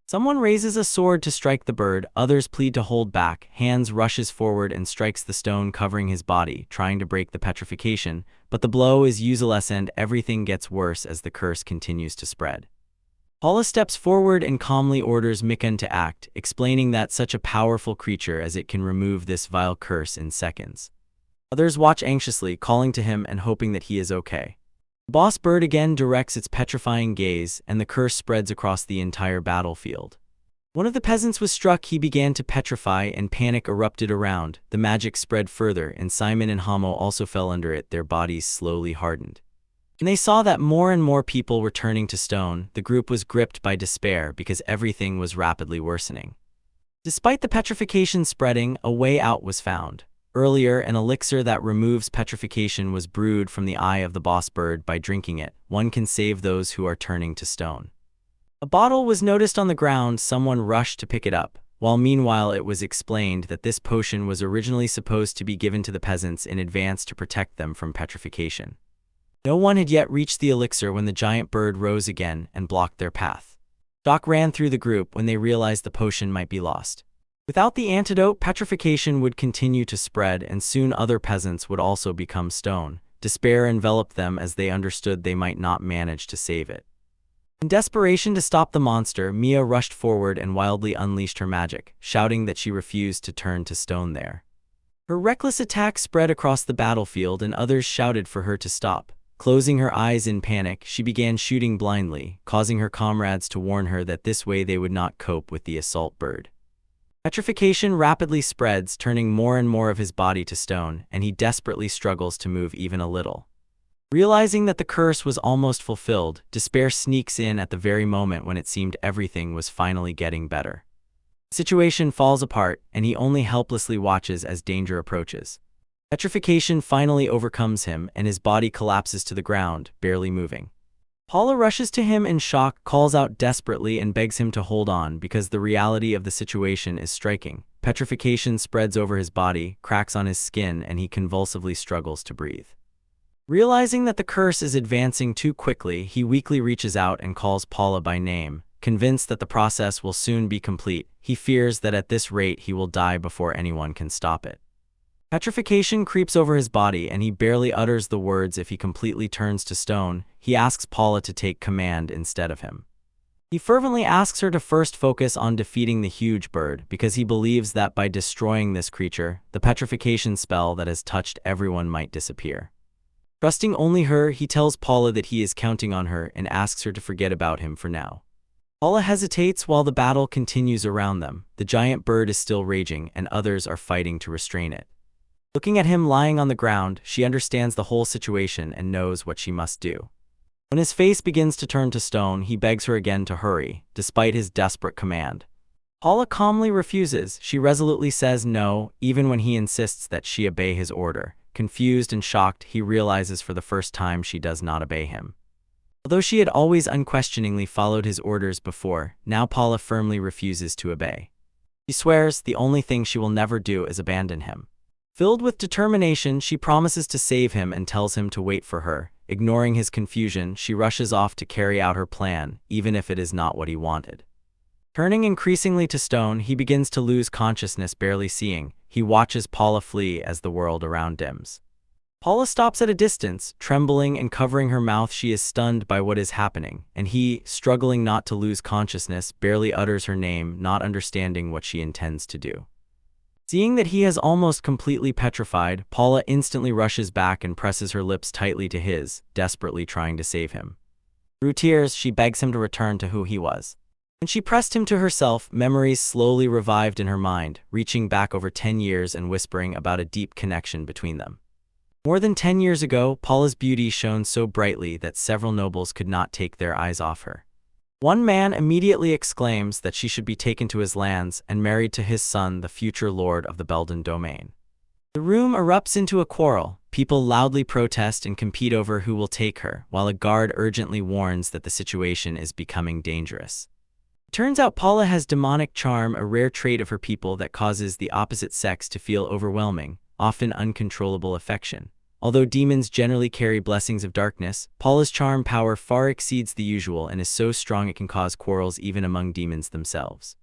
Someone raises a sword to strike the bird. Others plead to hold back. Hands rushes forward and strikes the stone covering his body, trying to break the petrification, but the blow is useless and everything gets worse as the curse continues to spread. Paula steps forward and calmly orders Mikan to act, explaining that such a powerful creature as it can remove this vile curse in seconds. Others watch anxiously, calling to him and hoping that he is okay. The boss bird again directs its petrifying gaze, and the curse spreads across the entire battlefield. One of the peasants was struck. He began to petrify, and panic erupted around. The magic spread further, and Simon and Hamo also fell under it. Their bodies slowly hardened. When they saw that more and more people were turning to stone, the group was gripped by despair because everything was rapidly worsening. Despite the petrification spreading, a way out was found. Earlier, an elixir that removes petrification was brewed from the eye of the boss bird. By drinking it, one can save those who are turning to stone. A bottle was noticed on the ground. Someone rushed to pick it up, while meanwhile it was explained that this potion was originally supposed to be given to the peasants in advance to protect them from petrification. No one had yet reached the elixir when the giant bird rose again and blocked their path. Shock ran through the group when they realized the potion might be lost. Without the antidote, petrification would continue to spread, and soon other peasants would also become stone. Despair enveloped them as they understood they might not manage to save it. In desperation to stop the monster, Mia rushed forward and wildly unleashed her magic, shouting that she refused to turn to stone there. Her reckless attack spread across the battlefield, and others shouted for her to stop. Closing her eyes in panic, she began shooting blindly, causing her comrades to warn her that this way they would not cope with the assault bird. Petrification rapidly spreads, turning more and more of his body to stone, and he desperately struggles to move even a little. Realizing that the curse was almost fulfilled, despair sneaks in at the very moment when it seemed everything was finally getting better. The situation falls apart, and he only helplessly watches as danger approaches. Petrification finally overcomes him, and his body collapses to the ground, barely moving. Paula rushes to him in shock, calls out desperately, and begs him to hold on because the reality of the situation is striking. Petrification spreads over his body, cracks on his skin, and he convulsively struggles to breathe. Realizing that the curse is advancing too quickly, he weakly reaches out and calls Paula by name. Convinced that the process will soon be complete, he fears that at this rate he will die before anyone can stop it. Petrification creeps over his body, and he barely utters the words if he completely turns to stone. He asks Paula to take command instead of him. He fervently asks her to first focus on defeating the huge bird because he believes that by destroying this creature, the petrification spell that has touched everyone might disappear. Trusting only her, he tells Paula that he is counting on her and asks her to forget about him for now. Paula hesitates while the battle continues around them. The giant bird is still raging, and others are fighting to restrain it. Looking at him lying on the ground, she understands the whole situation and knows what she must do. When his face begins to turn to stone, he begs her again to hurry, despite his desperate command. Paula calmly refuses. She resolutely says no, even when he insists that she obey his order. Confused and shocked, he realizes for the first time she does not obey him. Although she had always unquestioningly followed his orders before, now Paula firmly refuses to obey. She swears the only thing she will never do is abandon him. Filled with determination, she promises to save him and tells him to wait for her. Ignoring his confusion, she rushes off to carry out her plan, even if it is not what he wanted. Turning increasingly to stone, he begins to lose consciousness, barely seeing. He watches Paula flee as the world around dims. Paula stops at a distance, trembling and covering her mouth. She is stunned by what is happening, and he, struggling not to lose consciousness, barely utters her name, not understanding what she intends to do. Seeing that he has almost completely petrified, Paula instantly rushes back and presses her lips tightly to his, desperately trying to save him. Through tears, she begs him to return to who he was. When she pressed him to herself, memories slowly revived in her mind, reaching back over 10 years and whispering about a deep connection between them. More than 10 years ago, Paula's beauty shone so brightly that several nobles could not take their eyes off her. One man immediately exclaims that she should be taken to his lands and married to his son, the future lord of the Belden domain. The room erupts into a quarrel. People loudly protest and compete over who will take her, while a guard urgently warns that the situation is becoming dangerous. It turns out Paula has demonic charm, a rare trait of her people that causes the opposite sex to feel overwhelming, often uncontrollable affection. Although demons generally carry blessings of darkness, Paula's charm power far exceeds the usual and is so strong it can cause quarrels even among demons themselves.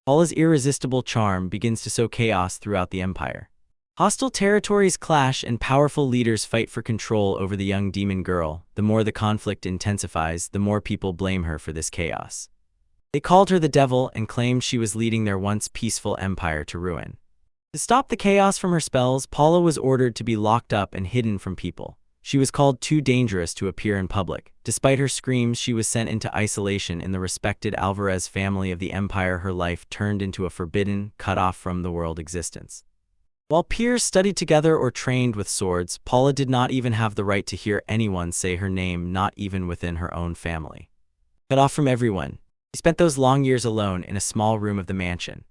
Paula's irresistible charm begins to sow chaos throughout the empire. Hostile territories clash and powerful leaders fight for control over the young demon girl. The more the conflict intensifies, the more people blame her for this chaos. They called her the devil and claimed she was leading their once peaceful empire to ruin. To stop the chaos from her spells, Paula was ordered to be locked up and hidden from people. She was called too dangerous to appear in public. Despite her screams, she was sent into isolation in the respected Alvarez family of the empire. Her life turned into a forbidden, cut off from the world existence. While peers studied together or trained with swords, Paula did not even have the right to hear anyone say her name, not even within her own family. Cut off from everyone, she spent those long years alone in a small room of the mansion.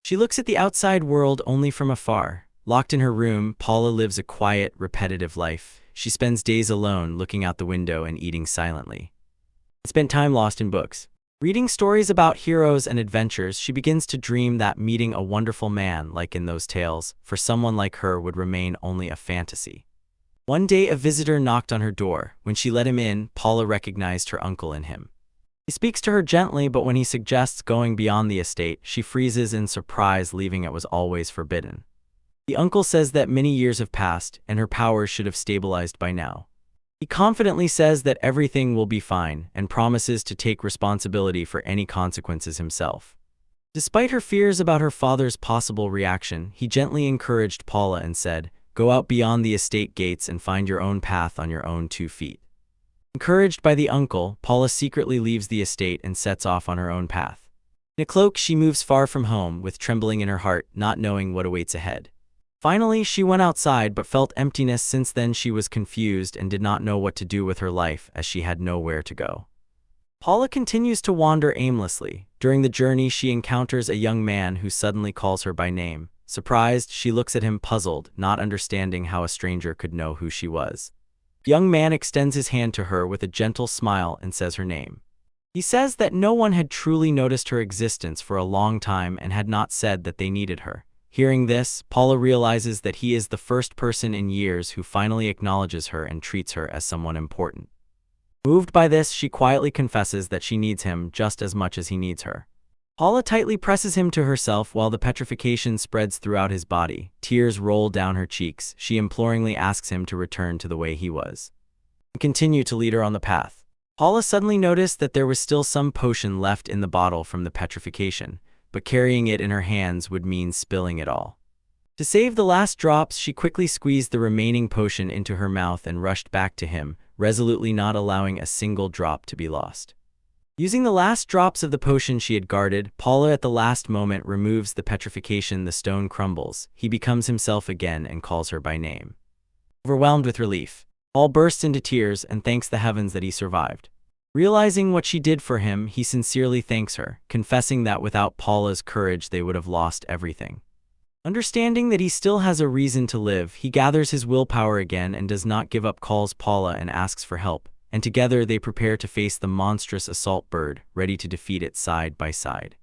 She looks at the outside world only from afar. Locked in her room, Paula lives a quiet, repetitive life. She spends days alone, looking out the window and eating silently. She spent time lost in books. Reading stories about heroes and adventures, she begins to dream that meeting a wonderful man, like in those tales, for someone like her would remain only a fantasy. One day, a visitor knocked on her door. When she let him in, Paula recognized her uncle in him. He speaks to her gently, but when he suggests going beyond the estate, she freezes in surprise, leaving it was always forbidden. The uncle says that many years have passed, and her powers should have stabilized by now. He confidently says that everything will be fine, and promises to take responsibility for any consequences himself. Despite her fears about her father's possible reaction, he gently encouraged Paula and said, Go out beyond the estate gates and find your own path on your own 2 feet. Encouraged by the uncle, Paula secretly leaves the estate and sets off on her own path. In a cloak, she moves far from home, with trembling in her heart, not knowing what awaits ahead. Finally, she went outside but felt emptiness. Since then she was confused and did not know what to do with her life, as she had nowhere to go. Paula continues to wander aimlessly. During the journey, she encounters a young man who suddenly calls her by name. Surprised, she looks at him puzzled, not understanding how a stranger could know who she was. The young man extends his hand to her with a gentle smile and says her name. He says that no one had truly noticed her existence for a long time and had not said that they needed her. Hearing this, Paula realizes that he is the first person in years who finally acknowledges her and treats her as someone important. Moved by this, she quietly confesses that she needs him just as much as he needs her. Paula tightly presses him to herself while the petrification spreads throughout his body. Tears roll down her cheeks. She imploringly asks him to return to the way he was and continue to lead her on the path. Paula suddenly noticed that there was still some potion left in the bottle from the petrification, but carrying it in her hands would mean spilling it all. To save the last drops, she quickly squeezed the remaining potion into her mouth and rushed back to him, resolutely not allowing a single drop to be lost. Using the last drops of the potion she had guarded, Paula at the last moment removes the petrification. The stone crumbles. He becomes himself again and calls her by name. Overwhelmed with relief, Paul bursts into tears and thanks the heavens that he survived. Realizing what she did for him, he sincerely thanks her, confessing that without Paula's courage they would have lost everything. Understanding that he still has a reason to live, he gathers his willpower again and does not give up, calls Paula and asks for help, and together they prepare to face the monstrous assault bird, ready to defeat it side by side.